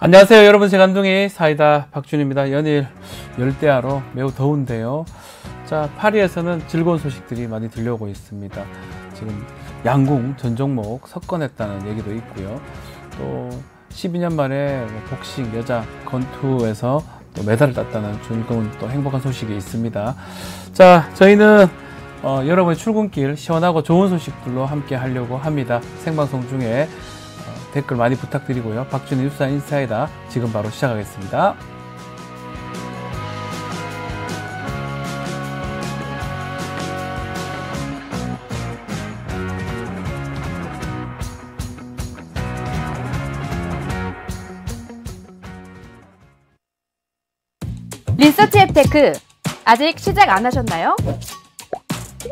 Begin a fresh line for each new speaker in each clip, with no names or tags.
안녕하세요 여러분, 제간둥이 사이다 박준입니다. 연일 열대야로 매우 더운데요. 자, 파리에서는 즐거운 소식들이 많이 들려오고 있습니다. 지금 양궁 전 종목 석권했다는 얘기도 있고요. 또 12년 만에 복싱 여자 권투에서 또 메달을 땄다는 즐거운 또 행복한 소식이 있습니다. 자, 저희는 여러분의 출근길 시원하고 좋은 소식들로 함께 하려고 합니다. 생방송 중에 댓글 많이 부탁드리고요. 박준희 뉴스 인사이다 지금 바로 시작하겠습니다.
리서치 앱테크 아직 시작 안 하셨나요?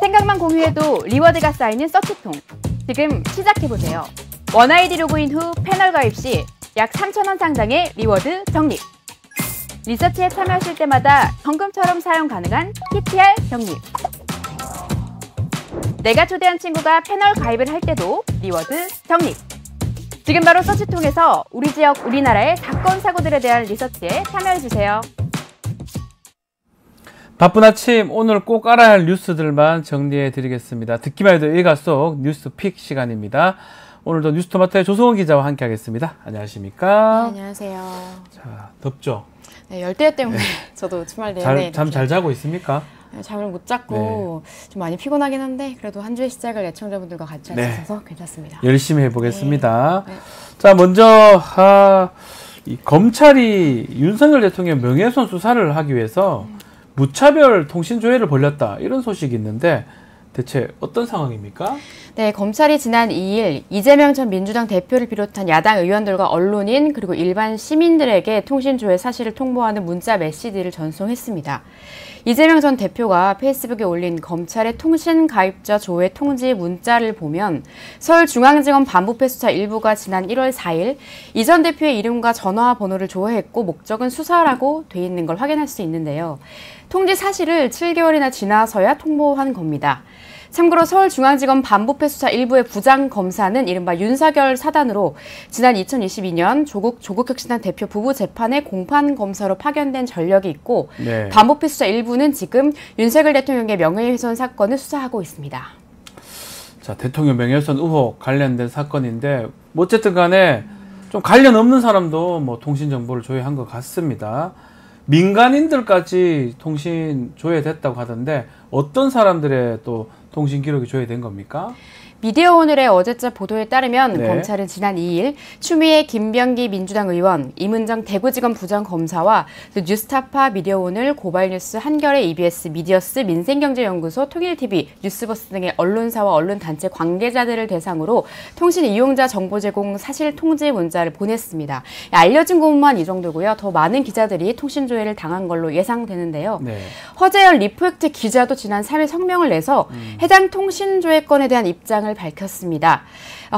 생각만 공유해도 리워드가 쌓이는 서치통, 지금 시작해보세요. 원아이디 로그인 후 패널 가입 시 약 3,000원 상당의 리워드 적립. 리서치에 참여하실 때마다 현금처럼 사용 가능한 PTR 적립. 내가 초대한 친구가 패널 가입을 할 때도 리워드 적립. 지금 바로 서치통에서 우리 지역, 우리나라의 사건, 사고들에 대한 리서치에 참여해주세요.
바쁜 아침, 오늘 꼭 알아야 할 뉴스들만 정리해 드리겠습니다. 듣기만 해도 일가 속 뉴스 픽 시간입니다. 오늘도 뉴스토마토의 조성원 기자와 함께 하겠습니다. 안녕하십니까?
네, 안녕하세요.
자, 덥죠?
네, 열대야 때문에 저도 주말 내내
잠 잘 자고 있습니까?
네, 잠을 못 잤고 좀 많이 피곤하긴 한데 그래도 한 주의 시작을 애청자분들과 같이 할 수 있어서 괜찮습니다.
열심히 해보겠습니다.
네.
자, 먼저 이 검찰이 윤석열 대통령 명예훼손 수사를 하기 위해서 무차별 통신 조회를 벌였다, 이런 소식이 있는데 대체 어떤 상황입니까?
네, 검찰이 지난 2일 이재명 전 민주당 대표를 비롯한 야당 의원들과 언론인 그리고 일반 시민들에게 통신 조회 사실을 통보하는 문자 메시지를 전송했습니다. 이재명 전 대표가 페이스북에 올린 검찰의 통신 가입자 조회 통지 문자를 보면 서울중앙지검 반부패 수사 일부가 지난 1월 4일 이 전 대표의 이름과 전화 번호를 조회했고 목적은 수사라고 돼 있는 걸 확인할 수 있는데요. 통지 사실을 7개월이나 지나서야 통보한 겁니다. 참고로 서울중앙지검 반부패 수사 일부의 부장검사는 이른바 윤석열 사단으로 지난 2022년 조국혁신단 대표 부부 재판의 공판검사로 파견된 전력이 있고, 네. 반부패 수사 일부는 지금 윤석열 대통령의 명예훼손 사건을 수사하고 있습니다.
자, 대통령 명예훼손 의혹 관련된 사건인데 어쨌든 간에 좀 관련 없는 사람도 뭐 통신 정보를 조회한 것 같습니다. 민간인들까지 통신 조회됐다고 하던데 어떤 사람들의 또 통신 기록이 조회된 겁니까?
미디어오늘의 어제자 보도에 따르면
네.
검찰은 지난 2일 추미애 김병기 민주당 의원, 임은정 대구지검 부장검사와 뉴스타파, 미디어오늘, 고발뉴스, 한겨레, EBS, 미디어스, 민생경제연구소, 통일TV, 뉴스버스 등의 언론사와 언론단체 관계자들을 대상으로 통신 이용자 정보 제공 사실 통지 문자를 보냈습니다. 알려진 것만 이 정도고요. 더 많은 기자들이 통신 조회를 당한 걸로 예상되는데요. 네. 허재열 리포액트 기자도 지난 3일 성명을 내서 해당 통신 조회건에 대한 입장을 밝혔습니다.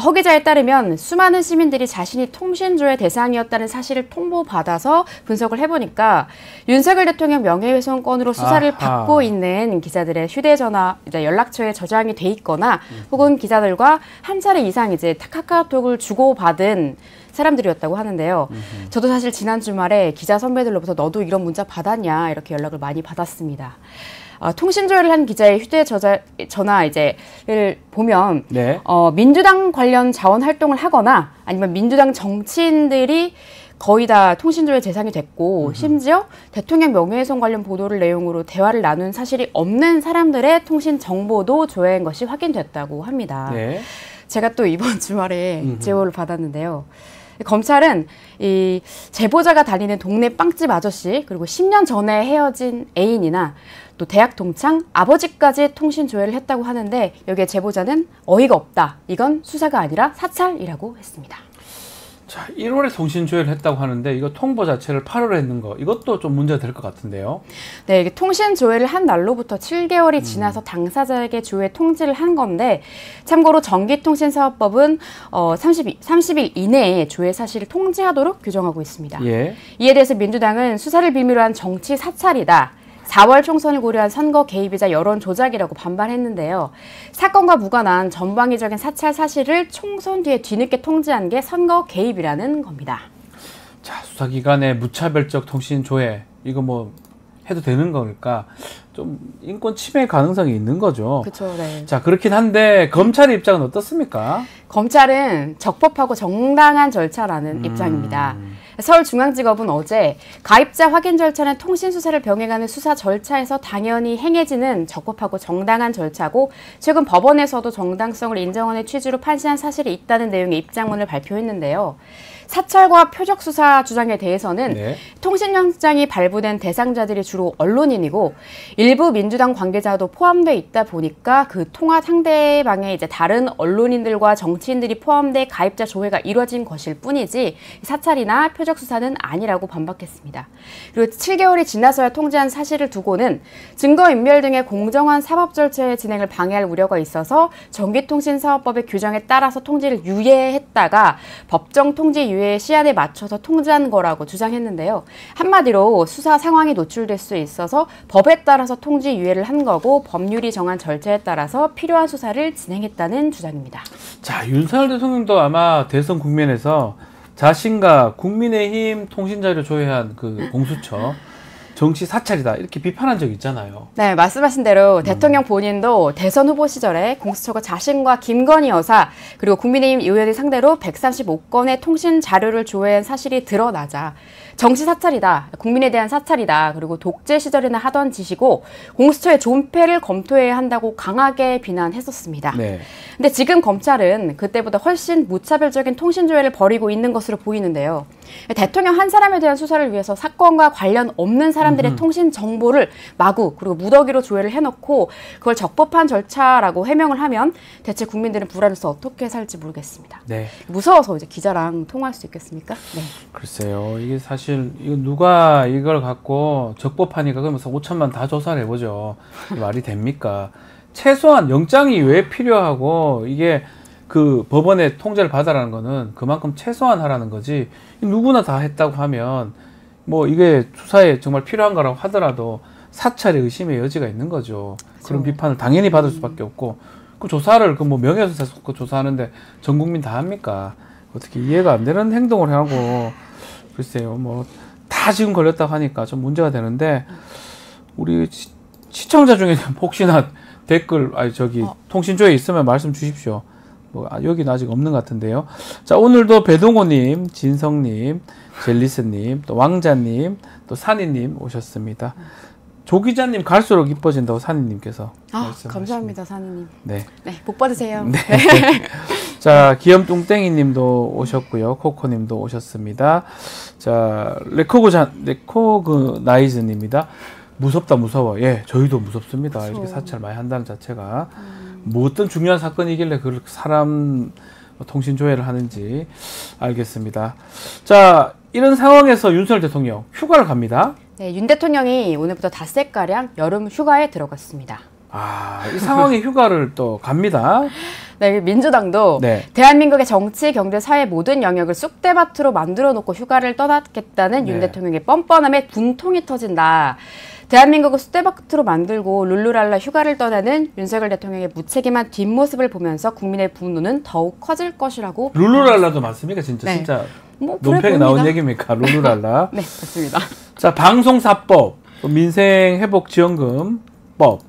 허 기자에 따르면 수많은 시민들이 자신이 통신조회 대상이었다는 사실을 통보받아서 분석을 해보니까 윤석열 대통령 명예훼손 건으로 수사를 받고 있는 기자들의 휴대전화, 연락처에 저장이 돼 있거나 혹은 기자들과 한 차례 이상 카카오톡을 주고받은 사람들이었다고 하는데요. 저도 사실 지난 주말에 기자 선배들로부터 너도 이런 문자 받았냐 이렇게 연락을 많이 받았습니다. 통신조회를 한 기자의 휴대전화를 보면 네. 민주당 관련 자원 활동을 하거나 아니면 민주당 정치인들이 거의 다 통신조회 대상이 됐고 심지어 대통령 명예훼손 관련 보도를 내용으로 대화를 나눈 사실이 없는 사람들의 통신 정보도 조회한 것이 확인됐다고 합니다. 네. 제가 또 이번 주말에 제보를 받았는데요. 검찰은 이 제보자가 다니는 동네 빵집 아저씨 그리고 10년 전에 헤어진 애인이나 또 대학 동창, 아버지까지 통신 조회를 했다고 하는데 여기에 제보자는 어이가 없다. 이건 수사가 아니라 사찰이라고 했습니다.
자, 1월에 통신 조회를 했다고 하는데 이거 통보 자체를 8월에 했는 거 이것도 좀 문제가 될 것 같은데요.
네, 이게 통신 조회를 한 날로부터 7개월이 지나서 당사자에게 조회 통지를 한 건데 참고로 전기통신사업법은 30일 이내에 조회 사실을 통지하도록 규정하고 있습니다. 예. 이에 대해서 민주당은 수사를 빌미로 한 정치 사찰이다. 4월 총선을 고려한 선거 개입이자 여론 조작이라고 반발했는데요. 사건과 무관한 전방위적인 사찰 사실을 총선 뒤에 뒤늦게 통지한 게 선거 개입이라는 겁니다.
자, 수사기관의 무차별적 통신 조회 이거 뭐 해도 되는 걸까? 좀 인권 침해 가능성이 있는 거죠.
그렇죠. 네.
자, 그렇긴 한데 검찰의 입장은 어떻습니까?
검찰은 적법하고 정당한 절차라는 입장입니다. 서울중앙지검은 어제 가입자 확인 절차는 통신수사를 병행하는 수사 절차에서 당연히 행해지는 적법하고 정당한 절차고 최근 법원에서도 정당성을 인정하는 취지로 판시한 사실이 있다는 내용의 입장문을 발표했는데요. 사찰과 표적수사 주장에 대해서는
네.
통신영장이 발부된 대상자들이 주로 언론인이고 일부 민주당 관계자도 포함되어 있다 보니까 그 통화 상대방에 이제 다른 언론인들과 정치인들이 포함돼 가입자 조회가 이루어진 것일 뿐이지 사찰이나 표적수사는 아니라고 반박했습니다. 그리고 7개월이 지나서야 통지한 사실을 두고는 증거인멸 등의 공정한 사법 절차의 진행을 방해할 우려가 있어서 전기통신사업법의 규정에 따라서 통지를 유예했다가 법정 통지 유예 시한에 맞춰서 통지한 거라고 주장했는데요. 한마디로 수사 상황이 노출될 수 있어서 법에 따라서 통지 유예를 한 거고 법률이 정한 절차에 따라서 필요한 수사를 진행했다는 주장입니다.
자, 윤석열 대통령도 아마 대선 국면에서 자신과 국민의힘 통신자료 조회한 그 공수처 정치 사찰이다 이렇게 비판한 적이 있잖아요.
네, 말씀하신 대로 대통령 본인도 대선 후보 시절에 공수처가 자신과 김건희 여사 그리고 국민의힘 의원을 상대로 135건의 통신 자료를 조회한 사실이 드러나자 정치 사찰이다, 국민에 대한 사찰이다, 그리고 독재 시절에는 하던 짓이고 공수처의 존폐를 검토해야 한다고 강하게 비난했었습니다.
네.
근데 지금 검찰은 그때보다 훨씬 무차별적인 통신 조회를 벌이고 있는 것으로 보이는데요. 대통령 한 사람에 대한 수사를 위해서 사건과 관련 없는 사람들의 통신 정보를 마구 그리고 무더기로 조회를 해놓고 그걸 적법한 절차라고 해명을 하면 대체 국민들은 불안해서 어떻게 살지 모르겠습니다.
네.
무서워서 이제 기자랑 통화할 수 있겠습니까? 네.
글쎄요. 이게 사실 이거 누가 이걸 갖고 적법하니까 그러면서 5천만 다 조사를 해보죠. 말이 됩니까? 최소한 영장이 왜 필요하고 이게 그 법원의 통제를 받아라는 거는 그만큼 최소한 하라는 거지 누구나 다 했다고 하면 뭐 이게 수사에 정말 필요한 거라고 하더라도 사찰의 의심의 여지가 있는 거죠. 그런 비판을 당연히 받을 수밖에 없고 그 조사를 그 뭐 명예훼손 조사하는데 전 국민 다 합니까? 어떻게 이해가 안 되는 행동을 하고 글쎄요. 뭐 다 지금 걸렸다고 하니까 좀 문제가 되는데 우리 시청자 중에 혹시나 댓글 통신조에 있으면 말씀 주십시오. 뭐 여기는 아직 없는 것 같은데요. 자, 오늘도 배동호님, 진성님, 젤리스님, 또 왕자님, 또 산이님 오셨습니다. 조 기자님 갈수록 이뻐진다고 산이님께서 말씀하십니다.
감사합니다, 사장님.
네.
네, 복 받으세요.
네. 자, 기염뚱땡이님도 오셨고요. 코코님도 오셨습니다. 자, 레코그 나이즈님입니다. 무섭다 무서워. 예, 저희도 무섭습니다.
그렇죠.
이렇게 사찰 많이 한다는 자체가 뭐 어떤 중요한 사건이길래 그렇게 사람 통신 조회를 하는지 알겠습니다. 자, 이런 상황에서 윤석열 대통령 휴가를 갑니다.
네, 윤 대통령이 오늘부터 닷새가량 여름 휴가에 들어갔습니다.
아, 이 상황에 휴가를 또 갑니다.
네, 민주당도
네.
대한민국의 정치, 경제, 사회 모든 영역을 쑥대밭으로 만들어 놓고 휴가를 떠났겠다는
네.
윤 대통령의 뻔뻔함에 분통이 터진다. 대한민국을 쑥대밭으로 만들고 룰루랄라 휴가를 떠나는 윤석열 대통령의 무책임한 뒷모습을 보면서 국민의 분노는 더욱 커질 것이라고.
룰루랄라도 맞습니까? 진짜
네.
진짜
뭐 그래
논평에
보입니다.
나온 얘기입니까? 룰루랄라.
네, 맞습니다.
자, 방송사법, 또 민생회복지원금법,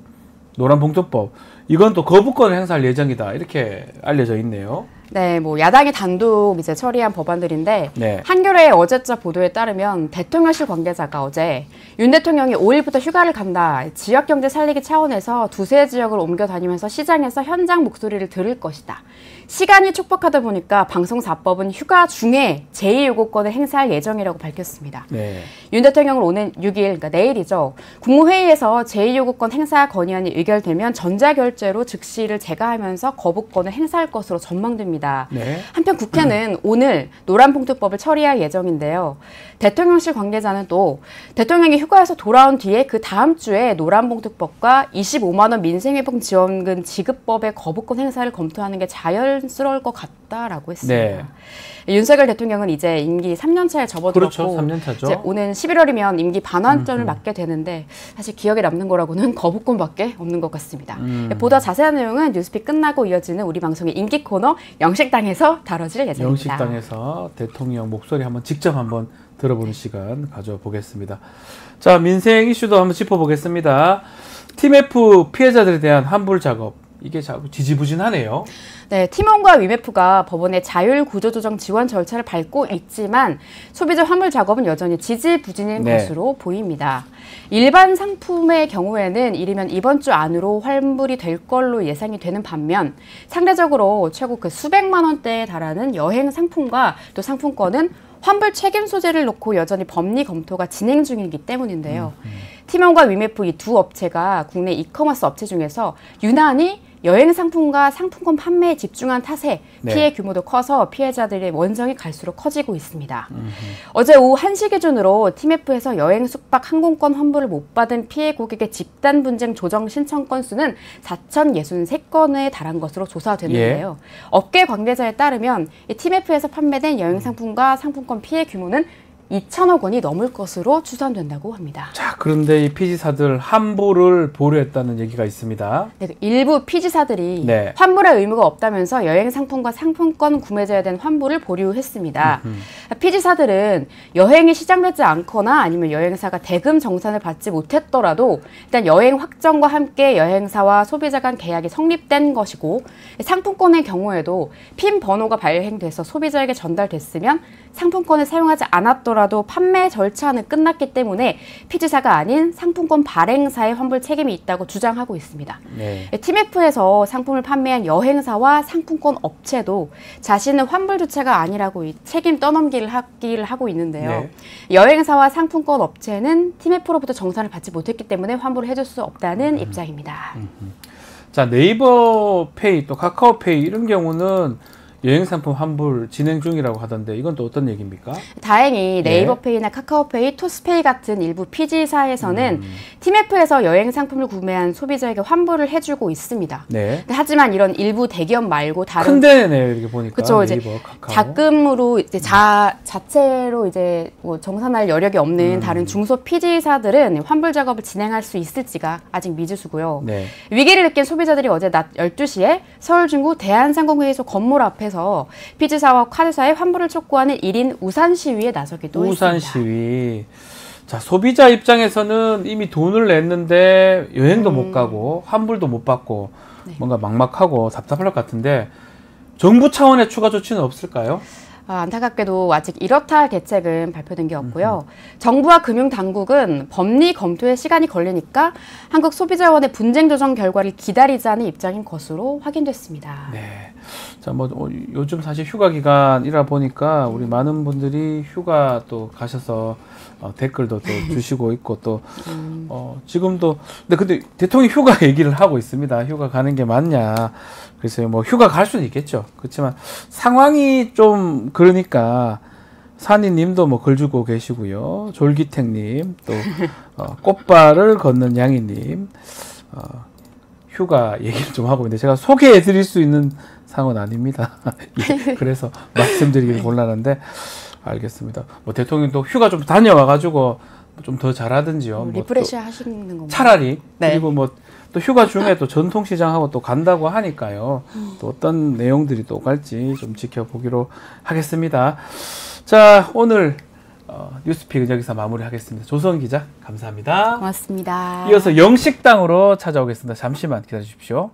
노란봉투법 이건 또 거부권을 행사할 예정이다 이렇게 알려져 있네요.
네, 뭐 야당이 단독 이제 처리한 법안들인데
네.
한겨레의 어제자 보도에 따르면 대통령실 관계자가 어제 윤 대통령이 5일부터 휴가를 간다. 지역 경제 살리기 차원에서 두세 지역을 옮겨 다니면서 시장에서 현장 목소리를 들을 것이다. 시간이 촉박하다 보니까 방송사법은 휴가 중에 제2요구권을 행사할 예정이라고 밝혔습니다.
네.
윤 대통령은 오는 6일, 그러니까 내일이죠. 국무회의에서 제2요구권 행사 건의안이 의결되면 전자결제로 즉시를 제가하면서 거부권을 행사할 것으로 전망됩니다.
네.
한편 국회는 오늘 노란봉투법을 처리할 예정인데요. 대통령실 관계자는 또 대통령이 휴가에서 돌아온 뒤에 그 다음 주에 노란봉투법과 25만 원 민생회복 지원금 지급법의 거부권 행사를 검토하는 게 자연스러울 것 같다라고 했습니다.
네.
윤석열 대통령은 이제 임기 3년 차에 접어들었고
그렇죠. 3년 차죠.
이제 오는 11월이면 임기 반환점을 맞게 되는데 사실 기억에 남는 거라고는 거부권밖에 없는 것 같습니다. 보다 자세한 내용은 뉴스픽 끝나고 이어지는 우리 방송의 인기 코너 영식당에서 다뤄질 예정입니다.
영식당에서 대통령 목소리 한번 직접 한번 들어보는 시간 가져보겠습니다. 자, 민생 이슈도 한번 짚어보겠습니다. 팀F 피해자들에 대한 환불 작업, 이게 지지부진하네요.
네, 팀원과 위메프가 법원의 자율 구조조정 지원 절차를 밟고 있지만 소비자 환불 작업은 여전히 지지부진인 것으로 보입니다. 일반 상품의 경우에는 이르면 이번 주 안으로 환불이 될 걸로 예상이 되는 반면 상대적으로 최고 수백만 원대에 달하는 여행 상품과 또 상품권은 환불 책임 소재를 놓고 여전히 법리 검토가 진행 중이기 때문인데요. 팀원과 위메프 이 두 업체가 국내 이커머스 업체 중에서 유난히 여행 상품과 상품권 판매에 집중한 탓에 피해 규모도 커서 피해자들의 원성이 갈수록 커지고 있습니다. 어제 오후 1시 기준으로 팀F에서 여행 숙박 항공권 환불을 못 받은 피해 고객의 집단 분쟁 조정 신청 건수는 4,063건에 달한 것으로 조사됐는데요. 업계 관계자에 따르면 팀F에서 판매된 여행 상품과 상품권 피해 규모는 2천억 원이 넘을 것으로 추산된다고 합니다.
자, 그런데 이 피지사들 환불을 보류했다는 얘기가 있습니다.
네, 일부 피지사들이 환불할 의무가 없다면서 여행 상품과 상품권 구매자에 대한 환불을 보류했습니다. 피지사들은 여행이 시작되지 않거나 아니면 여행사가 대금 정산을 받지 못했더라도 일단 여행 확정과 함께 여행사와 소비자 간 계약이 성립된 것이고 상품권의 경우에도 핀 번호가 발행돼서 소비자에게 전달됐으면 상품권을 사용하지 않았더라도 판매 절차는 끝났기 때문에 피지사가 아닌 상품권 발행사의 환불 책임이 있다고 주장하고 있습니다. 팀F에서 상품을 판매한 여행사와 상품권 업체도 자신은 환불 주체가 아니라고 책임 떠넘기를 하고 있는데요. 여행사와 상품권 업체는 팀F로부터 정산을 받지 못했기 때문에 환불을 해줄 수 없다는 입장입니다.
자, 네이버 페이 또 카카오페이 이런 경우는 여행 상품 환불 진행 중이라고 하던데 이건 또 어떤 얘기입니까?
다행히 네이버페이나 카카오페이, 토스페이 같은 일부 피지사에서는 팀F에서 여행 상품을 구매한 소비자에게 환불을 해주고 있습니다. 하지만 이런 일부 대기업 말고 다른
큰 데네요, 이렇게 보니까.
그렇죠.
네이버,
이제
카카오.
자금으로 이제 자체로 이제 뭐 정산할 여력이 없는 다른 중소 피지사들은 환불 작업을 진행할 수 있을지가 아직 미지수고요. 위기를 느낀 소비자들이 어제 낮 12시에 서울 중구 대한상공회의소 건물 앞에 피지사와 카드사의 환불을 촉구하는 1인 우산 시위에 나서기도
우산
했습니다.
시위. 자, 소비자 입장에서는 이미 돈을 냈는데 여행도 못 가고 환불도 못 받고 뭔가 막막하고 답답할 것 같은데 정부 차원의 추가 조치는 없을까요?
안타깝게도 아직 이렇다 할 대책은 발표된 게 없고요. 정부와 금융당국은 법리 검토에 시간이 걸리니까 한국소비자원의 분쟁 조정 결과를 기다리자는 입장인 것으로 확인됐습니다.
자, 뭐 요즘 사실 휴가 기간이라 보니까 우리 많은 분들이 휴가 또 가셔서 댓글도 또 주시고 있고 또 지금도 근데 대통령이 휴가 얘기를 하고 있습니다. 휴가 가는 게 맞냐. 그래서 뭐 휴가 갈 수는 있겠죠. 그렇지만 상황이 좀 그러니까 산이님도 뭐 글 주고 계시고요. 졸기택님 또 꽃발을 걷는 양이님 휴가 얘기를 좀 하고 있는데 제가 소개해드릴 수 있는 상황은 아닙니다. 그래서 말씀드리기 곤란한데 알겠습니다. 뭐 대통령도 휴가 좀 다녀와가지고 좀 더 잘하든지요.
리프레시 하시는 건가요?
차라리 그리고 뭐 또 휴가 중에 또 전통시장하고 또 간다고 하니까요. 또 어떤 내용들이 또 갈지 좀 지켜보기로 하겠습니다. 자, 오늘 뉴스픽은 여기서 마무리하겠습니다. 조선 기자 감사합니다.
고맙습니다.
이어서 영식당으로 찾아오겠습니다. 잠시만 기다려주십시오.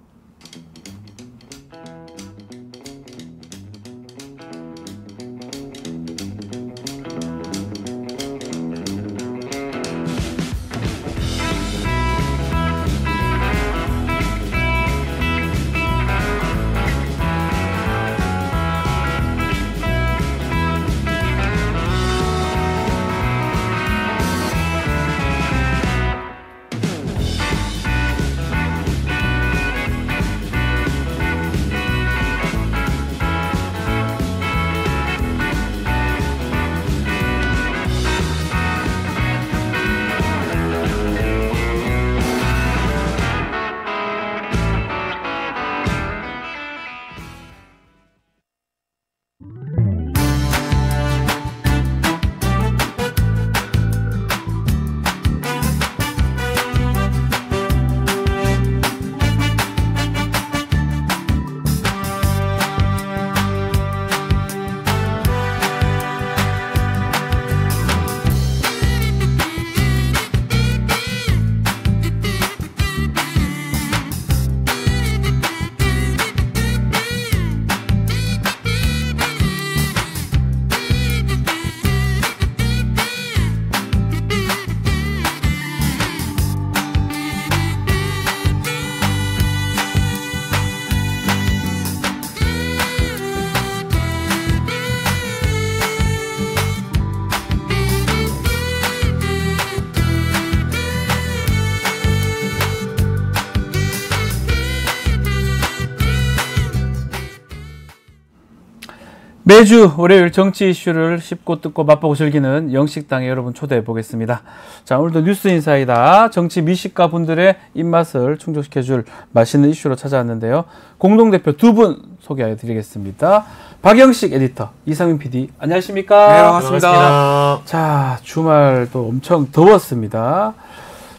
매주 월요일 정치 이슈를 쉽고 뜯고 맛보고 즐기는 영식당에 여러분 초대해 보겠습니다. 자, 오늘도 뉴스 인사이다. 정치 미식가 분들의 입맛을 충족시켜줄 맛있는 이슈로 찾아왔는데요. 공동대표 두 분 소개해 드리겠습니다. 박영식 에디터, 이상민 PD, 안녕하십니까?
네, 반갑습니다.
자, 주말도 엄청 더웠습니다.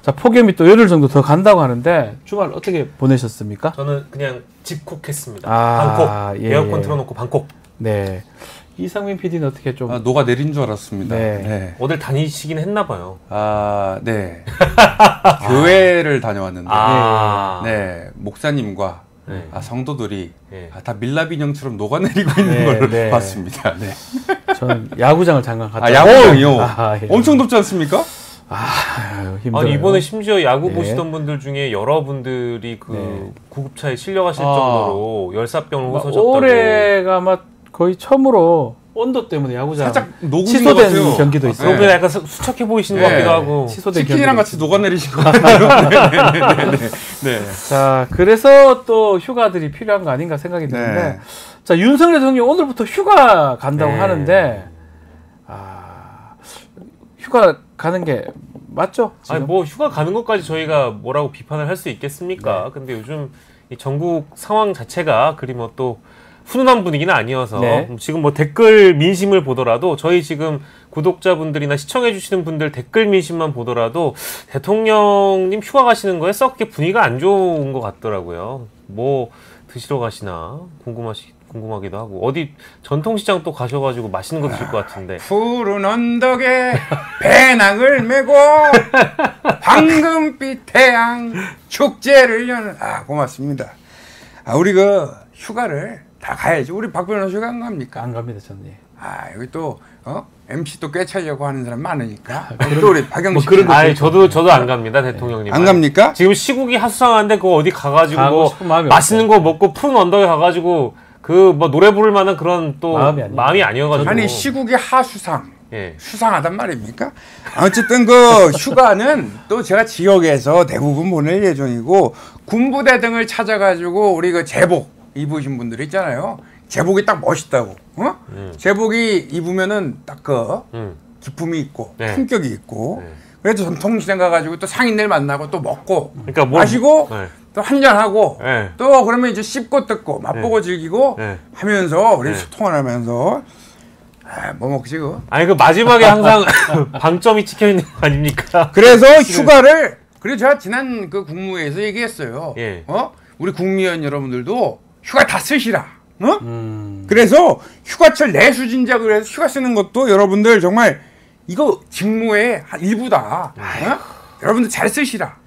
자, 폭염이 또 열흘 정도 더 간다고 하는데 주말 어떻게 보내셨습니까?
저는 그냥 집콕했습니다.
아,
방콕.
예,
에어컨
예.
틀어놓고 방콕.
네. 이상민 PD는 어떻게 좀
녹아 내린 줄 알았습니다.
네.
네.
어딜 다니시긴 했나 봐요.
네. 교회를 다녀왔는데, 네, 목사님과
네.
성도들이
네.
다 밀랍인형처럼 녹아내리고 있는
네,
걸
네.
봤습니다. 네.
저는 야구장을 잠깐 갔다
야구장이요?
예.
엄청 덥지 않습니까?
아유, 힘들어요.
아니 이번에 심지어 야구
네.
보시던 분들 중에 여러분들이 그
네.
구급차에 실려가실
아.
정도로 열사병을
막
호소하셨다고.
올해가 막 거의 처음으로 온도 때문에 야구장
살짝 녹은 것
취소된
같아요.
경기도 있어요.
그러면 약간 수척해 보이시는 것
네.
같기도 하고.
취소된
치킨이랑
경기도
같이 녹아내리신 것 같아요. 네.
자, 그래서 또 휴가들이 필요한 거 아닌가 생각이 드는데,
네.
자, 윤석열 대통령 오늘부터 휴가 간다고
네.
하는데, 휴가 가는 게 맞죠? 지금?
아니 뭐 휴가 가는 것까지 저희가 뭐라고 비판을 할 수 있겠습니까?
네.
근데 요즘 이 전국 상황 자체가 그리 뭐 또 훈훈한 분위기는 아니어서
네.
지금 뭐 댓글 민심을 보더라도 저희 지금 구독자분들이나 시청해 주시는 분들 댓글 민심만 보더라도 대통령님 휴가 가시는 거에 썩 그렇게 분위기가 안 좋은 것 같더라고요. 뭐 드시러 가시나 궁금하기도 하고 어디 전통시장 또 가셔가지고 맛있는 거 드실 것 같은데.
푸른 언덕에 배낭을 메고 황금빛 태양 축제를 여는 고맙습니다. 우리 그 휴가를 다 가야지. 우리 박 변호사 휴가 안 갑니까?
안 갑니다, 저는.
여기 또 MC 또 꿰차려고 하는 사람 많으니까. 또 우리 박영식
그런 거
아니 저도 안 갑니다, 대통령님.
안 갑니까?
지금 시국이 핫수상한데 그거 어디 가가지고
가고
뭐
싶은 마음이
맛있는 거 먹고 푸른 언덕에 가가지고 그 뭐 노래 부를 만한 그런 또
마음이
아니어가지고.
아니 시국의 하수상.
예.
수상하단 말입니까? 어쨌든 그 휴가는 또 제가 지역에서 대부분 보낼 예정이고 군부대 등을 찾아가지고 우리 그 제복 입으신 분들 있잖아요. 제복이 딱 멋있다고. 제복이 입으면은 딱 그 기품이 있고
네.
품격이 있고.
네.
그래서 전통시장 가가지고 또 상인들 만나고 또 먹고
그러니까 뭐
마시고
네.
또 한잔하고
네.
또 그러면 이제 씹고 뜯고 맛보고 즐기고
네.
하면서 우리
네.
소통을 하면서 뭐 먹지 그.
아니 그 마지막에 항상 방점이 찍혀 있는 거 아닙니까?
그래서 휴가를 그래서 제가 지난 그 국무회에서 얘기했어요.
예.
우리 국민의원 여러분들도 휴가 다 쓰시라. 그래서 휴가철 내수진작을 해서 휴가 쓰는 것도 여러분들 정말 이거 직무의 일부다. 여러분들 잘 쓰시라.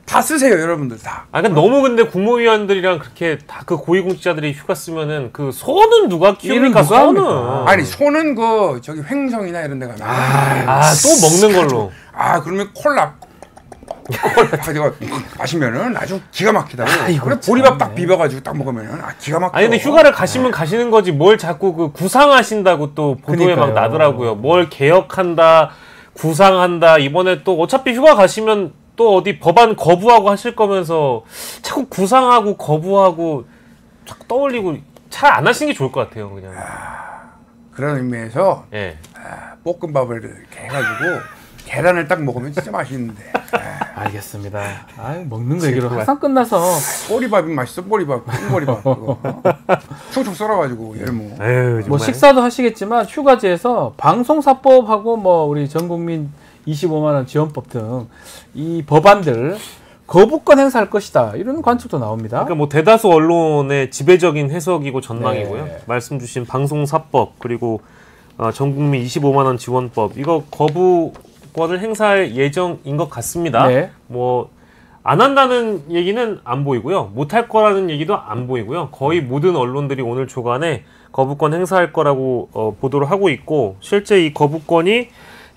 다 쓰세요, 여러분들 다.
아, 그러니까 너무 근데 국무위원들이랑 그렇게 다 그 고위공직자들이 휴가 쓰면은 그 소는 누가 키웁니까?
누가
소는.
합니까?
아니 소는 그 저기 횡성이나 이런 데 가면
또 먹는 걸로.
그러면 콜라 가지고 마시면은 아주 기가 막히다고.
아이고,
그래 보리밥
참네.
딱 비벼가지고 딱 먹으면은 기가 막혀.
아니 근데 휴가를 가시면 가시는 거지 뭘 자꾸 그 구상하신다고 또 보도에 막
그러니까요.
나더라고요. 뭘 개혁한다, 구상한다. 이번에 또 어차피 휴가 가시면 또 어디 법안 거부하고 하실 거면서 자꾸 구상하고 거부하고 자꾸 떠올리고 잘 안 하시는 게 좋을 것 같아요, 그냥.
그런 의미에서
예.
볶음밥을 이렇게 해가지고 계란을 딱 먹으면 진짜 맛있는데.
알겠습니다. 먹는 거 얘기로 항상 끝나서
보리밥이 맛있어. 보리밥, 콩보리밥 그거. 툭툭 썰어가지고 열무.
에휴,
뭐
정말.
식사도 하시겠지만 휴가지에서 방송사법하고 뭐 우리 전국민 25만 원 지원법 등 이 법안들 거부권 행사할 것이다 이런 관측도 나옵니다.
그러니까 뭐 대다수 언론의 지배적인 해석이고 전망이고요.
네.
말씀 주신 방송사법 그리고 전국민 25만 원 지원법 이거 거부권을 행사할 예정인 것 같습니다.
네.
뭐 안 한다는 얘기는 안 보이고요. 못할 거라는 얘기도 안 보이고요. 거의 모든 언론들이 오늘 조간에 거부권 행사할 거라고 보도를 하고 있고 실제 이 거부권이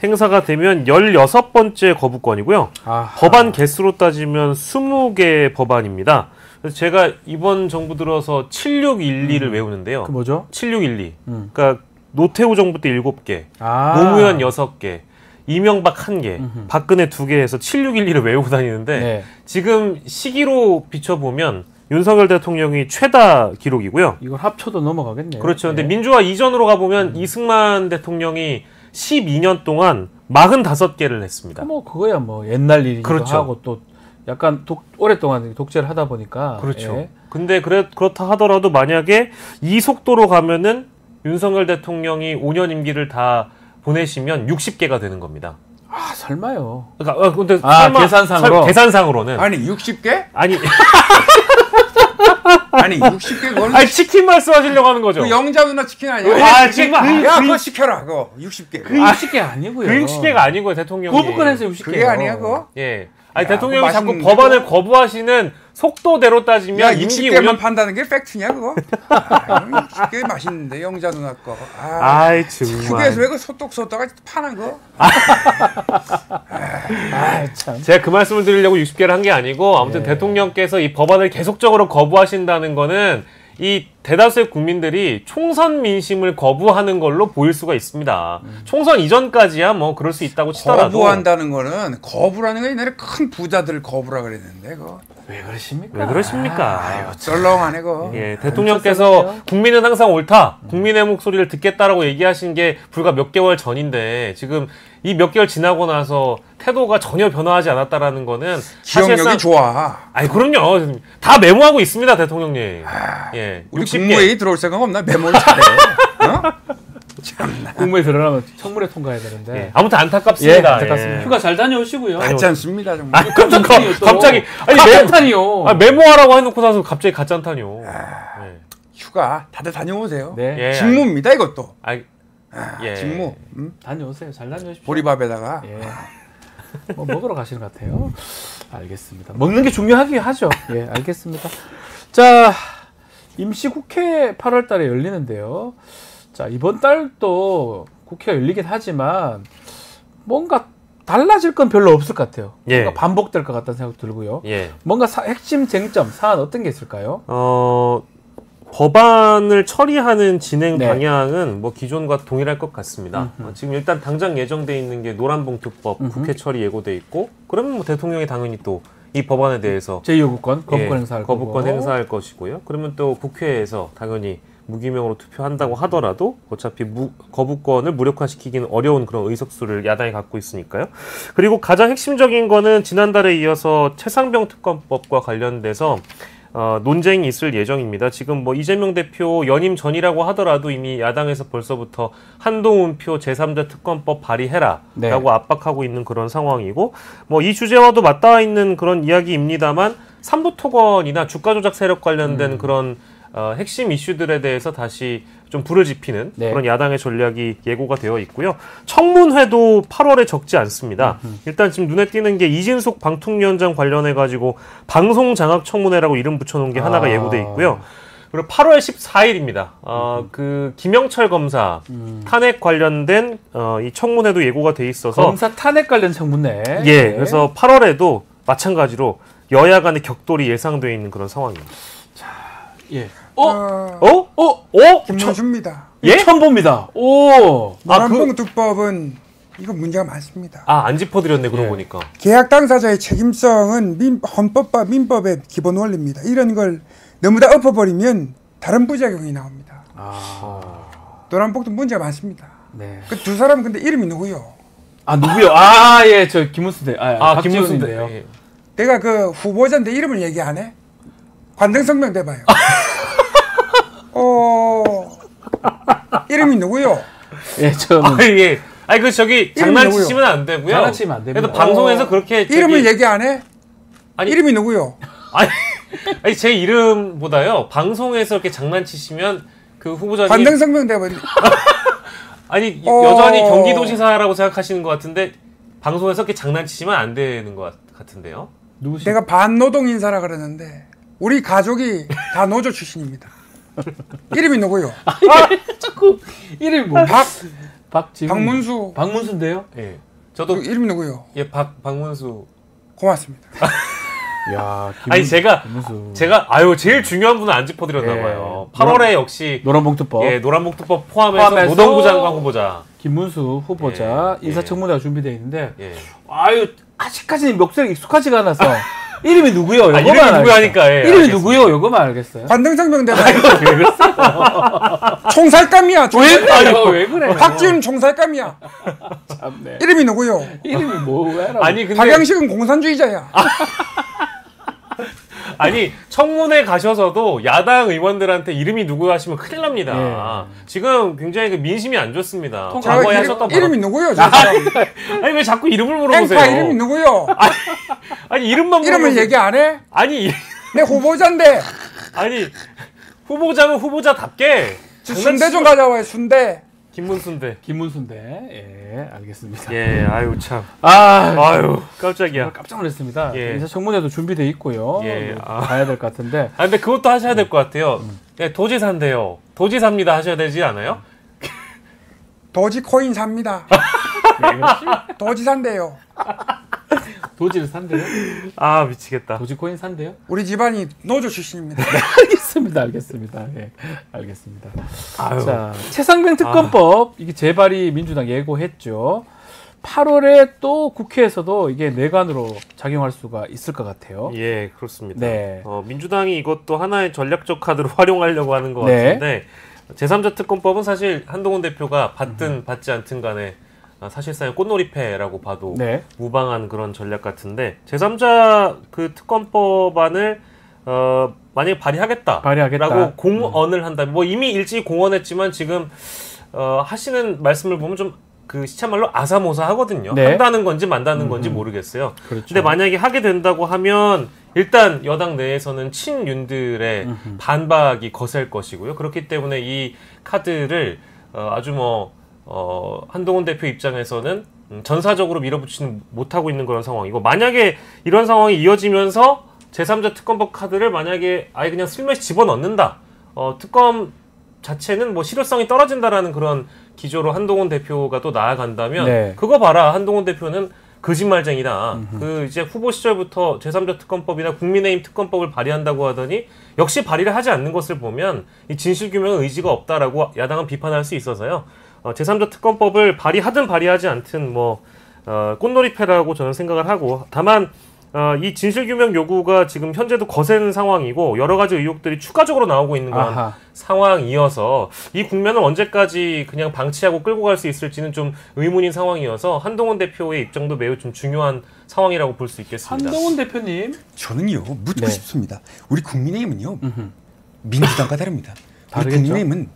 행사가 되면 16번째 거부권이고요.
아하.
법안 개수로 따지면 20개 법안입니다. 그래서 제가 이번 정부 들어서 7612를 외우는데요.
그 뭐죠?
7612. 그러니까 노태우 정부 때 7개,
아.
노무현 6개, 이명박 1개, 박근혜 2개 해서 7612를 외우고 다니는데
네.
지금 시기로 비춰보면 윤석열 대통령이 최다 기록이고요.
이걸 합쳐도 넘어가겠네요.
그렇죠. 근데
네.
민주화 이전으로 가보면 이승만 대통령이 12년 동안 45개를 했습니다.
뭐 그거야 뭐 옛날 일이기도
그렇죠.
하고 또 약간 오랫동안 독재를 하다 보니까
그렇죠.
예.
근데 그렇다 하더라도 만약에 이 속도로 가면은 윤석열 대통령이 5년 임기를 다 보내시면 60개가 되는 겁니다.
아 설마요.
그러니까 근데
계산상으로?
계산상으로는
아니 60개?
아니
아니 60개 그거는
아니 치킨 말씀하시려고 하는 거죠.
그 영자 누나 치킨 아니야?
아 지금
야 그거 시켜라 그거 60개.
그 60개 아니고요.
그 60개가 아니고요 대통령이.
거부권에서 60개.
그게 아니야 그거?
예. 아니
야,
대통령이
그거
자꾸
맛있는데,
법안을 거부하시는 속도대로 따지면
야
임기
60개만
5년.
판다는 게 팩트냐 그거? 60개 맛있는데 영자 누나 거.
아이 정말.
휴게소에 그 소떡소떡 파는 거?
아 참.
제가 그 말씀을 드리려고 60개를 한 게 아니고 아무튼
예.
대통령께서 이 법안을 계속적으로 거부하신다는 거는 이 대다수의 국민들이 총선 민심을 거부하는 걸로 보일 수가 있습니다. 총선 이전까지야 뭐 그럴 수 있다고 치더라도
거부한다는 거는 거부라는 건 옛날에 큰 부자들 거부라 그랬는데 그거
왜 그러십니까?
왜 그러십니까?
아유,
썰렁하네 그거.
예, 대통령께서 국민은 항상 옳다, 국민의 목소리를 듣겠다라고 얘기하신 게 불과 몇 개월 전인데 지금 이 몇 개월 지나고 나서 태도가 전혀 변화하지 않았다라는 거는
기억력이 좋아.
아니 그럼요, 다 메모하고 있습니다 대통령님. 예,
우리
60개.
국무회의 들어올 생각 없나? 메모를 잘해. 어?
국무에 들어가면 청문회 통과해야 되는데.
예, 아무튼
예,
안타깝습니다.
안타깝습니다. 휴가 잘 다녀오시고요.
같지 않습니다 정말.
갑자기 아니
가짜탄이요.
메모하라고 해놓고 나서 갑자기 가짜탄이요. 예.
휴가 다들 다녀오세요.
네,
예,
직무입니다 이것도.
예.
직무.
다녀오세요. 잘 다녀오십시오.
보리밥에다가.
예. 뭐 먹으러 가시는 것 같아요. 알겠습니다. 먹는 게 중요하긴 하죠. 예, 알겠습니다. 자, 임시국회 8월 달에 열리는데요. 자, 이번 달도 국회가 열리긴 하지만 뭔가 달라질 건 별로 없을 것 같아요.
예.
뭔가 반복될 것 같다는 생각 들고요.
예.
뭔가 핵심 쟁점, 사안 어떤 게 있을까요?
법안을 처리하는 진행
네.
방향은 뭐 기존과 동일할 것 같습니다. 지금 일단 당장 예정돼 있는 게 노란봉투법 국회 처리 예고돼 있고, 그러면 뭐 대통령이 당연히 또 이 법안에 대해서
제2요구권, 거부권
예,
행사할
거부권
거고.
행사할 것이고요. 그러면 또 국회에서 당연히 무기명으로 투표한다고 하더라도 어차피 거부권을 무력화시키기는 어려운 그런 의석수를 야당이 갖고 있으니까요. 그리고 가장 핵심적인 거는 지난달에 이어서 최상병 특검법과 관련돼서 논쟁이 있을 예정입니다. 지금 뭐 이재명 대표 연임 전이라고 하더라도 이미 야당에서 벌써부터 한동훈표 제3자 특검법 발의해라
네.
라고 압박하고 있는 그런 상황이고, 뭐 이 주제와도 맞닿아 있는 그런 이야기입니다만 삼부토건이나 주가조작 세력 관련된 그런 핵심 이슈들에 대해서 다시 좀 불을 지피는
네.
그런 야당의 전략이 예고가 되어 있고요. 청문회도 8월에 적지 않습니다. 일단 지금 눈에 띄는 게 이진숙 방통위원장 관련해가지고 방송장악청문회라고 이름 붙여놓은 게 하나가 예고돼 있고요. 그리고 8월 14일입니다. 그 김영철 검사 탄핵 관련된 이 청문회도 예고가 돼 있어서
검사 탄핵 관련 청문회.
예,
네.
그래서 8월에도 마찬가지로 여야 간의 격돌이 예상되어 있는 그런 상황입니다.
예.
김문수입니다.
예?
처음 봅니다. 오.
노란봉투법은 이거 문제가 많습니다.
안 짚어드렸네, 그러고
예.
보니까.
계약 당사자의 책임성은 헌법과 민법의 기본 원리입니다. 이런 걸 너무 다 엎어버리면 다른 부작용이 나옵니다. 노란봉투 문제가 많습니다.
네.
그 두 사람 근데 이름이 누구요?
아 누구요? 예, 저 김문수인데.
김문수인데요.
박지훈인데요.
내가 그 후보자인데 이름을 얘기 안 해? 관등성명 대봐요. 이름이 누구요?
예, 저는
예. 아니 그 저기 장난치시면 안 되고요.
장난치면 안 됩니다.
그래도 방송에서 그렇게
이름을 얘기 안 해?
아니,
이름이 누구요?
아니 제 이름보다요. 방송에서 이렇게 장난치시면 그 후보자님
관등성명 대봐요.
아니 여전히 경기도지사라고 생각하시는 것 같은데 방송에서 이렇게 장난치시면 안 되는 것 같은데요.
누구시?
내가 반노동 인사라 그러는데 우리 가족이 다 노조 출신입니다. 이름이 누구요?
자꾸 이름이 뭐? 박지훈.
박문수.
박문수인데요?
예. 저도
이름이 누구요?
예, 박문수.
고맙습니다.
야,
아니 제가
김문수.
제일 중요한 분은 안 짚어드렸나
예.
봐요. 8월에 역시
노란봉투법.
예, 노란봉투법 포함해서 노동부 장관 후보자.
김문수 후보자
예.
인사청문회가 준비되어 있는데
예.
아유 아직까지는 목소리 익숙하지가 않아서 이름이 누구요? 요거만
이름이 누구
알겠어요.
하니까, 예,
이름이
알겠습니다.
누구요? 요거만 알겠어요.
관등성 명대가
왜 그랬어요?
총살감이야.
왜 그래?
박지훈 총살감이야.
참네.
이름이 누구요?
이름이 뭐야?
아니 근데
박양식은 공산주의자야.
아니 청문회 가셔서도 야당 의원들한테 이름이 누구 하시면 큰일 납니다. 지금 굉장히 그 민심이 안 좋습니다.
통-
과거에
저
하셨던
이름이 누구요? 저 사람?
아니 왜 자꾸 이름을 물어보세요?
앵파 이름이 누구요?
아니 이름만
이름을
물어보세요.
얘기 안 해?
아니
내 후보자인데
아니 후보자는 후보자답게
순대 좀 가져와요. 순대.
김문순대.
김문순대. 예, 알겠습니다.
예, 아유 참.
아,
아유 깜짝이야.
깜짝 놀랐습니다.
예.
인사청문회도 준비돼 있고요.
예,
뭐 가야 될 것 같은데.
아 근데 그것도 하셔야 될 것 같아요. 예, 도지사인데요. 도지사입니다 하셔야 되지 않아요?
도지코인 삽니다. 도지산데요.
도지를 산대요?
아 미치겠다.
도지코인 산대요?
우리 집안이 노조 출신입니다.
알겠습니다. 예, 알겠습니다.
아유.
자, 최상병 특검법 이게 재발이 민주당 예고했죠. 8월에 또 국회에서도 이게 내관으로 작용할 수가 있을 것 같아요.
예, 그렇습니다.
네.
민주당이 이것도 하나의 전략적 카드로 활용하려고 하는 것
네.
같은데 제3자 특검법은 사실 한동훈 대표가 받든 받지 않든 간에 사실상 꽃놀이패라고 봐도
네.
무방한 그런 전략 같은데 제3자 그 특검법안을 만약에 발의하겠다라고
발의하겠다.
공언을 한다면 뭐 이미 일찍 공언했지만 지금 하시는 말씀을 보면 좀 그 시차말로 아사모사 하거든요.
네.
한다는 건지 만다는 건지 모르겠어요.
그렇죠.
근데 만약에 하게 된다고 하면 일단 여당 내에서는 친윤들의 반박이 거셀 것이고요. 그렇기 때문에 이 카드를 아주 한동훈 대표 입장에서는 전사적으로 밀어붙이는 못하고 있는 그런 상황이고 만약에 이런 상황이 이어지면서 제3자 특검법 카드를 만약에 아예 그냥 슬며시 집어넣는다. 특검 자체는 뭐 실효성이 떨어진다라는 그런 기조로 한동훈 대표가 또 나아간다면
네.
그거 봐라 한동훈 대표는 거짓말쟁이다. 그 이제 후보 시절부터 제3자 특검법이나 국민의힘 특검법을 발의한다고 하더니 역시 발의를 하지 않는 것을 보면 이 진실규명의 의지가 없다라고 야당은 비판할 수 있어서요. 제3자 특검법을 발의하든 발의하지 않든 꽃놀이패라고 저는 생각을 하고 다만 이 진실규명 요구가 지금 현재도 거센 상황이고 여러 가지 의혹들이 추가적으로 나오고 있는 그런
아하.
상황이어서 이 국면을 언제까지 그냥 방치하고 끌고 갈 수 있을지는 좀 의문인 상황이어서 한동훈 대표의 입장도 매우 좀 중요한 상황이라고 볼 수 있겠습니다.
한동훈 대표님.
저는요 묻고
네.
싶습니다. 우리 국민의힘은요 민주당과 다릅니다. 우리
다르겠죠?
국민의힘은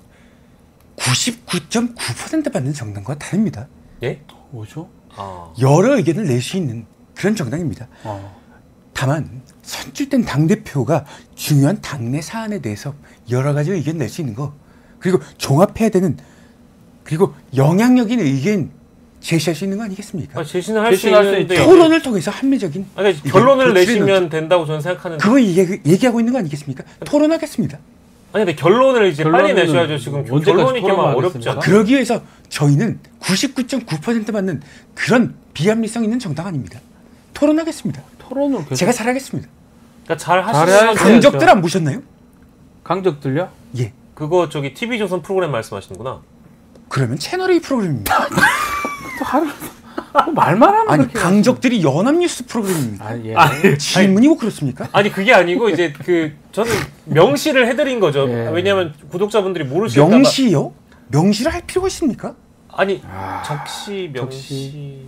99.9% 받는 정당과 다릅니다.
예?
뭐죠?
여러 의견을 낼 수 있는 그런 정당입니다.
어.
다만 선출된 당대표가 중요한 당내 사안에 대해서 여러 가지 의견 낼 수 있는 거 그리고 종합해야 되는 그리고 영향력 있는 의견 제시할 수 있는 거 아니겠습니까?
제시는 할 수
제시는 할수
있는데
있죠.
토론을 통해서 합리적인
아니,
의견
결론을
도출해
내시면
놓죠.
된다고 저는 생각하는데
그거 얘기하고 있는 거 아니겠습니까? 토론하겠습니다.
아니 근데 결론을 이제 빨리
결론은
내셔야죠. 지금
언제까지
결론이 이렇게 막
토론을
어렵지
하겠습니까?
않아요.
그러기 위해서 저희는 99.9% 받는 그런 비합리성 있는 정당 아닙니다. 토론하겠습니다.
토론을 계속
제가 잘하겠습니다.
그러니까 잘
잘해야죠.
하시면
강적들 안 보셨나요?
강적들요?
예.
그거 TV조선 프로그램 말씀하시는구나.
그러면 채널 A 프로그램입니다.
또 하루 말만 하면
아니
그렇게
강적들이 연합뉴스 프로그램입니다.
아, 예.
질문이고 그렇습니까?
아니 그게 아니고 이제 저는 명시를 해드린 거죠.
예.
왜냐하면 구독자분들이 모르실까 봐.
명시요? 명시를 할 필요가 있습니까?
아니 적시 명시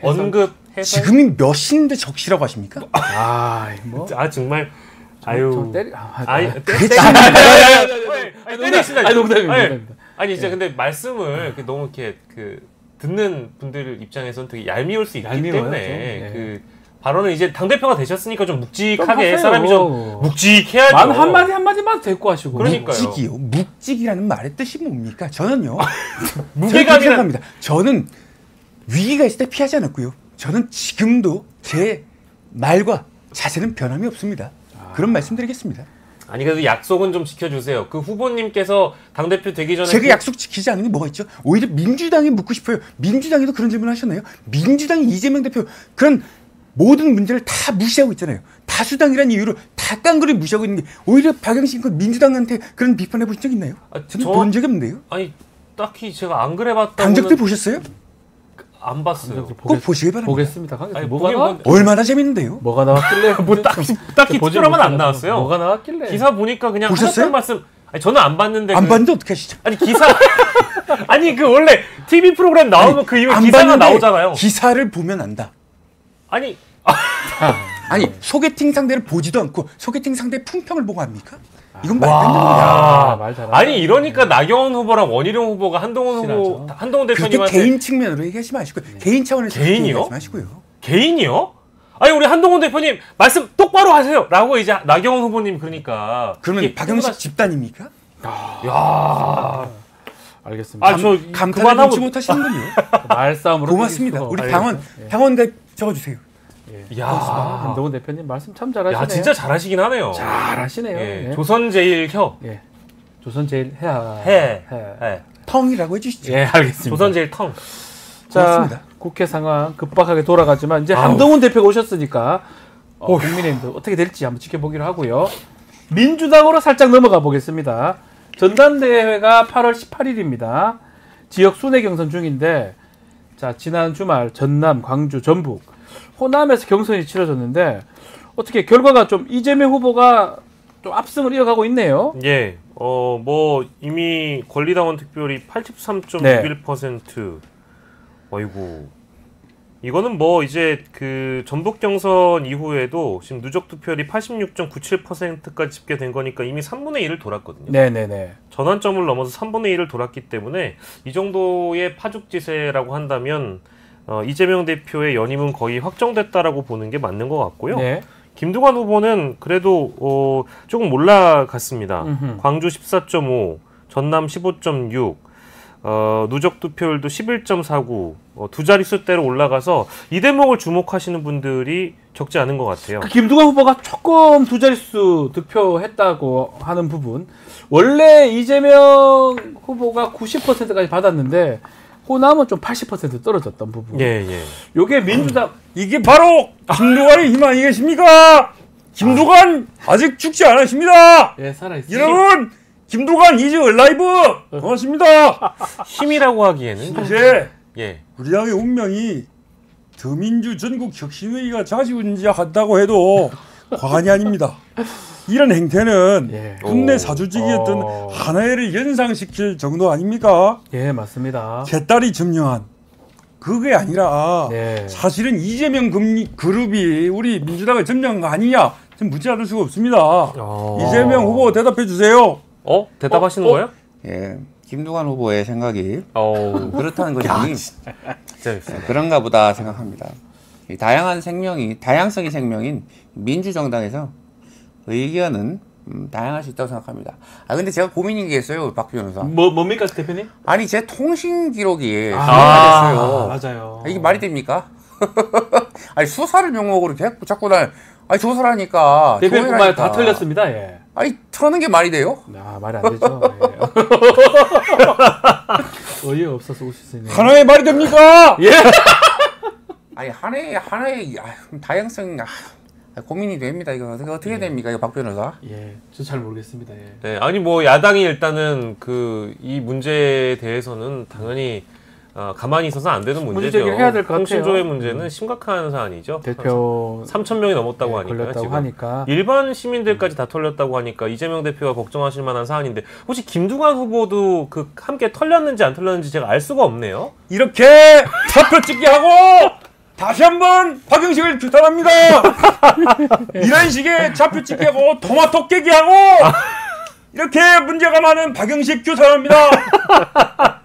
언급해서
지금이 몇 시인데 적시라고 하십니까?
뭐.
정말
저
아유
때리.
아니
그게
때리시다.
아니, 농담입니다.
아니 진짜 근데 말씀을 너무 이렇게 듣는 분들 입장에서는 되게 얄미울 수 있기
얄미워요,
때문에
좀. 네.
그 발언을 이제 당 대표가 되셨으니까 좀
좀
묵직하게
하세요.
사람이 좀 묵직해야죠.
만 한마디만 데리고 하시고.
그러니까요.
묵직이요. 묵직이라는 말의 뜻이 뭡니까? 저는요.
무게감이란-
생각합니다. 저는 위기가 있을 때 피하지 않았고요. 저는 지금도 제 말과 자세는 변함이 없습니다. 그런 말씀드리겠습니다.
아니 그래도 약속은 좀 지켜주세요. 그 후보님께서 당 대표 되기 전에
제가 약속 지키지 않은 게 뭐가 있죠? 오히려 민주당에 묻고 싶어요. 민주당에도 그런 질문 하셨나요? 민주당이 이재명 대표 그런 모든 문제를 다 무시하고 있잖아요. 다수당이라는 이유로 다 깡그리 무시하고 있는 게 오히려 박영신 민주당한테 그런 비판해 보신 적 있나요? 저는 본 적이 없는데요.
아니 딱히 제가 안 그래봤다고
강적들 보셨어요?
안 봤어요.
꼭 보시기 바랍니다.
보겠습니다.
아니,
뭐가
보긴
나왔?
얼마나 재밌는데요?
뭐가 나왔길래?
뭐 딱히 특별한 안 나왔어요.
뭐가 나왔길래?
기사 보니까 그냥
보셨어요?
하셨던 말씀. 아니, 저는 안 봤는데.
안 봤는데 어떻게 하시죠?
아니 기사. 아니 그 원래 TV 프로그램 나오면 그 이후에
안
기사가
봤는데
나오잖아요.
기사를 보면 안다.
아니
아니 소개팅 상대를 보지도 않고 소개팅 상대의 품평을 보고 합니까? 이건 말도 안 되는 거야.
말 잘한다.
아니 이러니까 나경원 후보랑 원희룡 후보가 한동훈 후보
친하죠.
한동훈
그렇게
대표님한테
개인 측면으로 얘기하지 마시고 개인 차원에서
개인이요?
얘기하지 마시고요.
개인이요? 아니 우리 한동훈 대표님 말씀 똑바로 하세요라고 이제 나경원 후보님 그러니까
그러면
이게
박영식 집단입니까?
야
알겠습니다.
아저
감탄을
그만하고
눈치 못하시는군요.
말싸움으로
고맙습니다.
끊기고.
우리
알겠습니다.
당원가 적어주세요.
야,
한동훈 대표님 말씀 참 잘하시네요.
야 진짜 잘하시긴 하네요.
잘하시네요.
예,
예.
조선제일혀
조선제일 해야
해.
해.
예.
텅이라고 해주시죠.
예, 알겠습니다.
조선제일 텅.
자,
고맙습니다.
국회 상황 급박하게 돌아가지만 이제 한동훈 대표가 오셨으니까 국민의힘도 어떻게 될지 한번 지켜보기로 하고요. 민주당으로 살짝 넘어가 보겠습니다. 전당대회가 8월 18일입니다. 지역 순회 경선 중인데 자 지난 주말 전남, 광주, 전북, 호남에서 경선이 치러졌는데 어떻게 결과가 좀 이재명 후보가 좀 압승을 이어가고 있네요.
예. 뭐 이미 권리당원 득표율이 83.61%. 어이구. 이거는 뭐 이제 그 전북 경선 이후에도 지금 누적 득표율이 86.97%까지 집계된 거니까 이미 3분의 1을 돌았거든요.
네네네.
전환점을 넘어서 3분의 1을 돌았기 때문에 이 정도의 파죽지세라고 한다면 이재명 대표의 연임은 거의 확정됐다라고 보는 게 맞는 것 같고요.
네.
김두관 후보는 그래도 조금 올라갔습니다.
음흠.
광주 14.5, 전남 15.6, 누적 득표율도 11.49, 두 자릿수대로 올라가서 이 대목을 주목하시는 분들이 적지 않은 것 같아요.
그 김두관 후보가 조금 두 자릿수 득표했다고 하는 부분. 원래 이재명 후보가 90%까지 받았는데 호남은 좀 80% 떨어졌던 부분.
예, 예.
요게 민주당
이게 바로 김두관의 힘 아니겠습니까? 김두관 아직 죽지 않으십니다.
예, 살아있어요.
여러분 김두관 이즈 얼라이브 반갑습니다.
힘이라고 하기에는
이제
예.
우리 당의 운명이 더민주 전국 혁신회의가 자지운지한다고 해도 과언이 아닙니다. 이런 행태는
예.
국내 사주직이었던 하나회를 연상시킬 정도 아닙니까?
예, 맞습니다.
제 딸이 점령한 그게 아니라
네.
사실은 이재명 그룹이 우리 민주당을 점령한 거 아니냐? 좀 묻지 않을 수가 없습니다. 이재명 후보 대답해 주세요.
대답하시는 거예요?
예, 김두관 후보의 생각이 그렇다는 것이
진짜 밌습니다.
그런가 보다 생각합니다. 이 다양성이 생명인 민주정당에서 의견은 다양할 수 있다고 생각합니다. 근데 제가 고민인 게 있어요, 박 변호사.
뭡니까, 대표님?
아니 제 통신 기록이 수사가 됐어요.
맞아요.
이게 말이 됩니까? 아니 수사를 명목으로 자꾸 조사를 하니까
대표님 말 다 틀렸습니다. 예.
아니 트는 게 말이 돼요?
말이 안 되죠. 예. 어이가 없어서 웃을 수 있네요.
하나의 말이 됩니까?
예.
아니 하나의 다양성 고민이 됩니다. 이거 어떻게 됩니까, 이거 박 변호사?
예, 저 잘 모르겠습니다. 예.
네, 아니 뭐 야당이 일단은 이 문제에 대해서는 당연히 가만히 있어서 안 되는 문제죠.
문제제기를 해야 될것 같아요.
통신조회 문제는 심각한 사안이죠.
대표
3,000명이 넘었다고 하니까요.
걸렸다고
지금.
하니까.
일반 시민들까지 다 털렸다고 하니까 이재명 대표가 걱정하실 만한 사안인데 혹시 김두관 후보도 함께 털렸는지 안 털렸는지 제가 알 수가 없네요.
이렇게 사표 찍기 하고 다시 한번 박영식을 규탄합니다. 이런 식의 사표 찍기 하고 토마토 깨기 하고 이렇게 문제가 많은 박영식 규탄합니다.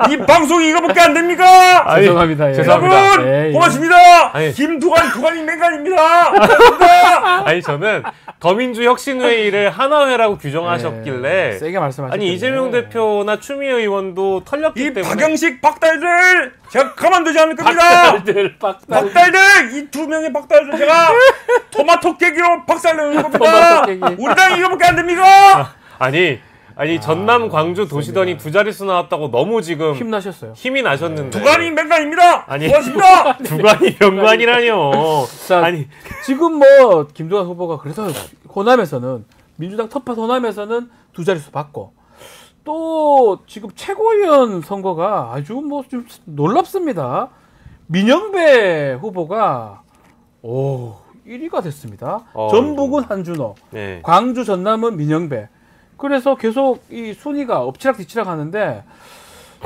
이 방송이 이거밖에 안 됩니까?
죄송합니다. 예.
죄송합니다.
여러분
예, 예.
고맙습니다.
아니.
두관이 맹간입니다. 고맙습니다.
아니 저는 더민주혁신회의를 하나회라고 규정하셨길래
세게 말씀하셨죠.
아니 이재명 대표나 추미애 의원도 털렸기
이
때문에
박영식 박달들 제가 가만두지 않을 겁니다. 박달들 이 두 명의 박달들 제가 토마토 깨기로 박살내는 겁니다.
토마토 깨기.
우리 당이 이거밖에 안 됩니까?
아니 전남 광주 도시더니 두 자릿수 나왔다고 너무 지금
힘나셨어요.
힘이 나셨는데
두관이 맹간입니다.
아니.
고맙습니다.
두관이 병관이라뇨.
자,
아니
지금 뭐 김두관 후보가 그래서 호남에서는 민주당 텃밭 호남에서는 두 자릿수 받고 또 지금 최고위원 선거가 아주 뭐 좀 놀랍습니다. 민영배 후보가 1위가 됐습니다. 전북은 한준호,
네.
광주 전남은 민영배. 그래서 계속 이 순위가 엎치락뒤치락 하는데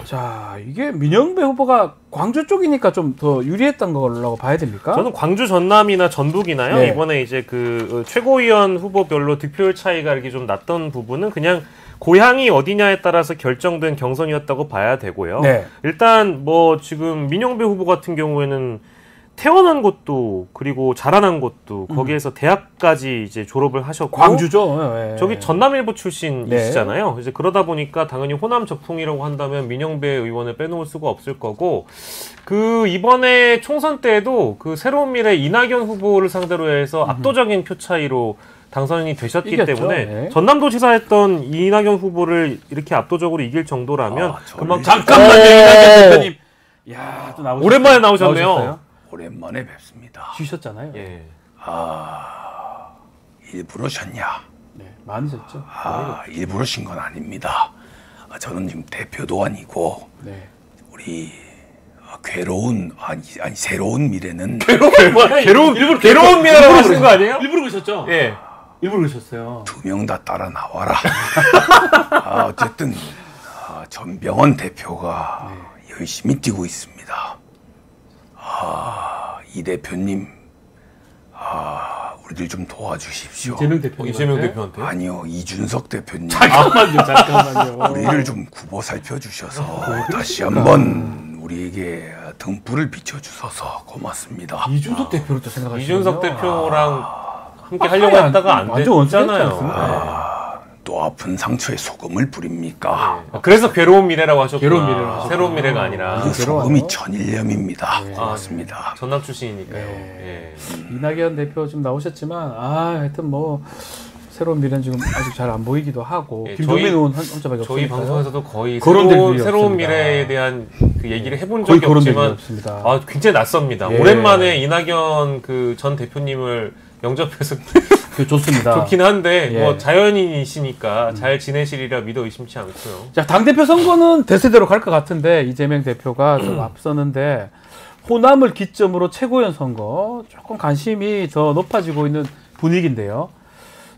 자, 이게 민영배 후보가 광주 쪽이니까 좀 더 유리했던 거라고 봐야 됩니까?
저는 광주 전남이나 전북이나요.
네.
이번에 이제 그 최고위원 후보별로 득표율 차이가 이렇게 좀 났던 부분은 그냥 고향이 어디냐에 따라서 결정된 경선이었다고 봐야 되고요.
네.
일단 뭐 지금 민영배 후보 같은 경우에는 태어난 곳도 그리고 자라난 곳도 거기에서 대학까지 이제 졸업을 하셨고
광주죠. 네.
저기 전남일보 출신이시잖아요. 이제 그러다 보니까 당연히 호남 적풍이라고 한다면 민영배 의원을 빼놓을 수가 없을 거고 그 이번에 총선 때에도 그 새로운 미래 이낙연 후보를 상대로 해서 압도적인 표 차이로 당선이 되셨기
이겼죠.
때문에
네.
전남도지사 했던 이낙연 후보를 이렇게 압도적으로 이길 정도라면 그만큼
잠깐만요, 이낙연 대표님. 야, 또 나오셨어요.
오랜만에 나오셨네요.
나오셨어요?
오랜만에 뵙습니다.
쉬셨잖아요.
예.
일부러 셨냐?
네, 많으셨죠.
일부러 신 건 아닙니다. 저는 지금 대표도 아니고
네.
우리 괴로운 새로운 미래는
괴로운 미래라고 하시는 거 아니에요?
일부러 그러셨죠?
예.
일부러 그러셨어요.
2명 다 따라 나와라. 어쨌든 전병헌 대표가 열심히 뛰고 있습니다. 이 대표님, 우리들 좀 도와주십시오.
이재명 대표님.
이재명 대표한테.
아니요, 이준석 대표님.
잠깐만요.
우리를 좀 굽어 살펴주셔서 다시 한번 우리에게 등불을 비춰주셔서 고맙습니다.
이준석 대표를 또 생각하시네요.
이준석 대표랑 함께 하려고 했다가 안
완전 원수였지
됐잖아요.
않습니까?
또 아픈 상처에 소금을 뿌립니까?
그래서 괴로운 미래라고 하셨구나.
괴로운 미래라고 하셨구나.
새로운 미래가 아니라.
그
괴로워요.
소금이 천일염입니다. 고맙습니다.
전남 출신이니까요.
네.
예.
이낙연 대표 지금 나오셨지만 하여튼 뭐 새로운 미래는 지금 아직 잘 안 보이기도 하고
예,
김종민
저희-
의원 혼자밖에
저희
없으니까요.
방송에서도 거의
거론될 일이
새로운
없습니다.
미래에 대한 그 얘기를 해본
거의
적이
거론될 일이
없지만
없습니다.
굉장히 낯섭니다.
예.
오랜만에 이낙연 그 전 대표님을 영접해서
좋습니다.
좋긴 한데
예.
뭐 자연인이시니까 잘 지내시리라 믿어 의심치 않고요.
자, 당대표 선거는 대세대로 갈 것 같은데 이재명 대표가 좀 앞서는데 호남을 기점으로 최고위원 선거 조금 관심이 더 높아지고 있는 분위기인데요.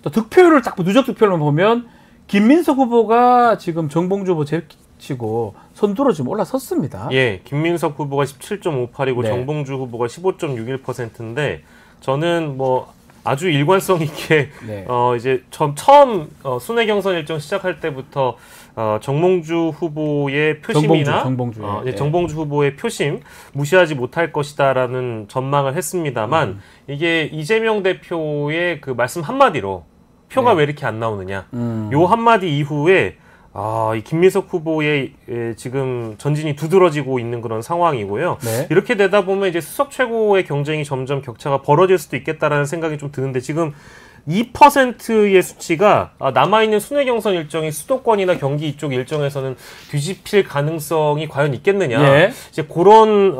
또 득표율을 딱 누적 득표를 보면 김민석 후보가 지금 정봉주 후보 제치고 선두로 지금 올라섰습니다.
예, 김민석 후보가 17.58이고
네.
정봉주 후보가 15.61%인데 저는 뭐 아주 일관성 있게
네.
이제 처음 순회 경선 일정 시작할 때부터 정봉주 후보의 표심이나
정봉주.
이제
네.
정봉주 후보의 표심 무시하지 못할 것이다라는 전망을 했습니다만 이게 이재명 대표의 그 말씀 한마디로 표가 왜 이렇게 안 나오느냐 요 한마디 이후에 이 김민석 후보의 지금 전진이 두드러지고 있는 그런 상황이고요.
네.
이렇게 되다 보면 이제 수석 최고의 경쟁이 점점 격차가 벌어질 수도 있겠다라는 생각이 좀 드는데 지금 2%의 수치가 남아있는 순회 경선 일정이 수도권이나 경기 이쪽 일정에서는 뒤집힐 가능성이 과연 있겠느냐.
예.
이제 그런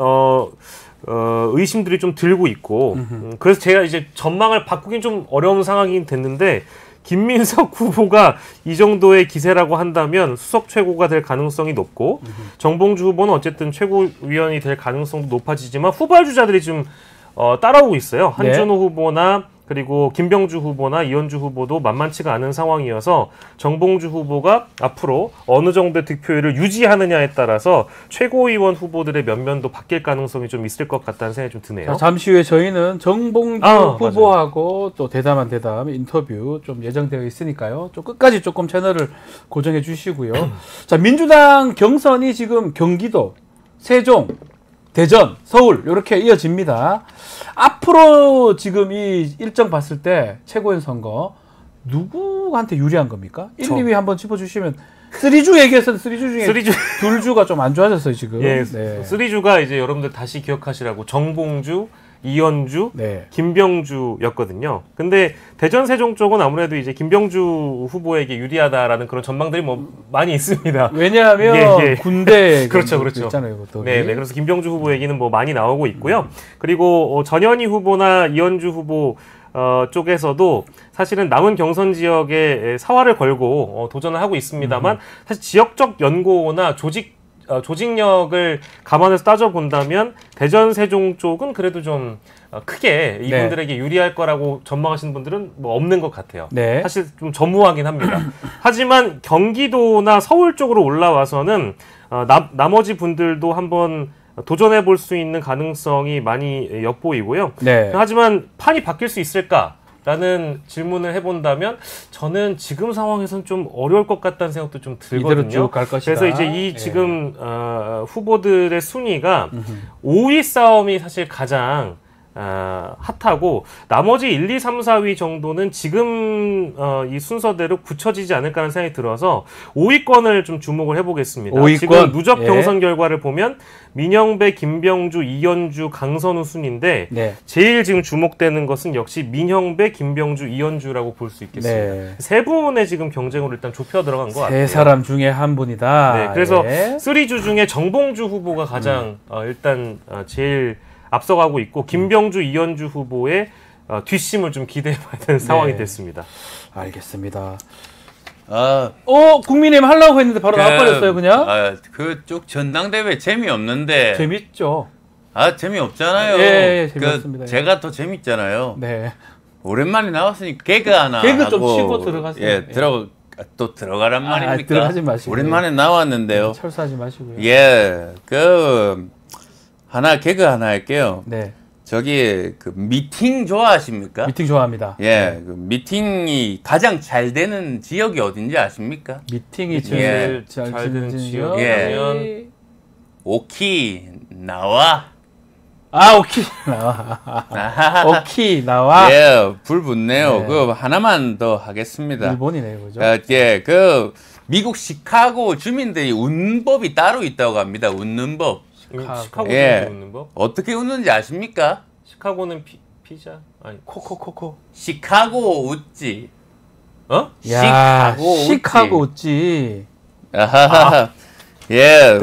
의심들이 좀 들고 있고 그래서 제가 이제 전망을 바꾸긴 좀 어려운 상황이 됐는데 김민석 후보가 이 정도의 기세라고 한다면 수석 최고가 될 가능성이 높고 정봉주 후보는 어쨌든 최고위원이 될 가능성도 높아지지만 후발주자들이 좀 따라오고 있어요. 한준호 후보나 그리고 김병주 후보나 이현주 후보도 만만치가 않은 상황이어서 정봉주 후보가 앞으로 어느 정도의 득표율을 유지하느냐에 따라서 최고위원 후보들의 면면도 바뀔 가능성이 좀 있을 것 같다는 생각이 좀 드네요.
자, 잠시 후에 저희는 정봉주 후보하고 또 대담한 대담 인터뷰 좀 예정되어 있으니까요. 좀 끝까지 조금 채널을 고정해 주시고요. 자, 민주당 경선이 지금 경기도, 세종, 대전, 서울 이렇게 이어집니다. 앞으로 지금 이 일정 봤을 때 최고위원 선거 누구한테 유리한 겁니까? 1, 2위 한번 짚어주시면 3주 얘기해서 3주 중에 2주가 좀 안 좋아졌어요 지금.
예,
네.
3주가 이제 여러분들 다시 기억하시라고 정봉주, 이현주,
네.
김병주였거든요. 근데 대전 세종 쪽은 아무래도 이제 김병주 후보에게 유리하다라는 그런 전망들이 뭐 많이 있습니다.
왜냐하면 군대
그렇죠.
있잖아요, 그것도.
네. 그래서 김병주 후보 얘기는 뭐 많이 나오고 있고요. 그리고 전현희 후보나 이현주 후보 쪽에서도 사실은 남은 경선 지역에 사활을 걸고 도전을 하고 있습니다만 사실 지역적 연고나 조직 조직력을 감안해서 따져본다면 대전 세종 쪽은 그래도 좀 크게 이분들에게 유리할 거라고 전망하시는 분들은 뭐 없는 것 같아요.
네.
사실 좀 전무하긴 합니다. 하지만 경기도나 서울 쪽으로 올라와서는 나머지 분들도 한번 도전해 볼 수 있는 가능성이 많이 엿보이고요.
네.
하지만 판이 바뀔 수 있을까라는 질문을 해본다면 저는 지금 상황에서는 좀 어려울 것 같다는 생각도 좀
이대로
들거든요.
쭉 갈 것이다.
그래서 이제 이 지금 후보들의 순위가 5위 싸움이 사실 가장 핫하고 나머지 1, 2, 3, 4위 정도는 지금 이 순서대로 굳혀지지 않을까라는 생각이 들어서 5위권을 좀 주목을 해보겠습니다.
5위권?
지금 누적
예.
경선 결과를 보면 민영배, 김병주, 이현주, 강선우 순인데
네.
제일 지금 주목되는 것은 역시 민영배, 김병주, 이현주라고 볼 수 있겠습니다.
네.
세 분의 지금 경쟁으로 일단 좁혀 들어간 것 같아요.
세 사람 중에 한 분이다.
네, 그래서
예.
3주 중에 정봉주 후보가 가장 일단 제일 앞서가고 있고 김병주, 이현주 후보의 뒷심을 좀 기대해봐야 되는 상황이 됐습니다.
알겠습니다.
아,
국민의힘 하려고 했는데 바로 나와버렸어요, 그냥?
그쪽 전당대회 재미없는데.
재밌죠?
재미없잖아요.
예, 재미없습니다.
제가 더 재밌잖아요.
네.
오랜만에 나왔으니까 개그 하나
개그 좀
하고,
치고 들어가세요.
예, 또 들어가란 말입니까?
들어가지 마시고요.
오랜만에 나왔는데요.
철수하지 마시고요.
예, 개그 하나 할게요.
네.
저기 미팅 좋아하십니까?
미팅 좋아합니다.
예, 미팅이 가장 잘 되는 지역이 어딘지 아십니까?
미팅이
예.
제일
잘
잘
되는
되는
지역?
예. 오키 나와.
오키 나와. 오키 나와.
예, 불 붙네요.
네.
그 하나만 더 하겠습니다.
일본이네요, 그죠?
예, 미국 시카고 주민들이 웃는 법이 따로 있다고 합니다. 웃는 법.
시카고는
예.
웃는 법?
어떻게 웃는지 아십니까?
시카고는 피자? 아니
코코코코.
시카고 웃지.
어?
야,
시카고
시카고 웃지.
아하하. 예,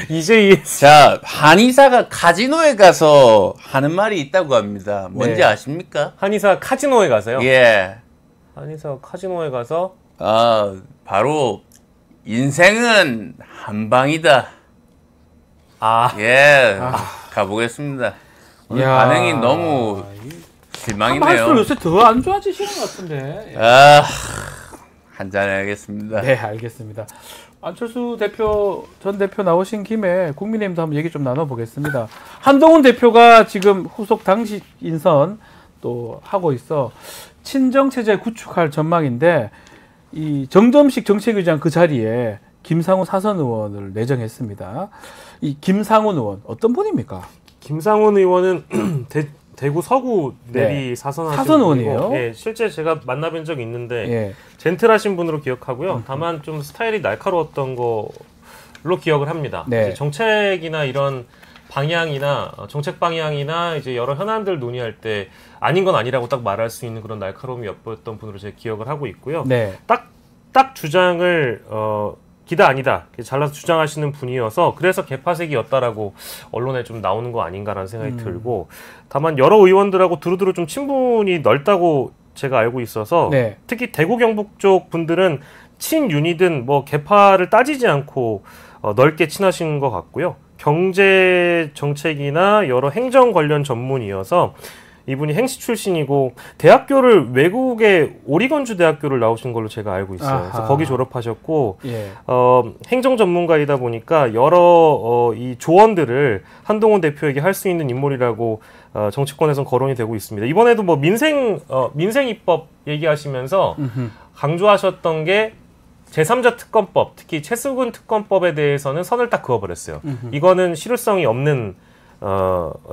이제 이해했어.
자, 한의사가 카지노에 가서 하는 말이 있다고 합니다. 뭔지
네.
아십니까?
한의사 카지노에 가세요?
예.
한의사 카지노에 가서
바로 인생은 한 방이다.
아
예, 가보겠습니다. 오늘
야.
반응이 너무
한번
실망이네요.
할수록 요새 더 안 좋아지시는 것 같은데.
한잔 해야겠습니다.
네, 알겠습니다. 안철수 전 대표 나오신 김에 국민의힘도 한번 얘기 좀 나눠보겠습니다. 한동훈 대표가 지금 후속 당시 인선 또 하고 있어 친정체제 구축할 전망인데 이 정점식 정책위장 그 자리에 김상훈 사선 의원을 내정했습니다. 이 김상훈 의원 어떤 분입니까?
김상훈 의원은 대구 서구 내리 사선하신
사선
분이고,
의원이에요?
예, 실제 제가 만나뵌 적이 있는데
예.
젠틀하신 분으로 기억하고요. 다만 좀 스타일이 날카로웠던 걸로 기억을 합니다.
네.
이제 정책이나 이런 방향이나 정책 방향이나 이제 여러 현안들 논의할 때 아닌 건 아니라고 딱 말할 수 있는 그런 날카로움이 엿보였던 분으로 제가 기억을 하고 있고요.
네.
딱 주장을 기다 아니다 잘라서 주장하시는 분이어서 그래서 개파색이었다라고 언론에 좀 나오는 거 아닌가라는 생각이 들고 다만 여러 의원들하고 두루두루 좀 친분이 넓다고 제가 알고 있어서
네.
특히 대구 경북 쪽 분들은 친윤이든 뭐 개파를 따지지 않고 넓게 친하신 것 같고요. 경제 정책이나 여러 행정 관련 전문이어서 이분이 행시 출신이고 대학교를 외국의 오리건주 대학교를 나오신 걸로 제가 알고 있어요. 그래서
아하.
거기 졸업하셨고
예.
행정 전문가이다 보니까 여러 이 조언들을 한동훈 대표에게 할 수 있는 인물이라고 정치권에선 거론이 되고 있습니다. 이번에도 뭐 민생 입법 얘기하시면서 강조하셨던 게 제3자 특검법, 특히 최수근 특검법에 대해서는 선을 딱 그어버렸어요. 이거는 실효성이 없는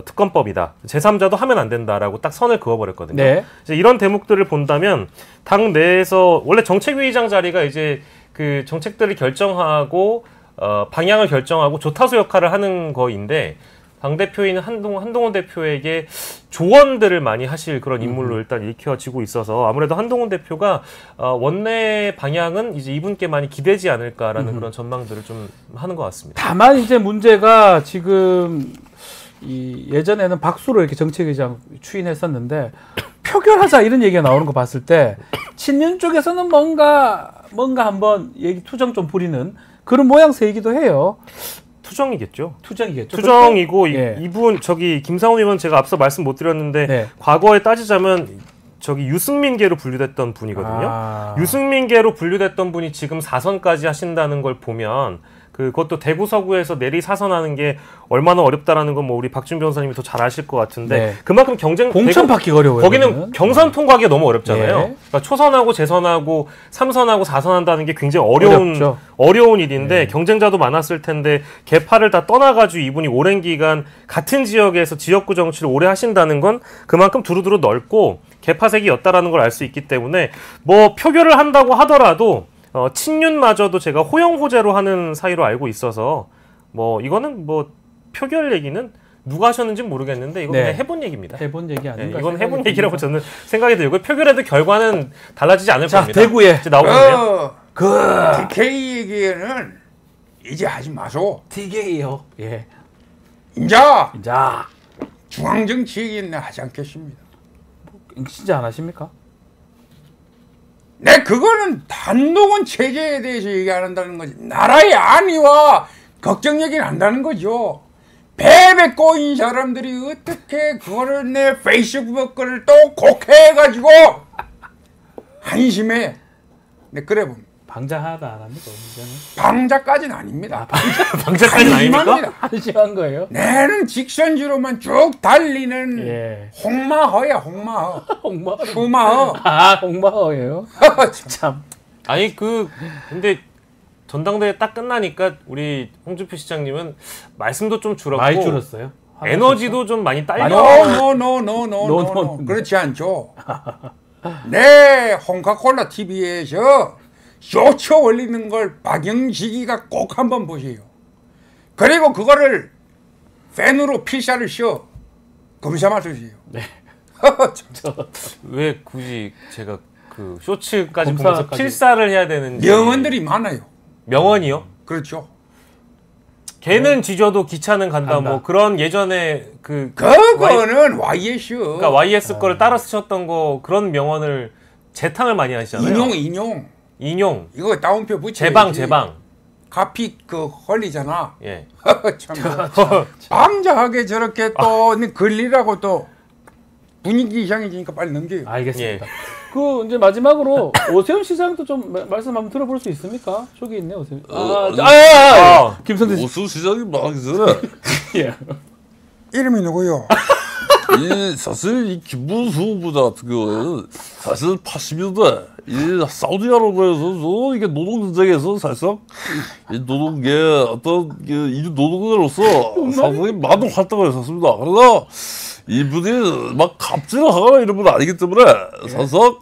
특검법이다. 제3자도 하면 안 된다라고 딱 선을 그어버렸거든요.
네.
이제 이런 대목들을 본다면 당 내에서 원래 정책위의장 자리가 이제 그 정책들을 결정하고 방향을 결정하고 조타수 역할을 하는 거인데 당대표인 한동훈 대표에게 조언들을 많이 하실 그런 인물로 일단 읽혀지고 있어서 아무래도 한동훈 대표가 원내 방향은 이제 이분께 많이 기대지 않을까라는 그런 전망들을 좀 하는 것 같습니다.
다만 이제 문제가 지금 예전에는 박수로 이렇게 정책위장 추인했었는데 표결하자 이런 얘기가 나오는 거 봤을 때 친윤 쪽에서는 뭔가 한번 투정 좀 부리는 그런 모양새이기도 해요.
투정이겠죠.
투정이겠죠.
투정이고
예.
이분 저기 김상훈 의원 제가 앞서 말씀 못 드렸는데
네.
과거에 따지자면 저기 유승민계로 분류됐던 분이거든요. 유승민계로 분류됐던 분이 지금 4선까지 하신다는 걸 보면 그것도 대구 서구에서 내리 사선하는 게 얼마나 어렵다라는 건 뭐 우리 박준 변호사님이 더 잘 아실 것 같은데
네.
그만큼 경쟁
공천 받기 어려워요.
거기는
거기는.
경선 통과하기가 너무 어렵잖아요.
예.
그러니까 초선하고 재선하고 3선하고 4선한다는 게 굉장히
어렵죠.
어려운 일인데 경쟁자도 많았을 텐데 개파를 다 떠나가지고 이분이 오랜 기간 같은 지역에서 지역구 정치를 오래 하신다는 건 그만큼 두루두루 넓고 개파색이었다라는 걸 알 수 있기 때문에 뭐 표결을 한다고 하더라도 친윤마저도 제가 호영호재로 하는 사이로 알고 있어서 뭐 이거는 뭐 표결 얘기는 누가 하셨는지 모르겠는데 이거
네.
그냥 해본 얘기입니다.
해본 얘기 아닌가?
이건 해본 얘기라고 저는 생각이 들고 표결에도 결과는 달라지지 않을
자,
겁니다.
대구에
이제 나오겠네요.
DK 얘기는 이제 하지 마소.
TK요. 예.
인자
자,
중앙정치 얘기는 하지 않겠습니다.
진짜 안 하십니까?
네, 그거는 단독은 체제에 대해서 얘기 안 한다는 거지. 나라의 안위와 걱정 얘기는 한다는 거죠. 배배 꼬인 사람들이 어떻게 그거를 내 페이스북 거를 또 곡해가지고 한심해. 네, 그래 봅니다.
방자 하나도 안 합니까? 문제는?
방자까지는 아닙니다.
방자까지는 아닙니까?
한심합니다.
한심한 거예요?
내는 직선주로만 쭉 달리는
예.
홍마허야, 홍마허.
홍마허.
슈마허.
아, 홍마허예요? 참.
아니 근데 전당대회 딱 끝나니까 우리 홍준표 시장님은 말씀도 좀 줄었고
많이 줄었어요.
에너지도 좀 많이 딸려.
노. 그렇지 않죠. 네, 홍카콜라 TV에서 쇼츠 올리는 걸 박영식이가 꼭 한번 보세요. 그리고 그거를 팬으로 필사를 씌워 검사만 쓰세요.
네.
왜 굳이 제가 그 쇼츠까지 보면서
검사까지.
필사를 해야 되는지.
명언들이 많아요.
명언이요?
그렇죠.
걔는 지져도 기차는 간다.
간다.
뭐 그런 예전에 그
그거는 YS.
그러니까 YS 거를 따라 쓰셨던 거 그런 명언을 재탕을 많이 하시잖아요. 인용.
이거 다운표 붙여.
제방.
가피 그 헐리잖아.
예.
참. 방자하게 저렇게 또 걸리라고 또 분위기 이상해지니까 빨리 넘겨요.
알겠습니다. 그 이제 마지막으로 오세훈 시장도 좀 말씀 한번 들어볼 수 있습니까? 저기 있네 오세훈. 김성태 씨.
오수 시장이 말하기 전에
예.
이름이 누구요?
사실 이 김문수 후보자 같은 경우에는 사실 80년대 이 사우디아라비아에서 이게 노동전쟁에서 사실상 이 노동계 어떤 이 노동자로서 상당히 많은 활동을 했었습니다. 그러나 이분이 막 갑질을 하거나 이런 분 아니기 때문에 사실상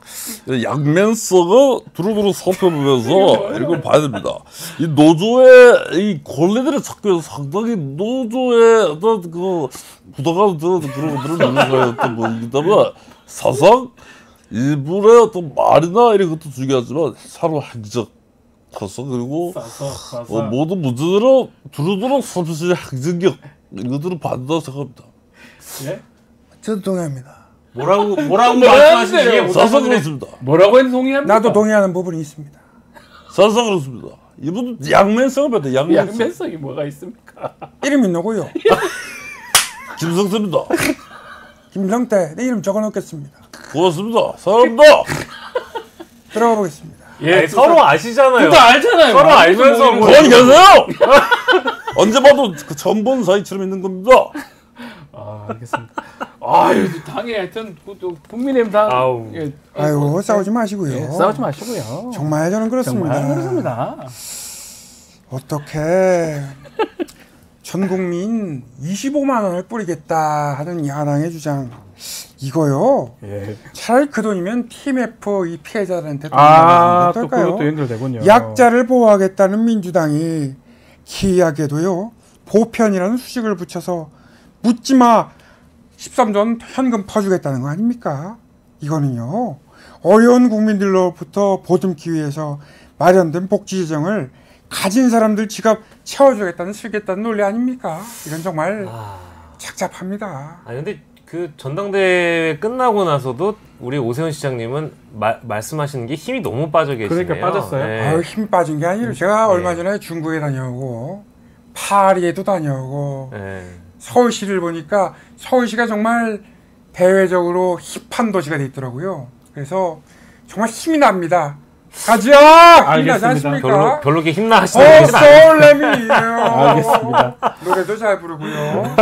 양면성을 두루두루 살펴보면서 이런 걸 봐야 됩니다. 이 노조의 이 권리들을 찾기 위해서 상당히 노조의 어떤 그 부담감을 그런 것들을 넣는 거였던 거이기 때문에 사실상 이분의 어떤 말이나 이런 것도 중요하지만 사로 행적 커서 그리고 모든 문제들은 두루두루 살펴보는 행정력 이런 것들을 받는다고 생각합니다.
예?
저도 동의합니다.
뭐라고 말씀하시는지 이해
사실상
못하는데
그렇습니다.
뭐라고 해서 동의합니까?
나도 동의하는 부분이 있습니다.
사실상 그렇습니다. 이분은 양면성을 받아요. 양면성.
양면성이 뭐가 있습니까?
이름이 누구요?
김성태입니다.
김성태. 내 이름 적어놓겠습니다.
고맙습니다. 사랑합니다.
들어가 보겠습니다.
예, 서로 아시잖아요.
또 알잖아요.
서로 알면서 뭐
가만히 계세요. 언제 봐도 그 처음 본 사이처럼 있는 겁니다.
알겠습니다. 아유, 당에 하여튼 또 국민의힘 당.
아우.
예,
아이고 싸우지 마시고요.
예, 싸우지 마시고요.
정말 저는 그렇습니다.
정말 그렇습니다.
어떻게 전 국민 25만 원을 뿌리겠다 하는 야당의 주장 이거요.
예.
차라리 그 돈이면 TMF 이 피해자들한테 돈
또
어떨까요?
그것도 연결되군요.
약자를 보호하겠다는 민주당이 기이하게도요 보편이라는 수식을 붙여서 묻지마 13조 원 현금 퍼주겠다는 거 아닙니까? 이거는요 어려운 국민들로부터 보듬기 위해서 마련된 복지 재정을 가진 사람들 지갑 채워주겠다는 쓰겠다는 논리 아닙니까? 이건 정말 착잡합니다.
아니 근데 그 전당대회 끝나고 나서도 우리 오세훈 시장님은 말씀하시는 게 힘이 너무 빠져 계시네요.
그러니까 빠졌어요.
네.
아유, 힘 빠진 게 아니라 제가 얼마 전에 중국에 다녀오고 파리에도 다녀오고
네.
서울시를 보니까 서울시가 정말 대외적으로 힙한 도시가 돼 있더라고요. 그래서 정말 힘이 납니다. 가자! 힘이 나지 않습니까?
별로 이렇게 힘나 하시는 분이진
소울렘이에요.
알겠습니다.
노래도 잘 부르고요.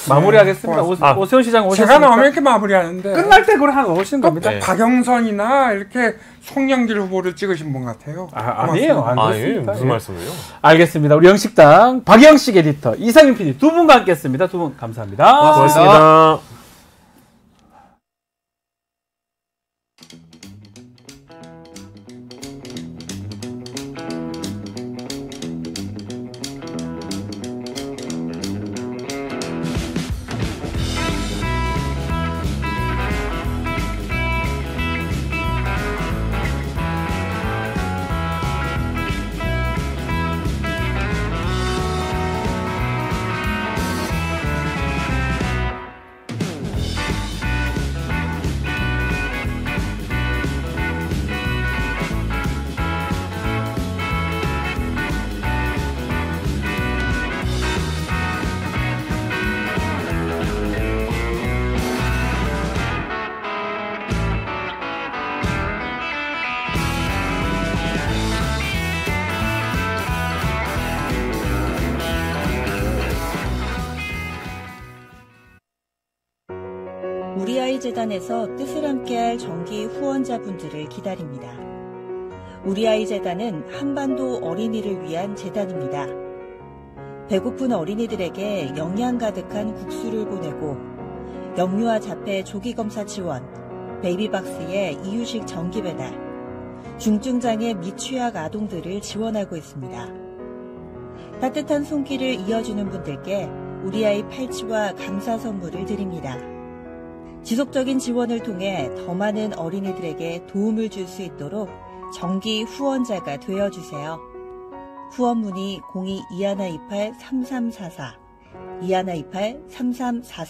마무리하겠습니다.
고맙습니다.
오세훈 시장 오셨습니까?
제가 나오면 이렇게 마무리하는데
끝날 때 그걸 한 오시는 겁니다.
네.
박영선이나 이렇게 송영길 후보를 찍으신 분 같아요.
아니에요. 안
아, 예,
그렇습니다.
무슨
예.
말씀을요?
알겠습니다. 우리 영식당 박영식 에디터, 이상윤 PD 두 분과 함께했습니다. 두 분 감사합니다.
고맙습니다.
우리 아이 재단에서 뜻을 함께할 정기 후원자분들을 기다립니다. 우리 아이 재단은 한반도 어린이를 위한 재단입니다. 배고픈 어린이들에게 영양 가득한 국수를 보내고 영유아 자폐 조기 검사 지원, 베이비박스의 이유식 정기 배달, 중증장애 및 취약 아동들을 지원하고 있습니다. 따뜻한 손길을 이어주는 분들께 우리 아이 팔찌와 감사 선물을 드립니다. 지속적인 지원을 통해 더 많은 어린이들에게 도움을 줄 수 있도록 정기 후원자가 되어주세요. 후원 문의 02-2128-3344, 2128-3344.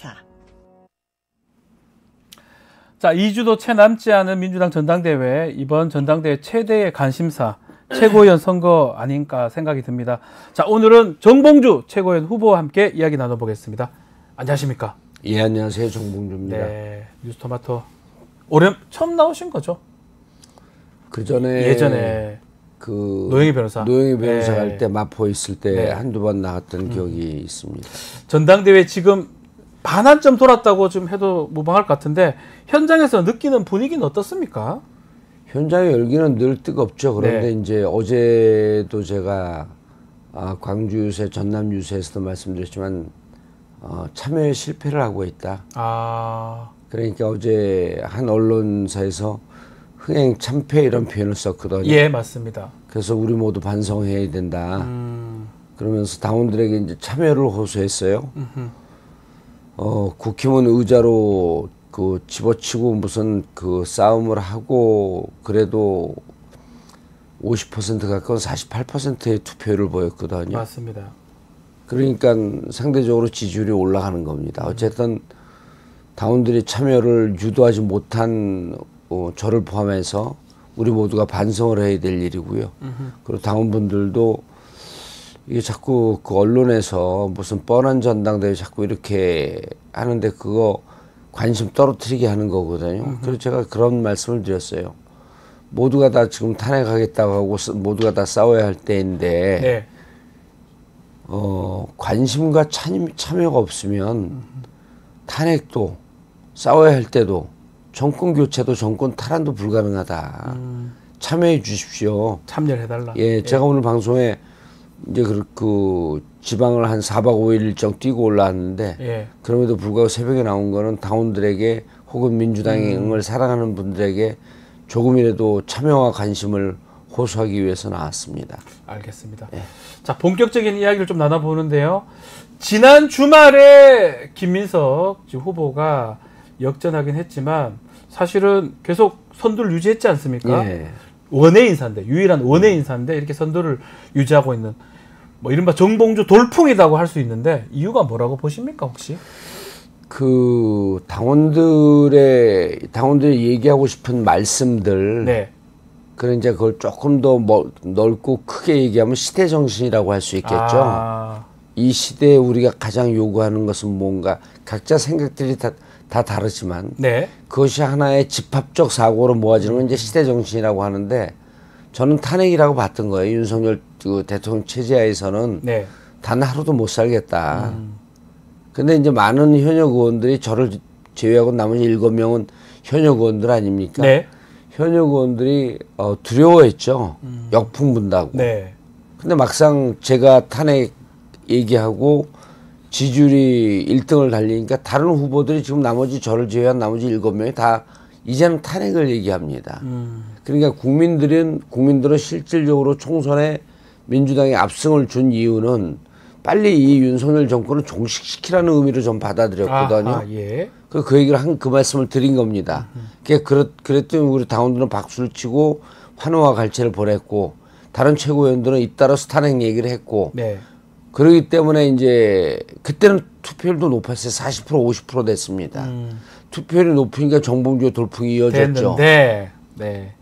자, 2주도 채 남지 않은 민주당 전당대회, 이번 전당대회 최대의 관심사, 최고위원 선거 아닌가 생각이 듭니다. 자, 오늘은 정봉주 최고위원 후보와 함께 이야기 나눠보겠습니다. 안녕하십니까?
예, 안녕하세요. 정봉주입니다.
네, 뉴스토마토 올해 처음 나오신 거죠?
그 전에
예전에
그
노영희 변호사
네.
네.
할 때 마포에 있을 때
네.
한두 번 나왔던 기억이 있습니다.
전당대회 지금 반환점 돌았다고 좀 해도 무방할 것 같은데 현장에서 느끼는 분위기는 어떻습니까?
현장의 열기는 늘 뜨겁죠. 그런데
네.
이제 어제도 제가 광주 유세, 전남 유세에서도 말씀드렸지만 참여에 실패를 하고 있다. 그러니까 어제 한 언론사에서 흥행 참패 이런 표현을 썼거든요.
예, 맞습니다.
그래서 우리 모두 반성해야 된다. 그러면서 당원들에게 이제 참여를 호소했어요. 국힘은 의자로 그 집어치고 무슨 그 싸움을 하고 그래도 50% 가까운 48%의 투표율을 보였거든요.
맞습니다.
그러니까 상대적으로 지지율이 올라가는 겁니다. 어쨌든 당원들이 참여를 유도하지 못한 저를 포함해서 우리 모두가 반성을 해야 될 일이고요. 그리고 당원분들도 이게 자꾸 그 언론에서 무슨 뻔한 전당대회 자꾸 이렇게 하는데 그거 관심 떨어뜨리게 하는 거거든요. 그래서 제가 그런 말씀을 드렸어요. 모두가 다 지금 탄핵하겠다고 하고 모두가 다 싸워야 할 때인데
네.
관심과 참여가 없으면 탄핵도 싸워야 할 때도 정권 교체도 정권 탈환도 불가능하다. 참여해 주십시오.
참여를 해달라.
예, 제가 오늘 방송에 이제 그 지방을 한 4박 5일 일정 뛰고 올라왔는데
예.
그럼에도 불구하고 새벽에 나온 거는 당원들에게 혹은 민주당을 사랑하는 분들에게 조금이라도 참여와 관심을 호소하기 위해서 나왔습니다.
알겠습니다.
예.
자, 본격적인 이야기를 좀 나눠보는데요. 지난 주말에 김민석 후보가 역전하긴 했지만 사실은 계속 선두를 유지했지 않습니까?
예.
원외 인사인데, 유일한 원외 인사인데 이렇게 선두를 유지하고 있는 뭐 이른바 정봉주 돌풍이라고 할 수 있는데 이유가 뭐라고 보십니까 혹시?
그 당원들이 얘기하고 싶은 말씀들
네.
그런 이제 그걸 조금 더 넓고 크게 얘기하면 시대 정신이라고 할 수 있겠죠. 이 시대에 우리가 가장 요구하는 것은 뭔가 각자 생각들이 다 다르지만
네.
그것이 하나의 집합적 사고로 모아지는 건 이제 시대 정신이라고 하는데 저는 탄핵이라고 봤던 거예요. 윤석열 대통령 체제하에서는
네.
단 하루도 못 살겠다. 근데 이제 많은 현역 의원들이 저를 제외하고 나머지 7명은 현역 의원들 아닙니까?
네.
현역 의원들이 두려워했죠. 역풍 분다고.
네.
근데 막상 제가 탄핵 얘기하고 지지율이 1등을 달리니까 다른 후보들이 지금 나머지 저를 제외한 나머지 7명이 다 이제는 탄핵을 얘기합니다. 그러니까 국민들은 실질적으로 총선에 민주당이 압승을 준 이유는 빨리 이 윤석열 정권을 종식시키라는 의미로 좀 받아들였거든요.
아하, 예.
그 얘기를 그 말씀을 드린 겁니다. 그랬더니 우리 당원들은 박수를 치고 환호와 갈채를 보냈고 다른 최고위원들은 잇따라서 탄핵 얘기를 했고
네.
그러기 때문에 이제 그때는 투표율도 높았어요. 40% 50% 됐습니다. 투표율이 높으니까 정봉주의 돌풍이 이어졌죠.
됐는데, 네.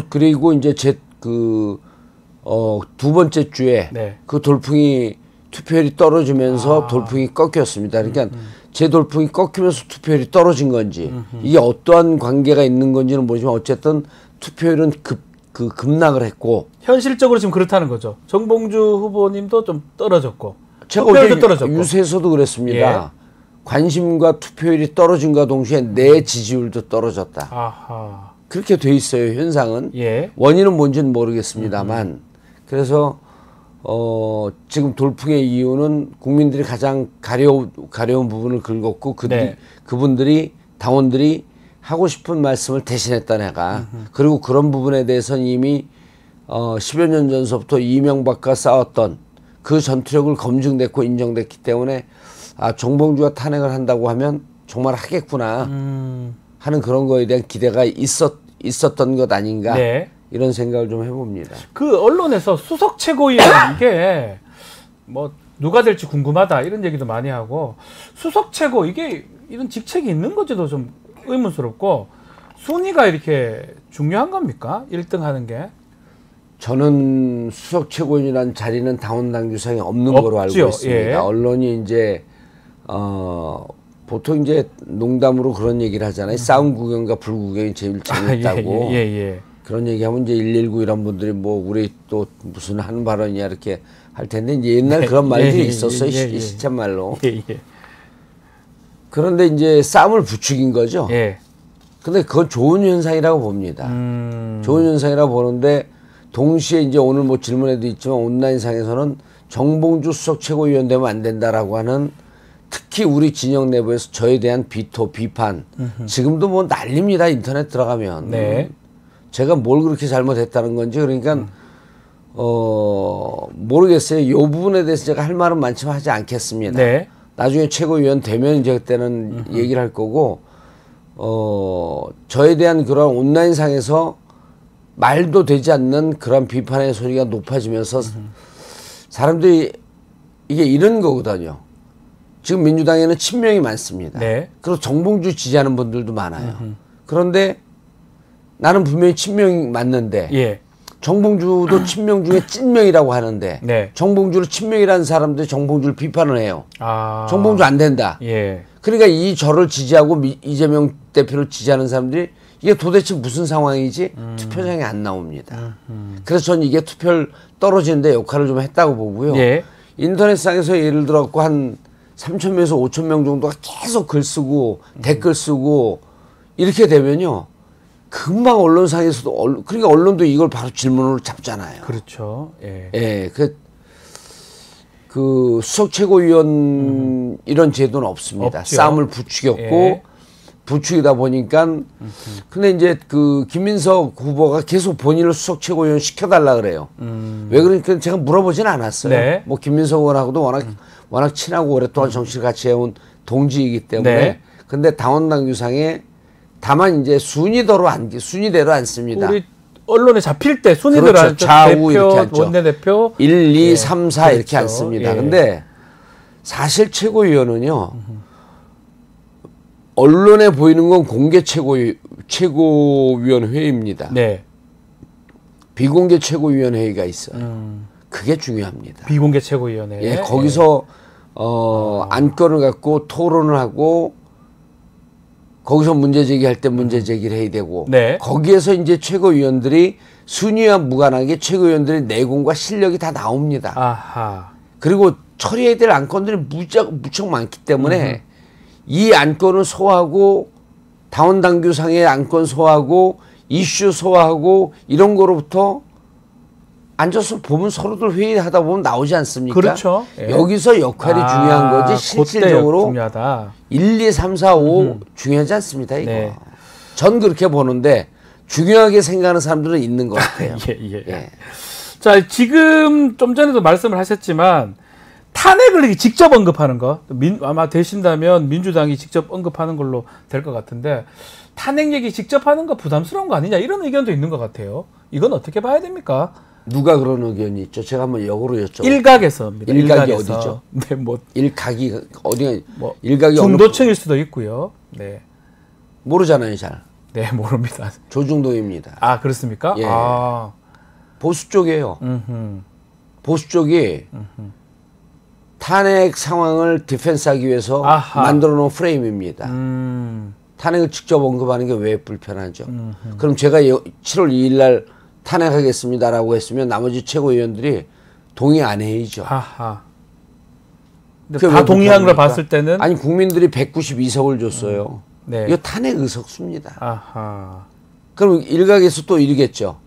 그리고 이제 두 번째 주에
네.
그 돌풍이 투표율이 떨어지면서 돌풍이 꺾였습니다. 그러니까 제 돌풍이 꺾이면서 투표율이 떨어진 건지 이게 어떠한 관계가 있는 건지는 모르지만 어쨌든 투표율은 급락을 했고
현실적으로 지금 그렇다는 거죠. 정봉주 후보님도 좀 떨어졌고
제가
투표율도
어제
떨어졌고
유세에서도 그랬습니다.
예.
관심과 투표율이 떨어진과 동시에 내 지지율도 떨어졌다.
아하.
그렇게 돼 있어요. 현상은.
예.
원인은 뭔지는 모르겠습니다만 그래서 지금 돌풍의 이유는 국민들이 가장 가려운 부분을 긁었고 그분들이 당원들이 하고 싶은 말씀을 대신했다 내가. 그리고 그런 부분에 대해서는 이미 10여 년 전서부터 이명박과 싸웠던 그 전투력을 검증됐고 인정됐기 때문에 정봉주가 탄핵을 한다고 하면 정말 하겠구나 하는 그런 거에 대한 기대가 있었던 것 아닌가.
네.
이런 생각을 좀 해봅니다.
그 언론에서 수석 최고위원 이게 뭐 누가 될지 궁금하다 이런 얘기도 많이 하고 수석 최고 이게 이런 직책이 있는 건지도 좀 의문스럽고 순위가 이렇게 중요한 겁니까? 1등 하는 게?
저는 수석 최고위원이라는 자리는 당원 당규상에 없는 거로 알고 있습니다.
예.
언론이 이제 보통 이제 농담으로 그런 얘기를 하잖아요. 싸움 구경과 불구경이 제일 재밌다고.
예.
그런 얘기하면 이제 119 이런 분들이 뭐 우리 또 무슨 한 발언이야 이렇게 할 텐데 이제 옛날 그런 말들이 있었어요. 시쳇말로.
예.
그런데 이제 싸움을 부추긴 거죠.
예.
근데 그건 좋은 현상이라고 봅니다. 좋은 현상이라고 보는데 동시에 이제 오늘 뭐 질문에도 있지만 온라인상에서는 정봉주 수석 최고위원 되면 안 된다라고 하는 특히 우리 진영 내부에서 저에 대한 비판 지금도 뭐 난립니다. 인터넷 들어가면.
네.
제가 뭘 그렇게 잘못했다는 건지 그러니까 모르겠어요. 이 부분에 대해서 제가 할 말은 많지만 하지 않겠습니다.
네.
나중에 최고위원 되면 이제 그때는 얘기를 할 거고 저에 대한 그런 온라인상에서 말도 되지 않는 그런 비판의 소리가 높아지면서 사람들이 이게 이런 거거든요. 지금 민주당에는 친명이 많습니다.
네.
그리고 정봉주 지지하는 분들도 많아요. 그런데 나는 분명히 친명이 맞는데
예.
정봉주도 친명 중에 찐명이라고 하는데
네.
정봉주를 친명이라는 사람들이 정봉주를 비판을 해요. 정봉주 안 된다.
예.
그러니까 저를 지지하고 이재명 대표를 지지하는 사람들이 이게 도대체 무슨 상황이지 투표장에 안 나옵니다. 그래서 저는 이게 투표를 떨어지는데 역할을 좀 했다고 보고요.
예.
인터넷상에서 예를 들어 한 3,000명에서 5,000명 정도가 계속 글 쓰고 댓글 쓰고 이렇게 되면요. 금방 언론상에서도 그러니까 언론도 이걸 바로 질문으로 잡잖아요.
그렇죠. 예.
예. 그 수석 최고위원 이런 제도는 없습니다.
없죠.
싸움을 부추겼고
예.
부추기다 보니까 근데 이제 그 김민석 후보가 계속 본인을 수석 최고위원 시켜달라 그래요. 왜 그러니까 제가 물어보진 않았어요.
네.
뭐 김민석 의원하고도 워낙 친하고 오랫동안 정치를 같이 해온 동지이기 때문에
네.
근데 당원 당규상에 다만 이제 순위대로 앉습니다.
우리 언론에 잡힐 때 순위대로
그렇죠.
앉죠.
좌우
대표,
이렇게 앉죠.
원내대표
1, 2,
예.
3, 4 이렇게
그렇죠.
앉습니다.
예.
근데 사실 최고위원은요. 언론에 보이는 건 공개 최고위원 회의입니다.
네.
비공개 최고위원회의가 있어요. 그게 중요합니다.
비공개 최고위원회.
예, 거기서 안건을 갖고 토론을 하고 거기서 문제 제기할 때 문제 제기를 해야 되고
네.
거기에서 이제 최고위원들이 순위와 무관하게 최고위원들의 내공과 실력이 다 나옵니다.
아하.
그리고 처리해야 될 안건들이 무척 많기 때문에 이 안건을 소화하고 당원 당규상의 안건 소화하고 이슈 소화하고 이런 거로부터 앉아서 보면 서로들 회의하다 보면 나오지 않습니까?
그렇죠. 예.
여기서 역할이 중요한 거지 실질적으로
중요하다.
1, 2, 3, 4, 5 중요하지 않습니다. 이거.
네.
전 그렇게 보는데 중요하게 생각하는 사람들은 있는 것 같아요.
예. 자, 지금 좀 전에도 말씀을 하셨지만 탄핵을 직접 언급하는 거 아마 되신다면 민주당이 직접 언급하는 걸로 될 것 같은데 탄핵 얘기 직접 하는 거 부담스러운 거 아니냐 이런 의견도 있는 것 같아요. 이건 어떻게 봐야 됩니까?
누가 그런 의견이 있죠? 제가 한번 역으로 여쭤볼게요.
일각에서입니다.
일각이 어디죠?
네, 뭐
일각이 어디가
뭐
일각이
중도층일 수도 있고요. 네,
모르잖아요, 잘.
네, 모릅니다.
조중동입니다.
아, 그렇습니까?
예.
아.
보수 쪽이에요. 보수 쪽이 탄핵 상황을 디펜스하기 위해서 만들어 놓은 프레임입니다. 탄핵을 직접 언급하는 게 왜 불편하죠? 그럼 제가 7월 2일 날 탄핵하겠습니다라고 했으면 나머지 최고위원들이 동의 안 해야죠.
아하. 다 동의한 걸 봤을 때는
아니 국민들이 192석을 줬어요.
네.
이거 탄핵 의석수입니다.
아하.
그럼 일각에서 또 이르겠죠.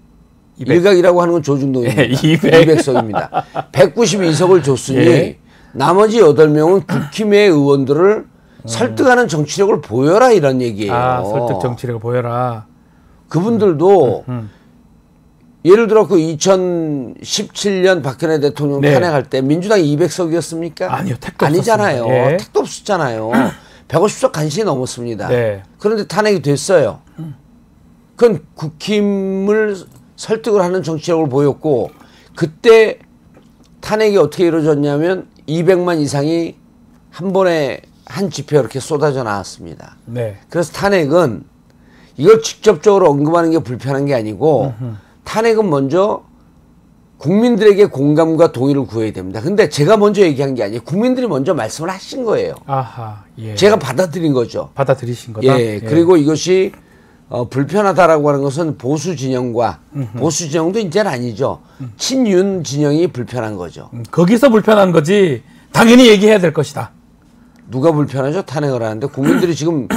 200.
일각이라고 하는 건 조중동입니다.
200.
200석입니다. 192석을 줬으니
예.
나머지 8명은 국힘의 의원들을 설득하는 정치력을 보여라 이런 얘기예요.
아, 설득 정치력을 보여라.
그분들도 예를 들어 그 2017년 박근혜 대통령
네.
탄핵할 때 민주당이 200석이었습니까?
아니요, 택도
아니잖아요.
없었습니다. 예.
택도 없었잖아요. 150석 간신히 넘었습니다.
네.
그런데 탄핵이 됐어요. 그건 국힘을 설득을 하는 정치력을 보였고 그때 탄핵이 어떻게 이루어졌냐면 200만 이상이 한 번에 한 집회에 이렇게 쏟아져 나왔습니다.
네.
그래서 탄핵은 이걸 직접적으로 언급하는 게 불편한 게 아니고 탄핵은 먼저 국민들에게 공감과 동의를 구해야 됩니다. 근데 제가 먼저 얘기한 게 아니에요. 국민들이 먼저 말씀을 하신 거예요.
아하. 예.
제가 받아들인 거죠.
받아들이신 거다.
예. 그리고 이것이 불편하다라고 하는 것은 보수 진영과 보수 진영도 이제는 아니죠. 친윤 진영이 불편한 거죠.
거기서 불편한 거지. 당연히 얘기해야 될 것이다.
누가 불편하죠? 탄핵을 하는데 국민들이 지금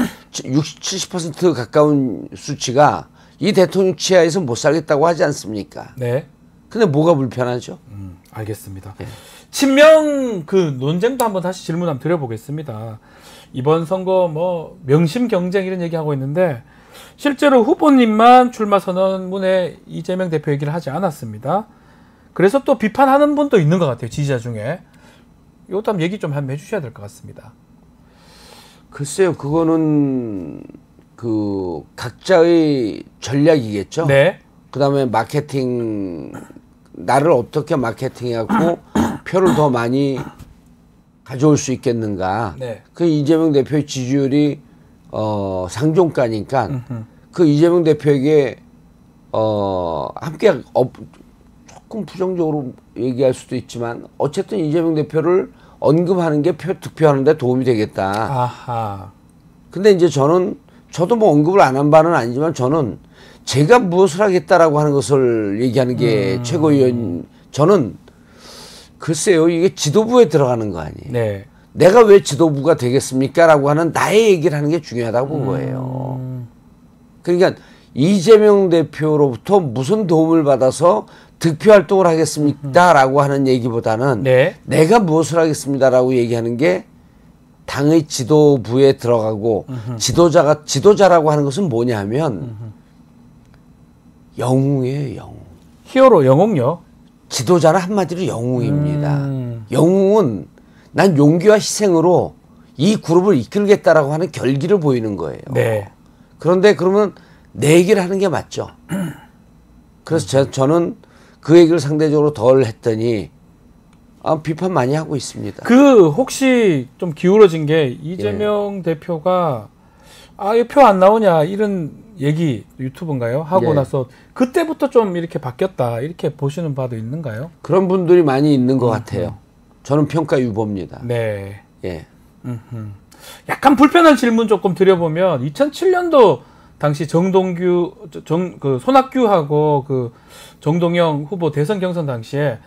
60, 70% 가까운 수치가 이 대통령 치하에서 못 살겠다고 하지 않습니까?
네.
근데 뭐가 불편하죠?
알겠습니다. 예. 친명 그 논쟁도 한번 다시 질문 한번 드려보겠습니다. 이번 선거 뭐 명심 경쟁 이런 얘기하고 있는데 실제로 후보님만 출마 선언문에 이재명 대표 얘기를 하지 않았습니다. 그래서 또 비판하는 분도 있는 것 같아요. 지지자 중에. 이것도 한번 얘기 좀 한번 해주셔야 될 것 같습니다.
글쎄요, 그거는 그 각자의 전략이겠죠.
네.
그다음에 마케팅 나를 어떻게 마케팅해갖고 표를 더 많이 가져올 수 있겠는가.
네.
그 이재명 대표의 지지율이 상종가니까 그 이재명 대표에게 함께 조금 부정적으로 얘기할 수도 있지만 어쨌든 이재명 대표를 언급하는 게 득표하는 데 도움이 되겠다.
아하.
근데 이제 저도 뭐 언급을 안 한 바는 아니지만 저는 제가 무엇을 하겠다라고 하는 것을 얘기하는 게 최고위원, 저는 글쎄요, 이게 지도부에 들어가는 거 아니에요.
네.
내가 왜 지도부가 되겠습니까? 라고 하는 나의 얘기를 하는 게 중요하다고 본 거예요. 그러니까 이재명 대표로부터 무슨 도움을 받아서 득표 활동을 하겠습니까? 라고 하는 얘기보다는
네.
내가 무엇을 하겠습니다. 라고 얘기하는 게 당의 지도부에 들어가고 지도자라고 하는 것은 뭐냐 하면 영웅이에요, 영웅.
히어로 영웅요?
지도자는 한마디로 영웅입니다. 영웅은 난 용기와 희생으로 이 그룹을 이끌겠다라고 하는 결기를 보이는 거예요.
네.
그런데 그러면 내 얘기를 하는 게 맞죠. 그래서 저는 그 얘기를 상대적으로 덜 했더니 비판 많이 하고 있습니다.
그 혹시 좀 기울어진 게 이재명 대표가 아, 이 표 안 나오냐 이런 얘기 유튜브인가요? 하고
예.
나서 그때부터 좀 이렇게 바뀌었다 이렇게 보시는 바도 있는가요?
그런 분들이 많이 있는 것 같아요. 저는 평가 유보입니다.
네.
예.
약간 불편한 질문 조금 드려보면 2007년도 당시 정동규 그 손학규하고 그 정동영 후보 대선 경선 당시에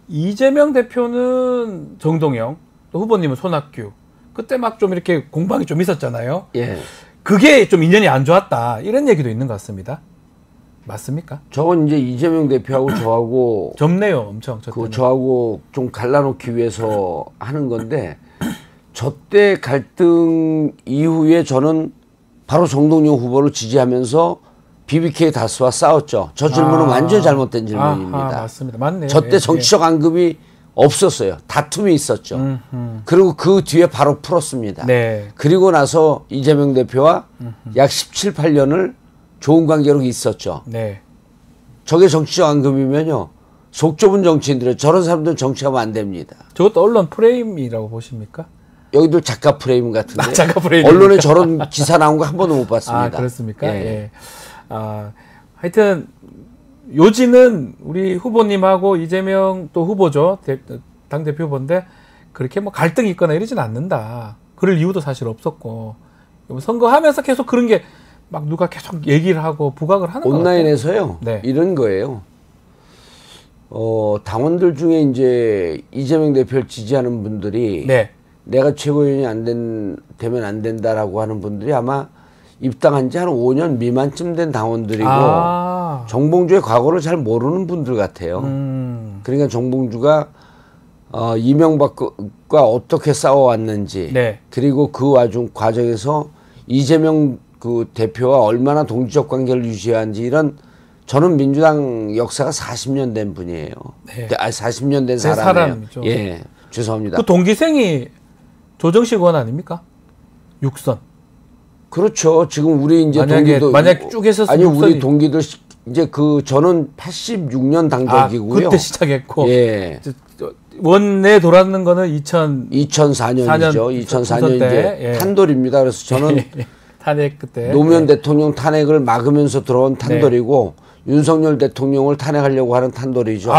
이재명 대표는 정동영, 또 후보님은 손학규. 그때 막 좀 이렇게 공방이 좀 있었잖아요.
예.
그게 좀 인연이 안 좋았다 이런 얘기도 있는 것 같습니다. 맞습니까?
저건 이제 이재명 대표하고 저하고
젊네요, 엄청.
그 저하고 좀 갈라놓기 위해서 하는 건데 저 때 갈등 이후에 저는 바로 정동영 후보를 지지하면서 BBK 다스와 싸웠죠. 저 질문은 완전히 잘못된 질문입니다.
맞습니다. 맞네요.
저 때 정치적 언급이 없었어요. 다툼이 있었죠. 그리고 그 뒤에 바로 풀었습니다.
네.
그리고 나서 이재명 대표와 약 17, 18년을 좋은 관계로 있었죠.
네.
저게 정치적 언급이면요. 속 좁은 정치인들은 저런 사람들은 정치하면 안 됩니다.
저것도 언론 프레임이라고 보십니까?
여기도 작가 프레임 같은데.
작가 프레임.
언론에 저런 기사 나온 거 한 번도 못 봤습니다.
아, 그렇습니까?
예.
예. 아, 하여튼 요지는 우리 후보님하고 이재명 또 후보죠. 당대표 후보인데 그렇게 뭐 갈등이 있거나 이러진 않는다. 그럴 이유도 사실 없었고. 선거하면서 계속 그런 게 막 누가 계속 얘기를 하고 부각을 하는 거 같아요.
온라인에서요.
네.
이런 거예요. 당원들 중에 이제 이재명 대표를 지지하는 분들이
네.
내가 최고위원이 되면 안 된다라고 하는 분들이 아마 입당한 지 한 5년 미만쯤 된 당원들이고 정봉주의 과거를 잘 모르는 분들 같아요. 그러니까 정봉주가 이명박과 어떻게 싸워왔는지
네.
그리고 그 과정에서 이재명 그 대표와 얼마나 동지적 관계를 유지한지 이런 저는 민주당 역사가 40년 된 분이에요.
네.
40년 된 사람이에요.
사람이죠.
예, 죄송합니다.
그 동기생이 조정식 의원 아닙니까? 육선.
그렇죠. 지금 우리 이제 동기도
만약 쭉 했었으면
아니
육선이.
우리 동기들 이제 저는 86년 당적이고요.
그때 시작했고.
예.
원내 돌았는 거는
2004년이죠. 2004년 이제
예.
탄돌입니다. 그래서 저는
탄핵 그때
노무현 대통령 탄핵을 막으면서 들어온 탄돌이고 윤석열 대통령을 탄핵하려고 하는 탄돌이죠.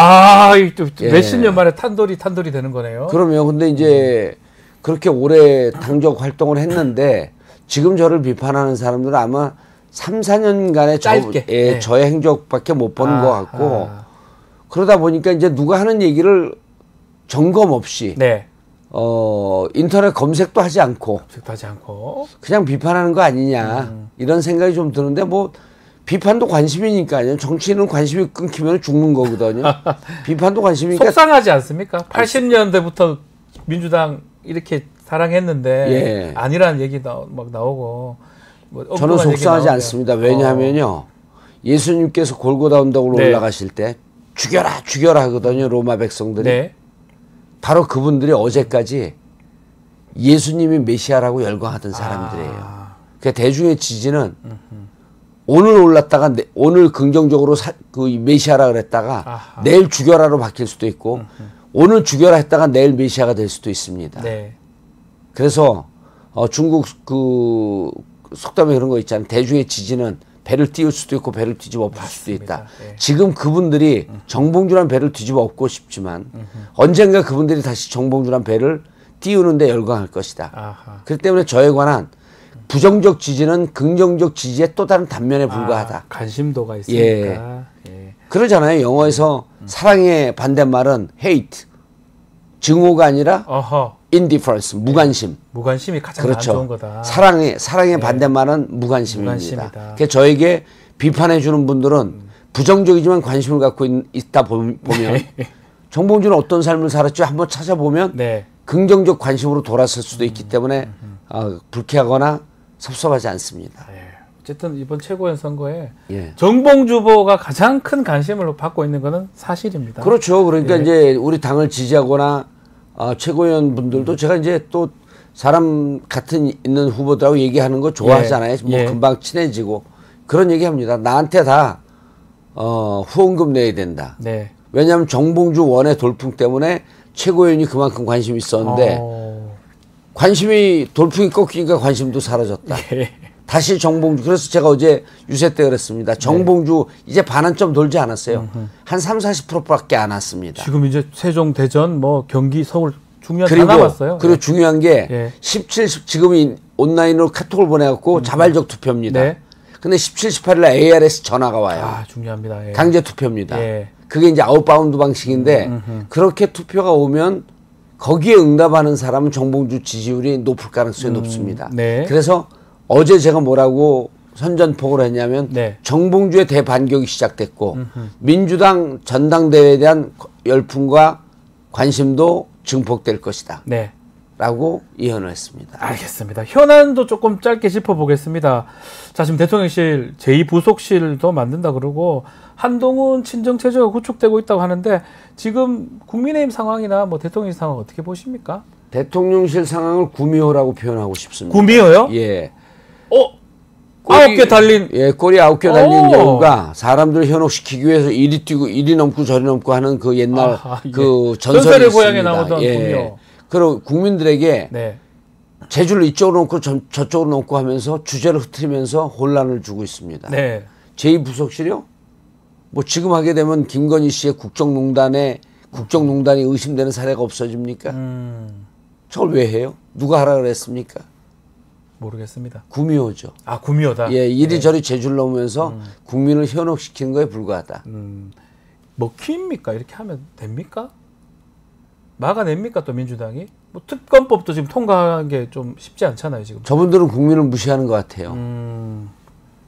몇십 년 만에 탄돌이 되는 거네요.
그러면 근데 이제 그렇게 오래 당적 활동을 했는데 지금 저를 비판하는 사람들은 아마 3, 4년간의
짧게
저의 행적밖에 못 보는 것 같고 그러다 보니까 이제 누가 하는 얘기를 점검 없이 인터넷 검색도 하지 않고 그냥 비판하는 거 아니냐 이런 생각이 좀 드는데 뭐 비판도 관심이니까요. 정치인은 관심이 끊기면 죽는 거거든요. 비판도 관심이니까
속상하지 않습니까? 80년대부터 민주당 이렇게 사랑했는데
예.
아니라는 얘기 막 나오고 뭐
저는 속상하지 않습니다. 왜냐하면요. 예수님께서 골고다 언덕으로 올라가실 때 죽여라 하거든요. 로마 백성들이. 바로 그분들이 어제까지 예수님이 메시아라고 열광하던 사람들이에요. 그러니까 대중의 지지는 오늘 올랐다가 오늘 긍정적으로 그 메시아라 그랬다가 내일 죽여라로 바뀔 수도 있고 오늘 죽여라 했다가 내일 메시아가 될 수도 있습니다. 그래서 중국 그 속담에 그런 거 있잖아요. 대중의 지지는 배를 띄울 수도 있고 배를 뒤집어 엎을 수도 있다. 지금 그분들이 정봉주란 배를 뒤집어 엎고 싶지만 언젠가 그분들이 다시 정봉주란 배를 띄우는 데 열광할 것이다. 그렇기 때문에 저에 관한 부정적 지지는 긍정적 지지의 또 다른 단면에 불과하다.
관심도가 있으니까.
예. 그러잖아요. 영어에서 사랑의 반대말은 hate. 증오가 아니라 indifference, 무관심.
무관심이 가장 안 좋은 거다.
사랑의 반대말은 무관심입니다. 그러니까 저에게 비판해 주는 분들은 부정적이지만 관심을 갖고 있다 보면 정봉주는 어떤 삶을 살았지 한번 찾아보면 긍정적 관심으로 돌아설 수도 있기 때문에 불쾌하거나 섭섭하지 않습니다.
어쨌든 이번 최고위원 선거에 정봉주 후보가 가장 큰 관심을 받고 있는 것은 사실입니다.
그렇죠. 그러니까 이제 우리 당을 지지하거나 최고위원 분들도 제가 이제 또 사람 같은 있는 후보들하고 얘기하는 거 좋아하잖아요. 뭐 금방 친해지고 그런 얘기합니다. 나한테 다 후원금 내야 된다. 왜냐하면 정봉주 원의 돌풍 때문에 최고위원이 그만큼 관심이 있었는데 관심이 돌풍이 꺾이니까 관심도 사라졌다. 다시 정봉주. 그래서 제가 어제 유세 때 그랬습니다. 정봉주 이제 반환점 돌지 않았어요. 한 30-40%밖에 안 왔습니다.
지금 이제 세종, 대전, 뭐 경기, 서울 중요한 다
그리고
남았어요.
그리고 중요한 게
예.
17, 지금 온라인으로 카톡을 보내갖고 자발적 투표입니다.
네.
근데 17, 18일 날 ARS 전화가 와요.
아, 중요합니다. 예.
강제 투표입니다.
예.
그게 이제 아웃바운드 방식인데 그렇게 투표가 오면 거기에 응답하는 사람은 정봉주 지지율이 높을 가능성이 높습니다.
네.
그래서 어제 제가 뭐라고 선전포고를 했냐면
네.
정봉주의 대반격이 시작됐고 민주당 전당대회에 대한 열풍과 관심도 증폭될 것이다.
네.
라고 예언을 했습니다.
알겠습니다. 현안도 조금 짧게 짚어보겠습니다. 자, 지금 대통령실 제2부속실도 만든다 그러고 한동훈 친정체제가 구축되고 있다고 하는데 지금 국민의힘 상황이나 뭐 대통령 상황 어떻게 보십니까?
대통령실 상황을 구미호라고 표현하고 싶습니다.
구미호요?
예.
꼬리, 9개 달린.
예, 꼬리 9개 달린 여우가 사람들을 현혹시키기 위해서 이리 뛰고 이리 넘고 저리 넘고 하는 그 옛날 그 전설이
전설의
있습니다.
고향에 나오던 구미호.
그리고 국민들에게
네.
제주를 이쪽으로 놓고 저쪽으로 놓고 하면서 주제를 흐트리면서 혼란을 주고 있습니다.
네.
제2부속실이요? 뭐 지금 하게 되면 김건희 씨의 국정농단이 의심되는 사례가 없어집니까? 저걸 왜 해요? 누가 하라 그랬습니까?
모르겠습니다.
구미호죠.
아, 구미호다.
예, 이리저리 제주를 넘으면서 국민을 현혹시키는 거에 불과하다.
먹힙니까? 이렇게 하면 됩니까? 막아냅니까? 또 민주당이? 뭐 특검법도 지금 통과한 게 좀 쉽지 않잖아요, 지금.
저분들은 국민을 무시하는 것 같아요.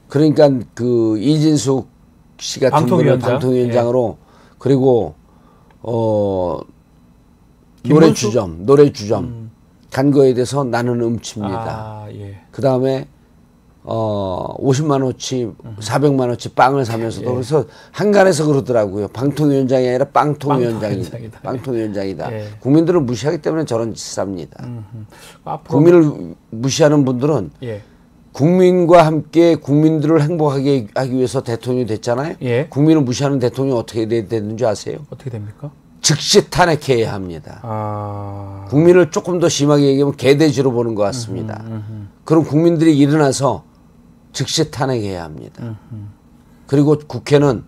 그러니까 그 이진숙 씨 같은 분은 방통위원장으로 그리고 노래 주점 간 거에 대해서 나는 음치입니다.
예.
그 다음에 50만 원치, 400만 원치 빵을 사면서도
예.
그래서 한간에서 그러더라고요. 방통위원장이 아니라 빵통위원장이다. 빵통위원장이다.
예.
국민들을 무시하기 때문에 저런 짓을 합니다.
앞으로
국민을 무시하는 분들은
예.
국민과 함께 국민들을 행복하게 하기 위해서 대통령이 됐잖아요.
예.
국민을 무시하는 대통령이 어떻게 되는지 아세요?
어떻게 됩니까?
즉시 탄핵해야 합니다.
아.
국민을 조금 더 심하게 얘기하면 개돼지로 보는 것 같습니다. 그럼 국민들이 일어나서 즉시 탄핵해야 합니다. 그리고 국회는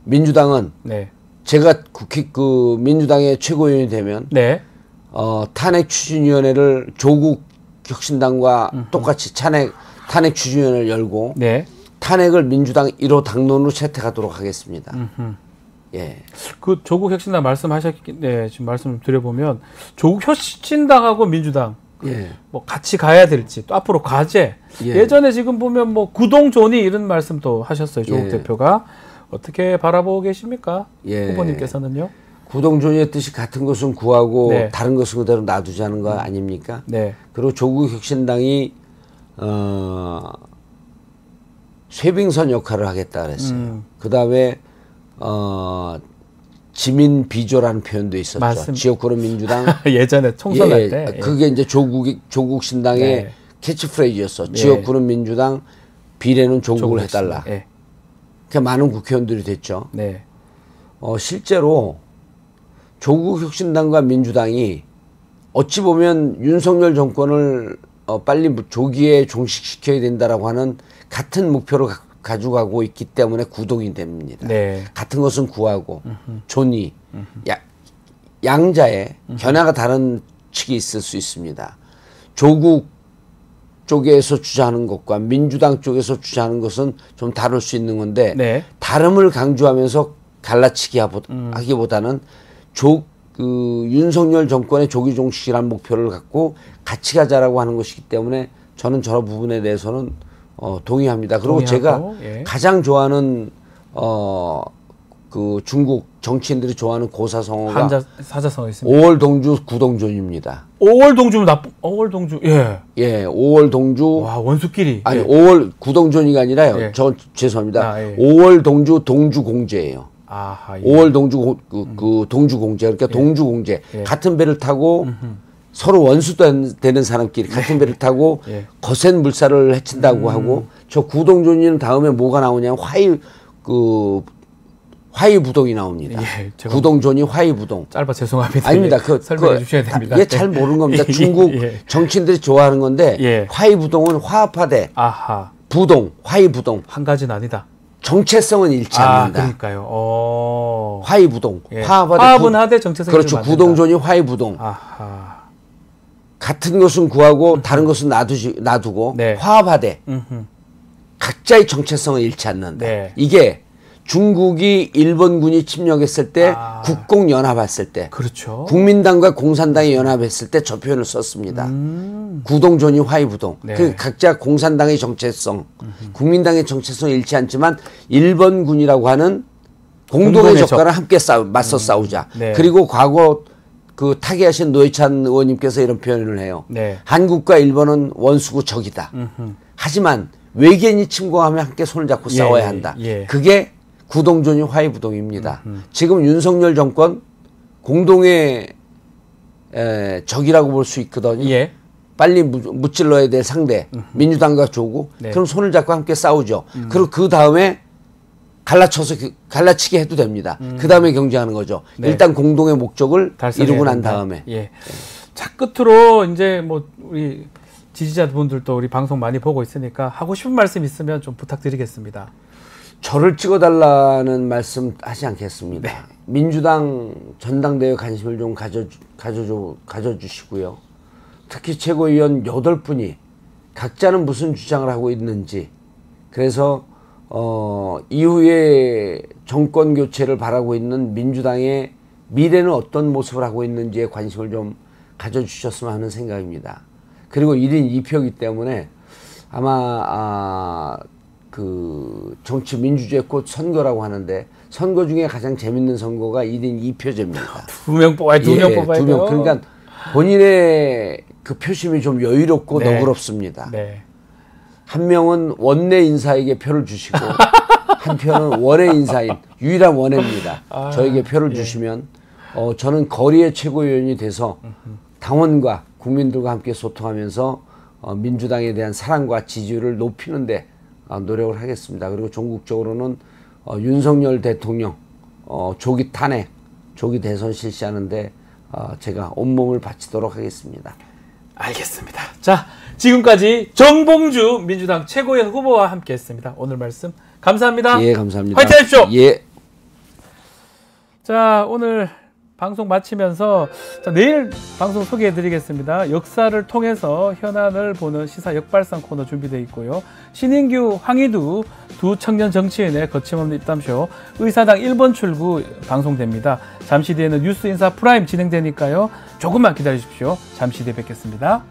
민주당은
네.
제가 민주당의 최고위원이 되면
네.
탄핵 추진위원회를 조국 혁신당과 똑같이 탄핵 추진위원회를 열고
네.
탄핵을 민주당 1호 당론으로 채택하도록 하겠습니다. 예.
그 조국 혁신당 네, 지금 말씀 드려보면 조국 혁신당하고 민주당
예.
뭐 같이 가야 될지 또 앞으로 과제 예전에 지금 보면 뭐 구동존이 이런 말씀도 하셨어요. 조국 대표가 어떻게 바라보고 계십니까? 후보님께서는요?
구동존의 뜻이 같은 것은 구하고
네.
다른 것은 그대로 놔두자는 거 아닙니까?
네.
그리고 조국 혁신당이 쇄빙선 역할을 하겠다 그랬어요. 그다음에 지민 비조라는 표현도 있었죠.
맞습니다.
지역구로 민주당
예전에 총선할 때
그게 이제 조국 신당의
네.
캐치프레이즈였어.
네.
지역구는 민주당, 비례는 조국을 해달라.
네.
그 많은 국회의원들이 됐죠.
네.
실제로 조국 혁신당과 민주당이 어찌 보면 윤석열 정권을 빨리 조기에 종식시켜야 된다라고 하는 같은 목표를 가지고 가고 있기 때문에 구동이 됩니다.
네.
같은 것은 구하고 존이 양자의 견해가 다른 측이 있을 수 있습니다. 조국 쪽에서 주장하는 것과 민주당 쪽에서 주장하는 것은 좀 다를 수 있는 건데
네.
다름을 강조하면서 갈라치기 하기보다는 윤석열 정권의 조기 종식이라는 목표를 갖고 같이 가자라고 하는 것이기 때문에 저는 저런 부분에 대해서는 동의합니다. 그리고
동의하고,
제가 가장 좋아하는 그 중국 정치인들이 좋아하는 고사성어가
사자성어 있습니다.
5월 동주 구동존입니다.
5월 동주면 5월 동주. 예.
예, 5월 동주.
와, 원수끼리.
아니,
예.
5월 구동존이가 아니라요.
예.
저 죄송합니다.
예.
5월 동주 동주공제예요.
아하, 예.
5월 동주 그 동주공제. 그러니까 동주공제.
예.
같은 배를 타고 서로 원수 되는 사람끼리 같은 배를 타고 거센 물살을 헤친다고 하고 저 구동존이는 다음에 뭐가 나오냐면 화이부동이 나옵니다.
예, 제가
구동존이 화이부동.
짧아 죄송합니다.
아닙니다.
예, 설명해 주셔야 됩니다.
이게 잘 모르는 겁니다. 중국
예.
정치인들이 좋아하는 건데
예.
화이부동은 화합하되
아하.
부동, 화이부동.
한 가지는 아니다.
정체성은 잃지
아,
않는다.
그러니까요.
화이부동.
예.
화합하되
화합은 하되 정체성이
그렇죠.
좀 안 된다.
구동존이 화이부동.
아하.
같은 것은 구하고 다른 것은 놔두고
네.
화합하되
음흠.
각자의 정체성을 잃지 않는다.
네.
이게 중국이 일본군이 침략했을 때 국공연합했을 때
그렇죠.
국민당과 공산당이 연합했을 때 저 표현을 썼습니다. 구동존이 화이부동.
네.
그 각자 공산당의 정체성, 국민당의 정체성을 잃지 않지만 일본군이라고 하는 공동의 적과를 함께 맞서 싸우자.
네.
그리고 과거 그 타계하신 노회찬 의원님께서 이런 표현을 해요.
네.
한국과 일본은 원수고 적이다. 하지만 외계인이 침공하면 함께 손을 잡고
예,
싸워야 한다.
예.
그게 구동존이 화이부동입니다. 지금 윤석열 정권 공동의 적이라고 볼 수 있거든요.
예.
빨리 무찔러야 될 상대 민주당과 조고
네.
그럼 손을 잡고 함께 싸우죠. 그리고 그 다음에 갈라치게 해도 됩니다. 그 다음에 경쟁하는 거죠.
네.
일단 공동의 목적을
달성해야
이루고 난
된다.
다음에
예. 자, 끝으로 이제 뭐 우리 지지자분들도 우리 방송 많이 보고 있으니까 하고 싶은 말씀 있으면 좀 부탁드리겠습니다.
저를 찍어달라는 말씀 하지 않겠습니다. 민주당 전당대회 관심을 좀 가져주시고요. 특히 최고위원 8분이 각자는 무슨 주장을 하고 있는지, 그래서 이후에 정권 교체를 바라고 있는 민주당의 미래는 어떤 모습을 하고 있는지에 관심을 좀 가져주셨으면 하는 생각입니다. 그리고 1인 2표이기 때문에 아마 그 정치 민주주의 꽃 선거라고 하는데 선거 중에 가장 재밌는 선거가 1인 2표제입니다.
2명 뽑아야 2명 뽑아야
2명.
돼요.
그러니까 본인의 그 표심이 좀 여유롭고
네.
너그럽습니다.
네.
한 명은 원내 인사에게 표를 주시고 한 표는 원외 인사인 유일한 원외입니다. 저에게 표를 주시면 저는 거리의 최고위원이 돼서 당원과 국민들과 함께 소통하면서 민주당에 대한 사랑과 지지율을 높이는 데 노력을 하겠습니다. 그리고 전국적으로는 윤석열 대통령 조기 탄핵, 조기 대선 실시하는데 제가 온몸을 바치도록 하겠습니다.
알겠습니다. 자, 지금까지 정봉주 민주당 최고위원 후보와 함께했습니다. 오늘 말씀 감사합니다.
예, 감사합니다.
화이팅 하십시오.
예.
자, 오늘 방송 마치면서 자, 내일 방송 소개해드리겠습니다. 역사를 통해서 현안을 보는 시사 역발상 코너 준비되어 있고요. 신인규, 황희두 두 청년 정치인의 거침없는 입담쇼 의사당 1번 출구 방송됩니다. 잠시 뒤에는 뉴스 인사 프라임 진행되니까요. 조금만 기다리십시오. 잠시 뒤에 뵙겠습니다.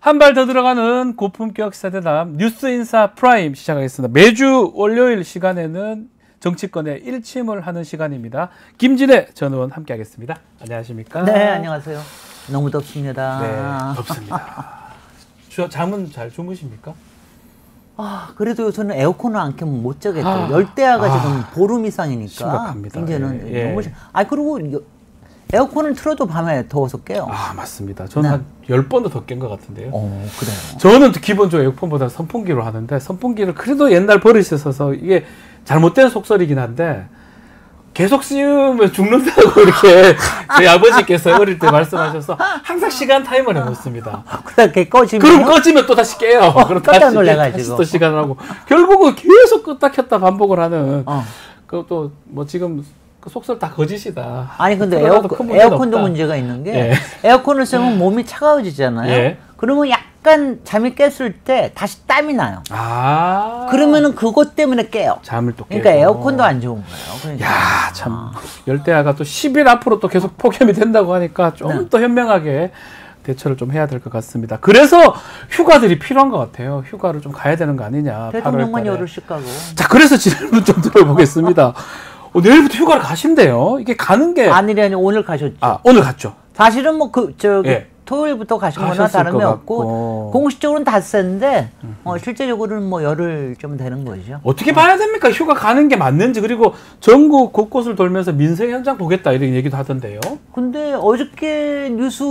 한 발 더 들어가는 고품격 세대담 뉴스인사 프라임 시작하겠습니다. 매주 월요일 시간에는 정치권의 일침을 하는 시간입니다. 김진애 전 의원 함께하겠습니다. 안녕하십니까?
네, 안녕하세요. 너무 덥습니다.
네, 덥습니다. 잠은 잘 주무십니까?
그래도 요새는 에어컨을 안 켜면 못 자겠더라고요. 열대야가 지금 보름 이상이니까.
심각합니다.
이제는
예.
너무 그리고 에어컨을 틀어도 밤에 더워서 깨요.
맞습니다. 저는 한 10번도 더 깬 것 같은데요.
그래요.
저는 기본적으로 에어컨보다 선풍기로 하는데 선풍기를 그래도 옛날 버릇이 있어서 이게 잘못된 속설이긴 한데 계속 씌우면 죽는다고 이렇게 저희 아버지께서 어릴 때 말씀하셔서 항상 시간 타이머를 해놓습니다.
그렇게 꺼지면?
그럼 꺼지면 또 다시 깨요. 그럼
깜짝 놀래가지고.
다시 또 시간을 하고 결국은 계속 껐다 켰다 반복을 하는 그것도 뭐 지금 그 속설 다 거짓이다.
아니 근데 에어컨도 문제가 있는 게 에어컨을 쓰면 몸이 차가워지잖아요.
예.
그러면 약간 잠이 깼을 때 다시 땀이 나요. 그러면은 그것 때문에 깨요.
잠을 또 깨고.
그러니까 에어컨도 안 좋은 거예요. 그러니까.
야, 참 열대야가 또 10일 앞으로 또 계속 폭염이 된다고 하니까 좀 더 현명하게 대처를 좀 해야 될 것 같습니다. 그래서 휴가들이 필요한 것 같아요. 휴가를 좀 가야 되는 거 아니냐.
대통령만 열흘씩 가고.
자, 그래서 질문 좀 들어보겠습니다. 내일부터 휴가를 가신대요. 이게 가는 게
아니 오늘 가셨죠.
오늘 갔죠.
사실은 뭐 토요일부터 가신 거나 다름이 없고 공식적으로는 닷새인데 실제적으로는 뭐 열흘 좀 되는 거죠.
어떻게 봐야 됩니까? 휴가 가는 게 맞는지. 그리고 전국 곳곳을 돌면서 민생 현장 보겠다 이런 얘기도 하던데요.
근데 어저께 뉴스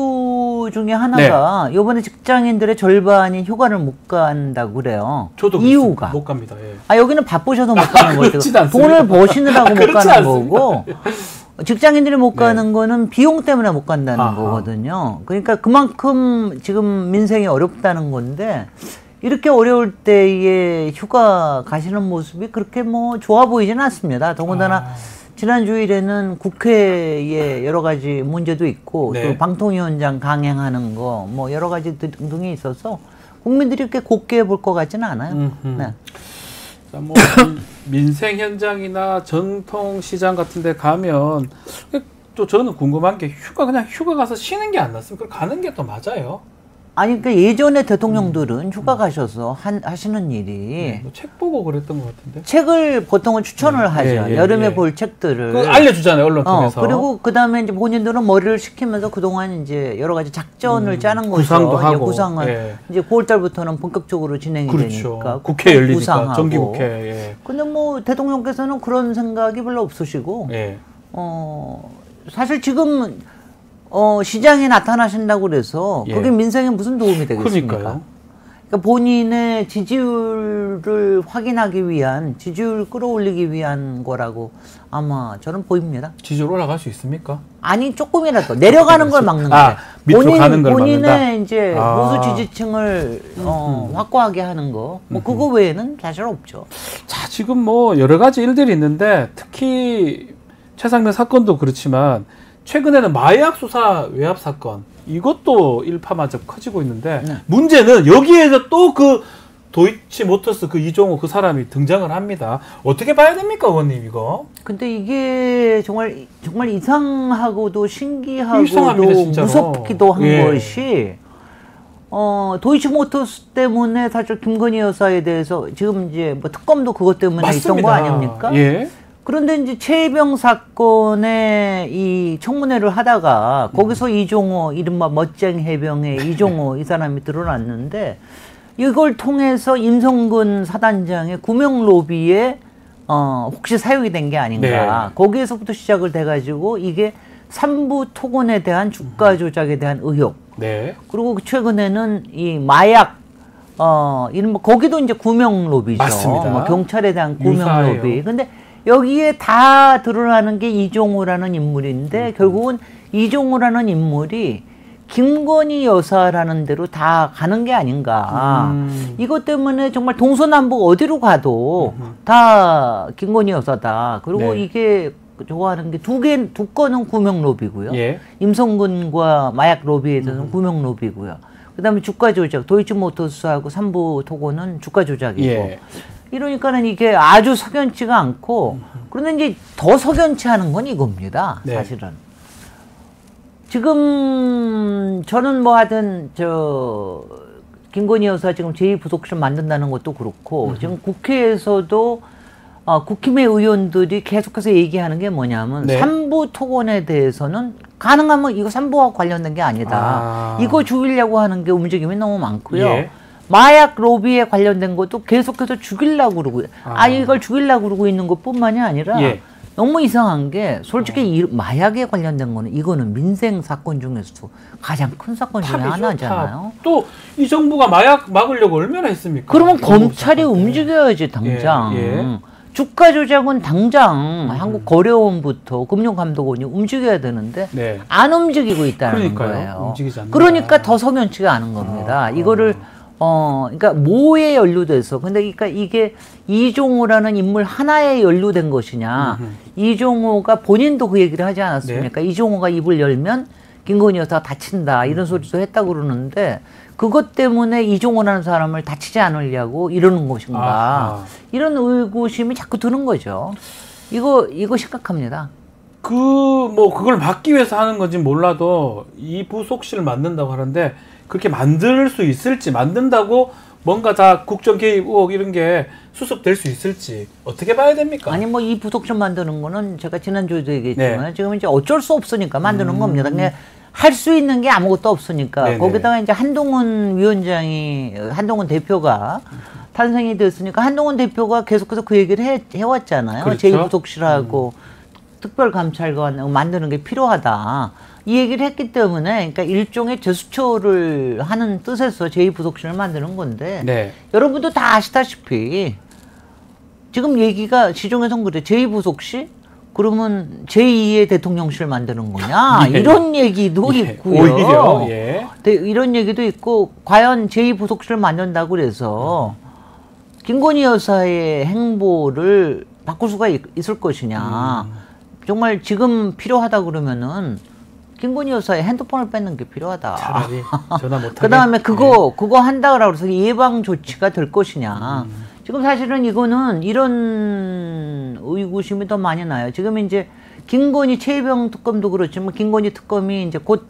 중에 하나가 이번에 직장인들의 절반이 휴가를 못 간다고 그래요.
저도
이유가
못 갑니다. 예.
여기는 바쁘셔서 못 가는 거죠. 돈을 버시느라고 못 가는
않습니다.
거고 직장인들이 못 가는 거는 비용 때문에 못 간다는 거거든요. 그러니까 그만큼 지금 민생이 어렵다는 건데 이렇게 어려울 때에 휴가 가시는 모습이 그렇게 뭐 좋아 보이지는 않습니다. 더군다나 지난 주일에는 국회에 여러 가지 문제도 있고 또 방통위원장 강행하는 거 뭐 여러 가지 등등이 있어서 국민들이 이렇게 곱게 볼 것 같지는 않아요. 네.
자, 뭐 민생 현장이나 전통시장 같은 데 가면 또 저는 궁금한 게 그냥 휴가 가서 쉬는 게 안 낫습니까? 가는 게 또 맞아요?
아니 그러니까 예전에 대통령들은 휴가 가셔서 하시는 일이
뭐 책 보고 그랬던 것 같은데.
책을 보통은 추천을 하죠. 여름에 볼 책들을
알려주잖아요, 언론 통해서.
그리고 그 다음에 이제 본인들은 머리를 식히면서 그동안 이제 여러 가지 작전을 짜는 거죠.
구상도 하고.
구상은 이제 9월달부터는 본격적으로 진행이 되니까
국회 열리니까
구상하고.
정기국회.
근데 뭐 대통령께서는 그런 생각이 별로 없으시고 사실 지금 시장에 나타나신다고 그래서 그게 민생에 무슨 도움이 되겠습니까?
그러니까요.
그러니까 본인의 지지율을 확인하기 위한, 지지율 끌어올리기 위한 거라고 아마 저는 보입니다.
지지율 올라갈 수 있습니까?
아니 조금이라도 내려가는 걸 막는 거예요.
밑으로 가는 걸
본인의
막는다?
이제 보수 지지층을 확고하게 하는 거, 뭐 그거 외에는 사실 없죠.
자, 지금 뭐 여러 가지 일들이 있는데 특히 최상면 사건도 그렇지만 최근에는 마약 수사 외압 사건 이것도 일파만점 커지고 있는데 문제는 여기에서 또 그 도이치모터스 그 이종호 그 사람이 등장을 합니다. 어떻게 봐야 됩니까, 의원님 이거?
근데 이게 정말 이상하고도 신기하고도
이상합니다,
무섭기도 한 것이 도이치모터스 때문에 사실 김건희 여사에 대해서 지금 이제 뭐 특검도 그것 때문에
맞습니다.
있던 거 아닙니까? 그런데 이제 최혜병 사건에 이 청문회를 하다가 거기서 이종호 이른바 멋쟁 해병의 이종호 이 사람이 드러났는데 이걸 통해서 임성근 사단장의 구명 로비에 혹시 사용이 된 게 아닌가. 거기에서부터 시작을 돼가지고 이게 삼부 토건에 대한 주가 조작에 대한 의혹. 그리고 최근에는 이 마약 이른바 거기도 이제 구명 로비죠.
맞습니다.
뭐 경찰에 대한 구명 로비. 근데 여기에 다 드러나는 게 이종호라는 인물인데 결국은 이종호라는 인물이 김건희 여사라는 대로 다 가는 게 아닌가. 이것 때문에 정말 동서남북 어디로 가도 다 김건희 여사다. 그리고 이게 좋아하는 게 두 건은 구명 로비고요. 임성근과 마약 로비에 대해서는 구명 로비고요. 그다음에 주가 조작, 도이치모터스하고 삼부 토고는 주가 조작이고. 이러니까는 이게 아주 석연치가 않고 그런데 이제 더 석연치 않은 건 이겁니다. 사실은. 지금 저는 뭐 하여튼 김건희 여사 지금 제2부속실 만든다는 것도 그렇고 지금 국회에서도 국힘의 의원들이 계속해서 얘기하는 게 뭐냐면
네.
삼부 토건에 대해서는 가능하면 이거 삼부와 관련된 게 아니다. 이거 죽이려고 하는 게 움직임이 너무 많고요.
예.
마약 로비에 관련된 것도 계속해서 죽이려고 그러고 이걸 죽이려고 그러고 있는 것뿐만이 아니라
예.
너무 이상한 게 솔직히 이 마약에 관련된 거는 이거는 민생 사건 중에서도 가장 큰 사건 중에 하나잖아요.
또 이 정부가 마약 막으려고 얼마나 했습니까?
그러면 검찰이 움직여야지 당장.
예.
주가 조작은 당장 한국거래원부터 금융감독원이 움직여야 되는데
네.
안 움직이고 있다는
그러니까요.
거예요.
움직이지 않는다.
그러니까 더 석연치가 않은 겁니다. 이거를 그러니까 뭐에 연루돼서 근데 그러니까 이게 이종호라는 인물 하나에 연루된 것이냐. 이종호가 본인도 그 얘기를 하지 않았습니까?
네.
이종호가 입을 열면 김건희 여사가 다친다 이런 소리도 했다고 그러는데 그것 때문에 이종호라는 사람을 다치지 않으려고 이러는 것인가 이런 의구심이 자꾸 드는 거죠. 이거 심각합니다.
그걸 막기 위해서 하는 건지 몰라도 이 부속실을 만든다고 하는데 그렇게 만들 수 있을지 만든다고 뭔가 다 국정 개입 의혹 이런 게 수습될 수 있을지 어떻게 봐야 됩니까?
아니 뭐 이 부속실 만드는 거는 제가 지난주에도 얘기했지만 지금 이제 어쩔 수 없으니까 만드는 겁니다. 그냥 할 수 있는 게 아무것도 없으니까
네네.
거기다가 이제 한동훈 대표가 탄생이 됐으니까 한동훈 대표가 계속해서 그 얘기를 해왔잖아요.
그렇죠.
제2부속실하고 특별감찰관 만드는 게 필요하다. 이 얘기를 했기 때문에 그러니까 일종의 재수초를 하는 뜻에서 제2부속실을 만드는 건데
네.
여러분도 다 아시다시피 지금 얘기가 시중에선 그래. 제2부속실? 그러면 제2의 대통령실 만드는 거냐?
예.
이런 얘기도 있고요.
오히려
이런 얘기도 있고 과연 제2부속실을 만든다고 그래서 김건희 여사의 행보를 바꿀 수가 있을 것이냐. 정말 지금 필요하다 그러면은 김건희 여사의 핸드폰을 뺏는 게 필요하다.
차라리 전화 못하게.
그 다음에 그거 한다고 해서 예방 조치가 될 것이냐. 지금 사실은 이거는 이런 의구심이 더 많이 나요. 지금 이제 김건희 최혜병 특검도 그렇지만 김건희 특검이 이제 곧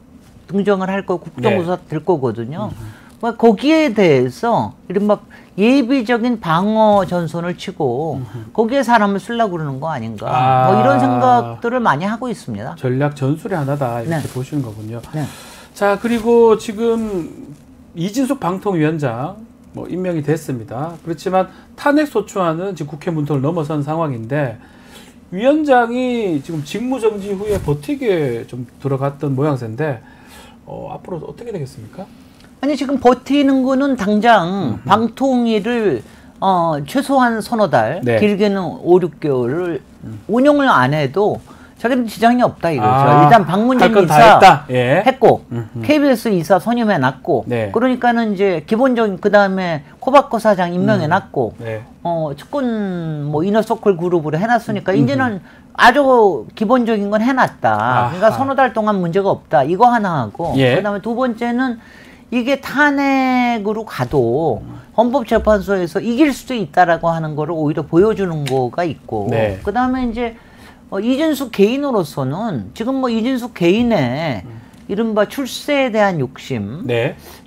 등장을 할 거고 국정조사 될 거거든요. 거기에 대해서 이른바 예비적인 방어 전선을 치고 거기에 사람을 쓰려고 그러는 거 아닌가. 뭐 이런 생각들을 많이 하고 있습니다.
전략 전술의 하나다 이렇게
네.
보시는 거군요.
네.
자, 그리고 지금 이진숙 방통위원장 임명이 됐습니다. 그렇지만 탄핵 소추안은 지금 국회 문턱을 넘어선 상황인데 위원장이 지금 직무정지 후에 버티게 좀 들어갔던 모양새인데 앞으로 어떻게 되겠습니까?
아니 지금 버티는 거는 당장 방통위를 최소한 서너 달,
네.
길게는 5, 6개월을 운영을 안 해도 자기는 지장이 없다 이거죠. 일단 박문진 이사 했고 KBS 이사 선임해놨고 그러니까는 이제 기본적인 그 다음에 코바코 사장 임명해놨고 측근 이너서클 그룹으로 해놨으니까 이제는 아주 기본적인 건 해놨다. 그러니까 서너 달 동안 문제가 없다. 이거 하나 하고 그 다음에 두 번째는 이게 탄핵으로 가도 헌법재판소에서 이길 수도 있다라고 하는 거를 오히려 보여주는 거가 있고 그 다음에 이제 이진숙 개인으로서는 지금 이진숙 개인의 이른바 출세에 대한 욕심,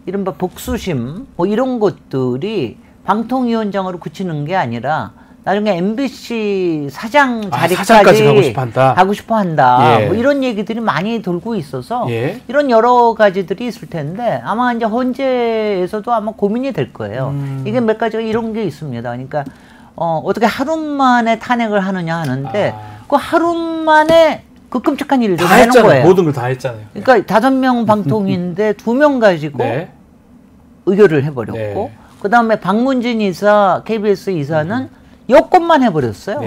이른바 복수심 이런 것들이 방통위원장으로 그치는 게 아니라 나중에 MBC 사장 자리까지 가고 싶어 한다. 이런 얘기들이 많이 돌고 있어서 이런 여러 가지들이 있을 텐데 아마 이제 헌재에서도 아마 고민이 될 거예요. 이게 몇 가지가 이런 게 있습니다. 그러니까 어떻게 하루 만에 탄핵을 하느냐 하는데 그 하루 만에 그 끔찍한 일을 하는 거예요.
모든 걸 다 했잖아요.
그러니까 5명 방통위인데 2명 가지고 의결을 해버렸고 그 다음에 박문진 이사, KBS 이사는 여권만 해버렸어요.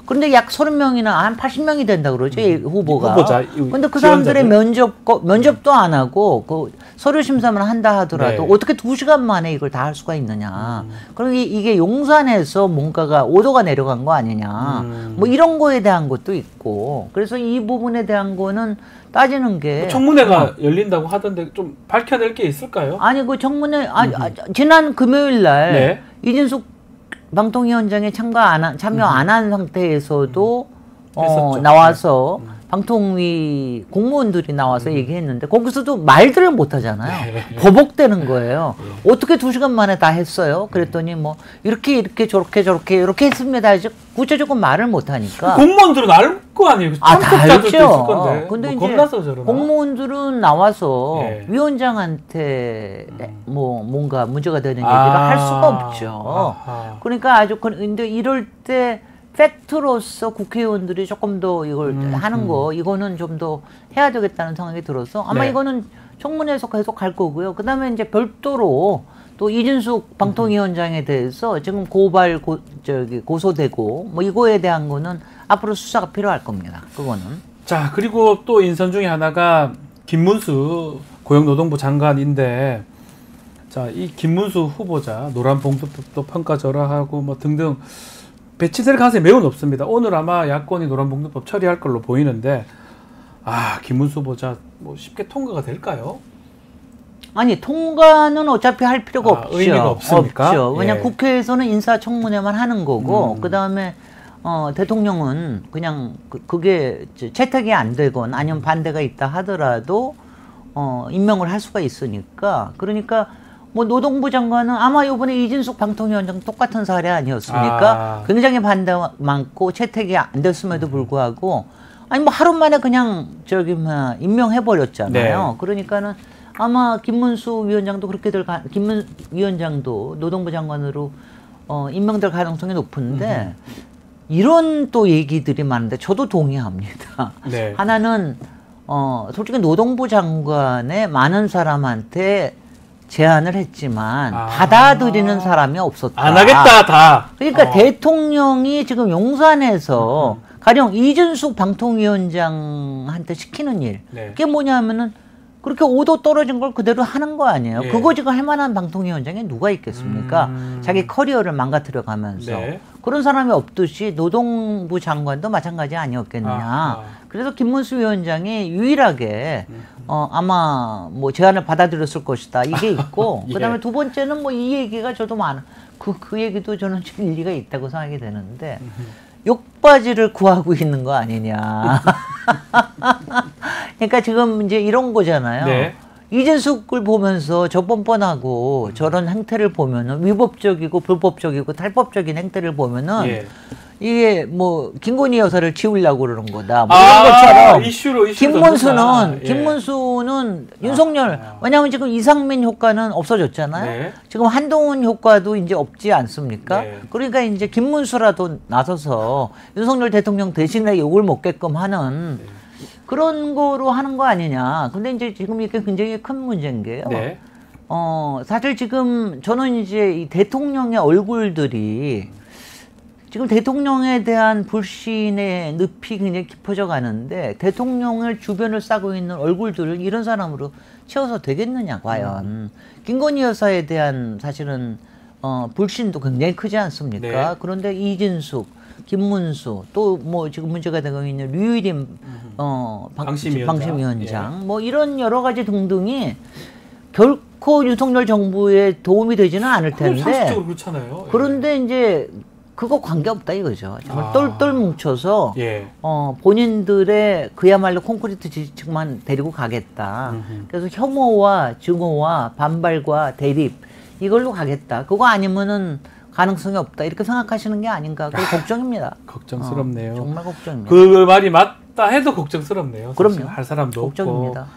그런데 약 30명이나 한 80명이 된다 그러죠, 후보가. 근데 그 사람들의 면접도 안 하고 그 서류 심사만 한다 하더라도 어떻게 2시간 만에 이걸 다 할 수가 있느냐. 그리고 이게 용산에서 뭔가가 오도가 내려간 거 아니냐. 이런 거에 대한 것도 있고. 그래서 이 부분에 대한 거는 따지는 게
청문회가 열린다고 하던데 좀 밝혀낼 게 있을까요?
아니 그 청문회 지난 금요일 날 이진숙 방통위원장에 참여 안 한 상태에서도 나와서 방통위 공무원들이 나와서 얘기했는데 거기서도 말들을 못 하잖아요. 버벅대는 거예요. 어떻게 2시간 만에 다 했어요? 그랬더니 뭐 이렇게 저렇게 이렇게 했습니다. 이제 구체적으로 말을 못 하니까.
공무원들은 알 거 아니에요.
다
참석자들도 있을
알죠.
건데.
근데
뭐
이제
겁나서 저러나?
공무원들은 나와서
예.
위원장한테 뭐 뭔가 문제가 되는 얘기를 할 수가 없죠. 그러니까 아주 근데 이럴 때 팩트로서 국회의원들이 조금 더 이걸 하는 거 이거는 좀 더 해야 되겠다는 생각이 들어서 아마
네.
이거는 청문회에서 계속 갈 거고요. 그다음에 이제 별도로 또 이준숙 방통위원장에 대해서 지금 고소되고 뭐 이거에 대한 거는 앞으로 수사가 필요할 겁니다. 그거는.
자, 그리고 또 인선 중에 하나가 김문수 고용노동부 장관인데, 자, 이 김문수 후보자 노란봉투법도 평가절하하고 뭐 등등 배치될 가능성이 매우 높습니다. 오늘 아마 야권이 노란봉투법 처리할 걸로 보이는데, 김문수 후보자 뭐 쉽게 통과가 될까요?
아니 통과는 어차피 할 필요가 없죠.
의미가 없습니까?
없죠. 왜냐하면
예.
국회에서는 인사청문회만 하는 거고 그다음에 대통령은 그냥 그게 채택이 안 되건 아니면 반대가 있다 하더라도 임명을 할 수가 있으니까 그러니까 뭐 노동부 장관은 아마 이번에 이준숙 방통위원장 똑같은 사례 아니었습니까? 굉장히 반대 많고 채택이 안 됐음에도 불구하고 아니 뭐 하루 만에 그냥 임명해 버렸잖아요.
네.
그러니까는 아마 김문수 위원장도 그렇게 김문 위원장도 노동부 장관으로 임명될 가능성이 높은데 이런 또 얘기들이 많은데 저도 동의합니다.
네.
하나는 솔직히 노동부 장관의 많은 사람한테 제안을 했지만 받아들이는 사람이 없었다.
안 하겠다 다.
그러니까 대통령이 지금 용산에서 가령 이준숙 방통위원장한테 시키는 일
네.
그게 뭐냐면은 그렇게 5도 떨어진 걸 그대로 하는 거 아니에요.
예.
그거 지금 할 만한 방통위원장이 누가 있겠습니까? 자기 커리어를 망가뜨려 가면서.
네.
그런 사람이 없듯이 노동부 장관도 마찬가지 아니었겠느냐. 그래서 김문수 위원장이 유일하게 아마 뭐 제안을 받아들였을 것이다. 이게 있고
예.
그다음에 두 번째는 뭐 이 얘기가 저도 그 얘기도 저는 좀 일리가 있다고 생각이 되는데 욕바지를 구하고 있는 거 아니냐. 그러니까 지금 이제 이런 거잖아요.
네.
이준숙을 보면서 저 뻔뻔하고 저런 행태를 보면은 위법적이고 불법적이고 탈법적인 행태를 보면은
예.
이게 뭐 김건희 여사를 지우려고 그러는 거다. 뭐 이런 것처럼
이슈로
김문수는
예.
윤석열 왜냐하면 지금 이상민 효과는 없어졌잖아요.
네.
지금 한동훈 효과도 이제 없지 않습니까?
네.
그러니까 이제 김문수라도 나서서 윤석열 대통령 대신에 욕을 먹게끔 하는 그런 거로 하는 거 아니냐. 근데 이제 지금 이게 굉장히 큰 문제인 게요.
네.
사실 지금 저는 이제 이 대통령의 얼굴들이 지금 대통령에 대한 불신의 늪이 굉장히 깊어져 가는데 대통령을 주변을 싸고 있는 얼굴들을 이런 사람으로 채워서 되겠느냐 과연. 김건희 여사에 대한 사실은 불신도 굉장히 크지 않습니까?
네.
그런데 이진숙, 김문수 또 뭐 지금 문제가 되고 있는 류일임 방심위원장 뭐 이런 여러 가지 등등이 결코 윤석열 정부에 도움이 되지는 않을 텐데
상식적으로 그렇잖아요.
그런데 이제 그거 관계없다 이거죠. 정말 똘똘 뭉쳐서
예.
본인들의 그야말로 콘크리트 지식만 데리고 가겠다. 그래서 혐오와 증오와 반발과 대립 이걸로 가겠다. 그거 아니면은 가능성이 없다. 이렇게 생각하시는 게 아닌가. 그게 걱정입니다.
걱정스럽네요.
정말 걱정입니다.
그 말이 맞다 해도 걱정스럽네요.
그럼요.
할 사람도
걱정입니다.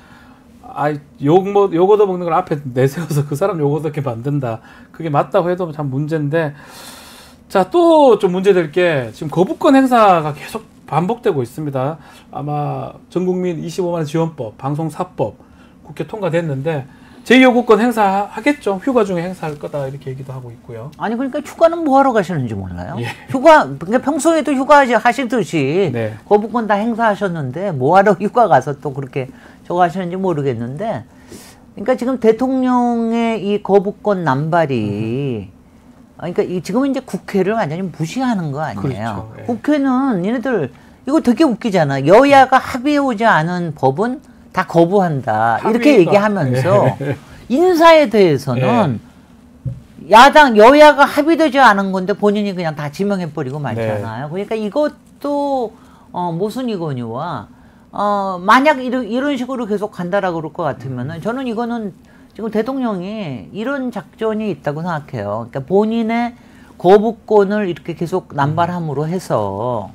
없고. 욕 얻어먹는 걸 앞에 내세워서 그 사람 욕 얻게 만든다. 그게 맞다고 해도 참 문제인데 자, 또 좀 문제될 게 지금 거부권 행사가 계속 반복되고 있습니다. 아마 전국민 25만 지원법, 방송사법 국회 통과됐는데 제2요구권 행사하겠죠. 휴가 중에 행사할 거다 이렇게 얘기도 하고 있고요.
아니 그러니까 휴가는 뭐 하러 가시는지 몰라요.
예.
휴가 그러니까 평소에도 휴가 하시듯이
네.
거부권 다 행사하셨는데 뭐 하러 휴가 가서 또 그렇게 저거 하시는지 모르겠는데 그러니까 지금 대통령의 이 거부권 남발이 그러니까 지금은 이제 국회를 완전히 무시하는 거 아니에요.
그렇죠. 예.
국회는 얘네들 이거 되게 웃기잖아. 여야가 합의해 오지 않은 법은 다 거부한다. 이렇게 얘기하면서 인사에 대해서는 여야가 합의되지 않은 건데 본인이 그냥 다 지명해버리고 말잖아요. 그러니까 이것도 모순이거니와 만약 이런 식으로 계속 간다라고 그럴 것 같으면은 저는 이거는 지금 대통령이 이런 작전이 있다고 생각해요. 그러니까 본인의 거부권을 이렇게 계속 남발함으로 해서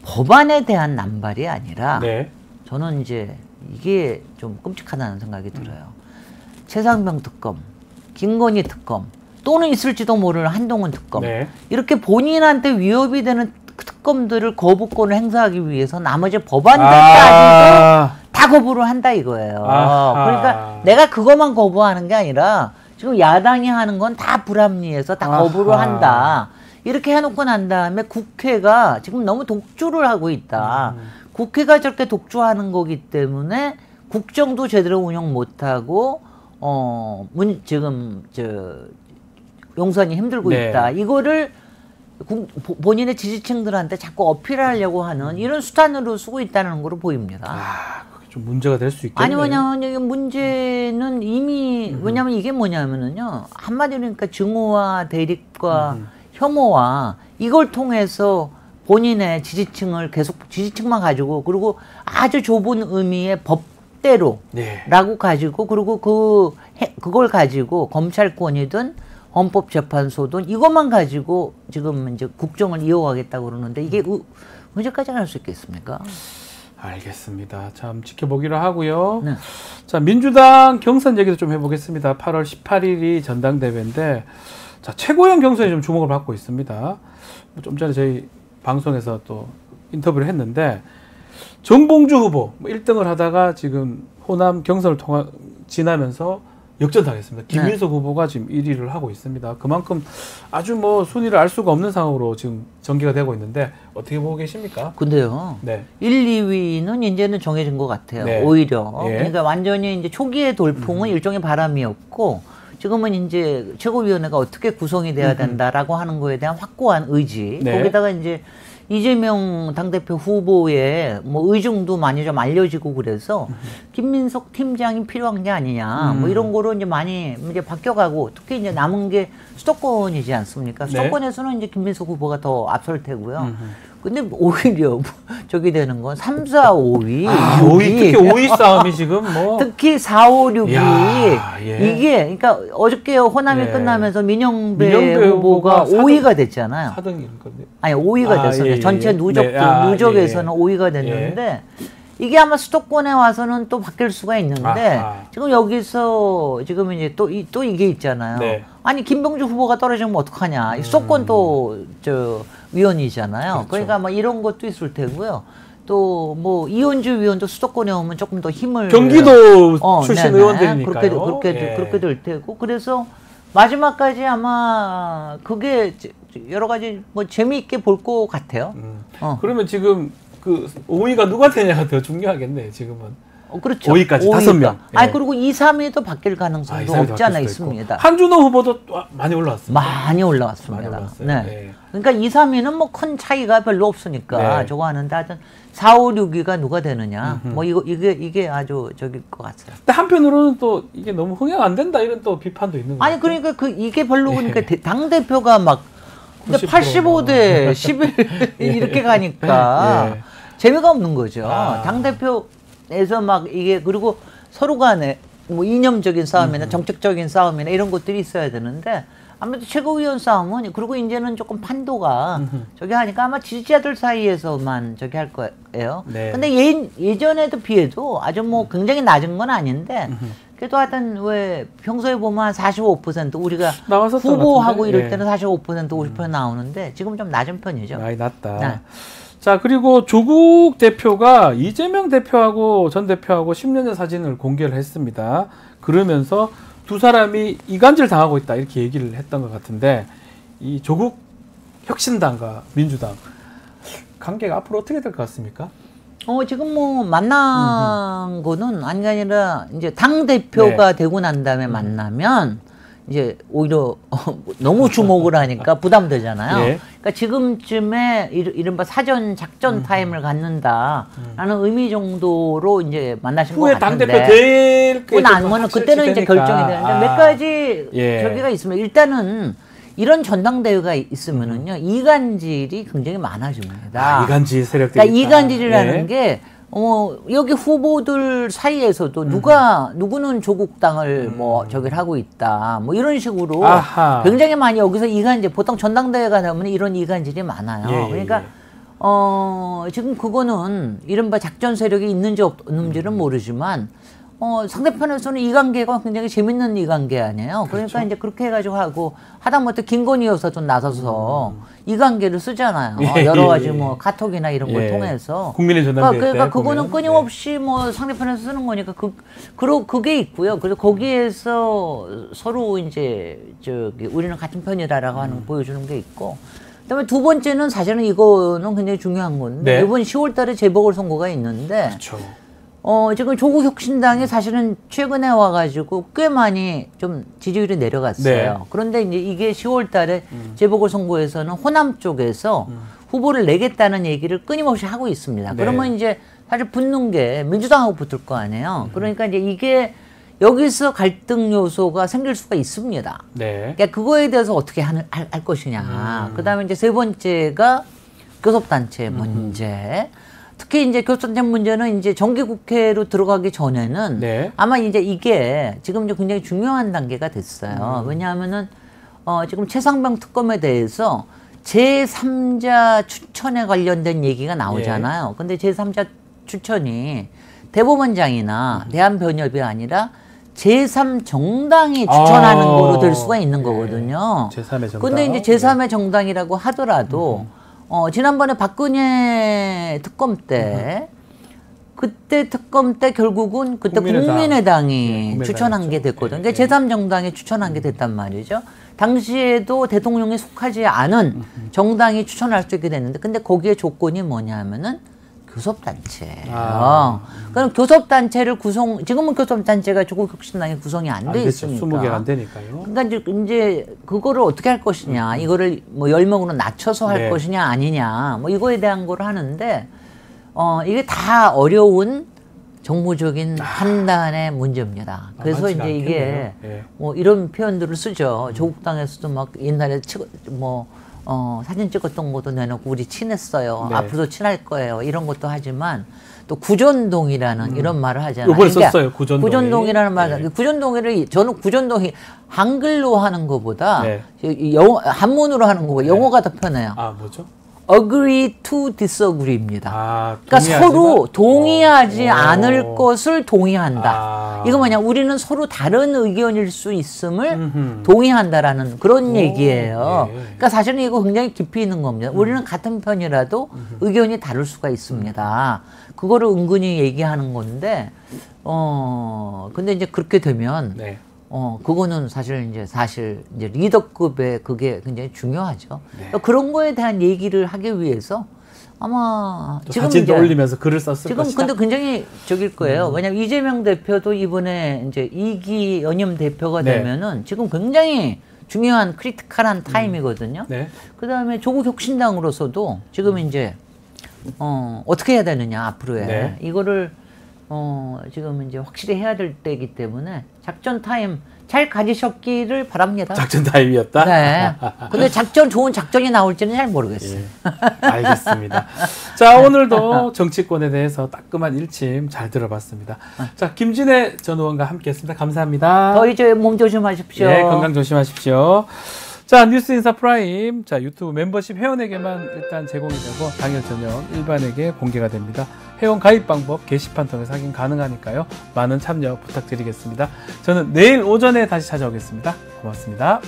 법안에 대한 남발이 아니라
네.
저는 이제 이게 좀 끔찍하다는 생각이 들어요. 최상병 특검, 김건희 특검 또는 있을지도 모르는 한동훈 특검
네.
이렇게 본인한테 위협이 되는 특검들을 거부권을 행사하기 위해서 나머지 법안들까지도 다 거부를 한다 이거예요. 그러니까 내가 그것만 거부하는 게 아니라 지금 야당이 하는 건 다 불합리해서 다 거부를 한다. 이렇게 해놓고 난 다음에 국회가 지금 너무 독주를 하고 있다. 국회가 저렇게 독주하는 거기 때문에 국정도 제대로 운영 못하고 지금 용선이 힘들고
네.
있다. 이거를 본인의 지지층들한테 자꾸 어필하려고 하는 이런 수단으로 쓰고 있다는 걸로 보입니다.
그게 좀 문제가 될 수 있겠네요.
아니 왜냐하면 이게 문제는 이미 왜냐하면 이게 뭐냐면은요 한마디로 그러니까 증오와 대립과 혐오와 이걸 통해서 본인의 지지층을 계속 지지층만 가지고 그리고 아주 좁은 의미의 법대로라고
네.
가지고 그리고 그걸 가지고 검찰권이든 헌법재판소든 이것만 가지고 지금 이제 국정을 이어가겠다고 그러는데 이게 언제까지 갈 수 있겠습니까?
알겠습니다. 참 지켜보기로 하고요.
네.
자, 민주당 경선 얘기도 좀 해보겠습니다. 8월 18일이 전당대회인데 자, 최고위원 경선에 좀 주목을 받고 있습니다. 좀 전에 저희 방송에서 또 인터뷰를 했는데 정봉주 후보 1등을 하다가 지금 호남 경선을 지나면서 역전당했습니다. 김민석 후보가 지금 1위를 하고 있습니다. 그만큼 아주 뭐 순위를 알 수가 없는 상황으로 지금 전개가 되고 있는데 어떻게 보고 계십니까?
근데요.
네.
1, 2위는 이제는 정해진 것 같아요.
네.
오히려.
예.
그러니까 완전히 이제 초기의 돌풍은 일종의 바람이었고 지금은 이제 최고위원회가 어떻게 구성이 돼야 된다라고 하는 거에 대한 확고한 의지.
네.
거기다가 이제 이재명 당대표 후보의 뭐 의중도 많이 좀 알려지고 그래서 김민석 팀장이 필요한 게 아니냐 뭐 이런 거로 이제 많이 이제 바뀌어가고 특히 이제 남은 게 수도권이지 않습니까? 수도권에서는 이제 김민석 후보가 더 앞설 테고요. 근데 오히려 저기 되는 건 3, 4, 5위.
5위 특히 5위 싸움이 지금 뭐
특히 4, 5, 6위.
예.
이게 그러니까 어저께 호남이
예.
끝나면서 민영배 후보가 5위가 됐잖아요.
4등인 건데.
아니 5위가 됐어요.
예,
전체
예.
누적에서는 5위가 됐는데 이게 아마 수도권에 와서는 또 바뀔 수가 있는데 지금 여기서 지금 이제 또 이게 있잖아요.
네.
아니 김병주 후보가 떨어지면 어떡하냐. 수도권 또 위원이잖아요.
그렇죠.
그러니까 뭐 이런 것도 있을 테고요. 또 뭐 이현주 위원도 수도권에 오면 조금 더 힘을
경기도 출신 의원들이니까요.
그렇게 될 테고 그래서 마지막까지 아마 그게 여러 가지 뭐 재미있게 볼 것 같아요.
그러면 지금 그 5위가 누가 되냐가 더 중요하겠네 지금은.
그렇죠.
5위까지 5명.
아니 그리고 2, 3위도 바뀔 가능성도 없지 않아 있습니다.
한준호 후보도 많이 올라왔습니다.
많이 올라왔습니다. 네. 그러니까 2, 3위는 뭐 큰 차이가 별로 없으니까 저거 하는데 하여튼 4, 5, 6위가 누가 되느냐. 뭐 이게 아주 저기일 것 같아요.
근데 한편으로는 또 이게 너무 흥행 안 된다 이런 또 비판도 있는 거예요.
아니 그러니까 이게 별로 그러니까 당 대표가 막 근데 85대 11 이렇게 가니까 재미가 없는 거죠. 당 대표에서 막 이게 그리고 서로 간에 뭐 이념적인 싸움이나 정책적인 싸움이나 이런 것들이 있어야 되는데 아무래도 최고위원 싸움은 그리고 이제는 조금 판도가 저기 하니까 아마 지지자들 사이에서만 저기 할 거예요. 근데 예전에도 비해도 아주 뭐 굉장히 낮은 건 아닌데 그래도 하여튼 왜 평소에 보면 한 45% 우리가 후보하고 이럴 때는 45% 50% 나오는데 지금 좀 낮은 편이죠.
많이 낮다. 자, 그리고 조국 대표가 이재명 대표하고 전 대표하고 10년 전 사진을 공개를 했습니다. 그러면서 두 사람이 이간질 당하고 있다 이렇게 얘기를 했던 것 같은데 이 조국 혁신당과 민주당 관계가 앞으로 어떻게 될 것 같습니까?
지금 뭐 만난 거는 아니라 이제 당 대표가 되고 난 다음에 만나면 이제 오히려 너무 주목을 하니까 부담되잖아요. 그러니까 지금쯤에 이른바 사전 작전 타임을 갖는다라는 의미 정도로 이제 만나신 것 같은데.
후에 당대표 될
아니면 그때는 이제 결정이 되는데 몇 가지 저기가 있으면 일단은 이런 전당대회가 있으면은요 이간질이 굉장히 많아집니다.
이간질 세력들이
그러니까 이간질이라는 게 여기 후보들 사이에서도 누구는 조국당을 저기를 하고 있다. 뭐 이런 식으로
아하.
굉장히 많이 여기서 이간질, 보통 전당대회가 되면 이런 이간질이 많아요. 그러니까 지금 그거는 이른바 작전 세력이 있는지 없는지는 모르지만 상대편에서는 이 관계가 굉장히 재밌는 이 관계 아니에요. 그러니까
그렇죠.
이제 그렇게 해가지고 하고 하다못해 김건희 여사도 나서서 이 관계를 쓰잖아요. 여러 가지 뭐 카톡이나 이런 걸 통해서.
국민의 전당대회
그러니까 그거는 끊임없이 뭐 상대편에서 쓰는 거니까 그게 있고요. 그래서 거기에서 서로 이제 우리는 같은 편이다라고 하는 거 보여주는 게 있고. 그다음에 두 번째는 사실은 이거는 굉장히 중요한 건데 이번 10월달에 재보궐선거가 있는데.
그렇죠.
지금 조국 혁신당이 사실은 최근에 와가지고 꽤 많이 좀 지지율이 내려갔어요. 그런데 이제 이게 10월 달에 재보궐선거에서는 호남 쪽에서 후보를 내겠다는 얘기를 끊임없이 하고 있습니다. 그러면 이제 사실 붙는 게 민주당하고 붙을 거 아니에요. 그러니까 이제 이게 여기서 갈등 요소가 생길 수가 있습니다. 그러니까 그거에 대해서 어떻게 할 것이냐. 그 다음에 이제 세 번째가 교섭단체 문제. 특히 이제 교섭단체 문제는 이제 정기국회로 들어가기 전에는 아마 이제 이게 지금 이제 굉장히 중요한 단계가 됐어요. 왜냐하면은 지금 최상병 특검에 대해서 제3자 추천에 관련된 얘기가 나오잖아요. 근데 제3자 추천이 대법원장이나 대한변협이 아니라 제3정당이 추천하는 거로 될 수가 있는 거거든요.
제3의 정당.
근데 이제 제3의 정당이라고 하더라도 지난번에 박근혜 특검 때 그때 특검 때 결국은 그때 국민의당이 추천한 게 됐거든요. 그러니까 제3정당이 추천한 게 됐단 말이죠. 당시에도 대통령이 속하지 않은 정당이 추천할 수 있게 됐는데 근데 거기에 조건이 뭐냐면은 교섭단체예요. 그럼 교섭단체를 지금은 교섭단체가 조국 혁신당이 구성이 안 돼 있으니까.
20개가 안 되니까요.
그러니까 이제 그거를 어떻게 할 것이냐. 이거를 뭐 10명으로 낮춰서 할 것이냐 아니냐. 뭐 이거에 대한 걸 하는데 이게 다 어려운 정무적인 판단의 문제입니다. 그래서 이제 이게 뭐 이런 표현들을 쓰죠. 조국당에서도 막 옛날에 사진 찍었던 것도 내놓고 우리 친했어요. 앞으로도 친할 거예요. 이런 것도 하지만 또 구전동이라는 이런 말을 하잖아요.
이번에 썼어요. 구전동이라는
말. 구전동이를 저는 구전동이 한글로 하는 것보다 한문으로 하는 거고 영어가 더 편해요.
뭐죠?
agree to disagree입니다. 그러니까
동의하지만?
서로 동의하지 않을 것을 동의한다. 이거 뭐냐? 우리는 서로 다른 의견일 수 있음을 동의한다라는 그런 얘기예요. 그러니까 사실은 이거 굉장히 깊이 있는 겁니다. 우리는 같은 편이라도 의견이 다를 수가 있습니다. 그거를 은근히 얘기하는 건데, 근데 이제 그렇게 되면 그거는 사실 이제 리더급의 그게 굉장히 중요하죠. 그러니까 그런 거에 대한 얘기를 하기 위해서 아마 지금
사진도 올리면서 글을 썼을
지금
것이다.
근데 굉장히 저길 거예요. 왜냐면 이재명 대표도 이번에 이제 2기 연임 대표가 되면은 지금 굉장히 중요한 크리티컬한 타임이거든요. 그다음에 조국 혁신당으로서도 지금 이제 어떻게 해야 되느냐 앞으로에 이거를 지금 이제 확실히 해야 될 때이기 때문에 작전 타임 잘 가지셨기를 바랍니다.
작전 타임이었다?
네. 근데 좋은 작전이 나올지는 잘 모르겠어요.
알겠습니다. 자, 오늘도 정치권에 대해서 따끔한 일침 잘 들어봤습니다. 자, 김진애 전 의원과 함께 했습니다. 감사합니다.
더 이제 몸 조심하십시오.
건강 조심하십시오. 자, 뉴스 인사 프라임. 자, 유튜브 멤버십 회원에게만 일단 제공이 되고 당일 저녁 일반에게 공개가 됩니다. 회원 가입 방법 게시판 통해서 확인 가능하니까요. 많은 참여 부탁드리겠습니다. 저는 내일 오전에 다시 찾아오겠습니다. 고맙습니다.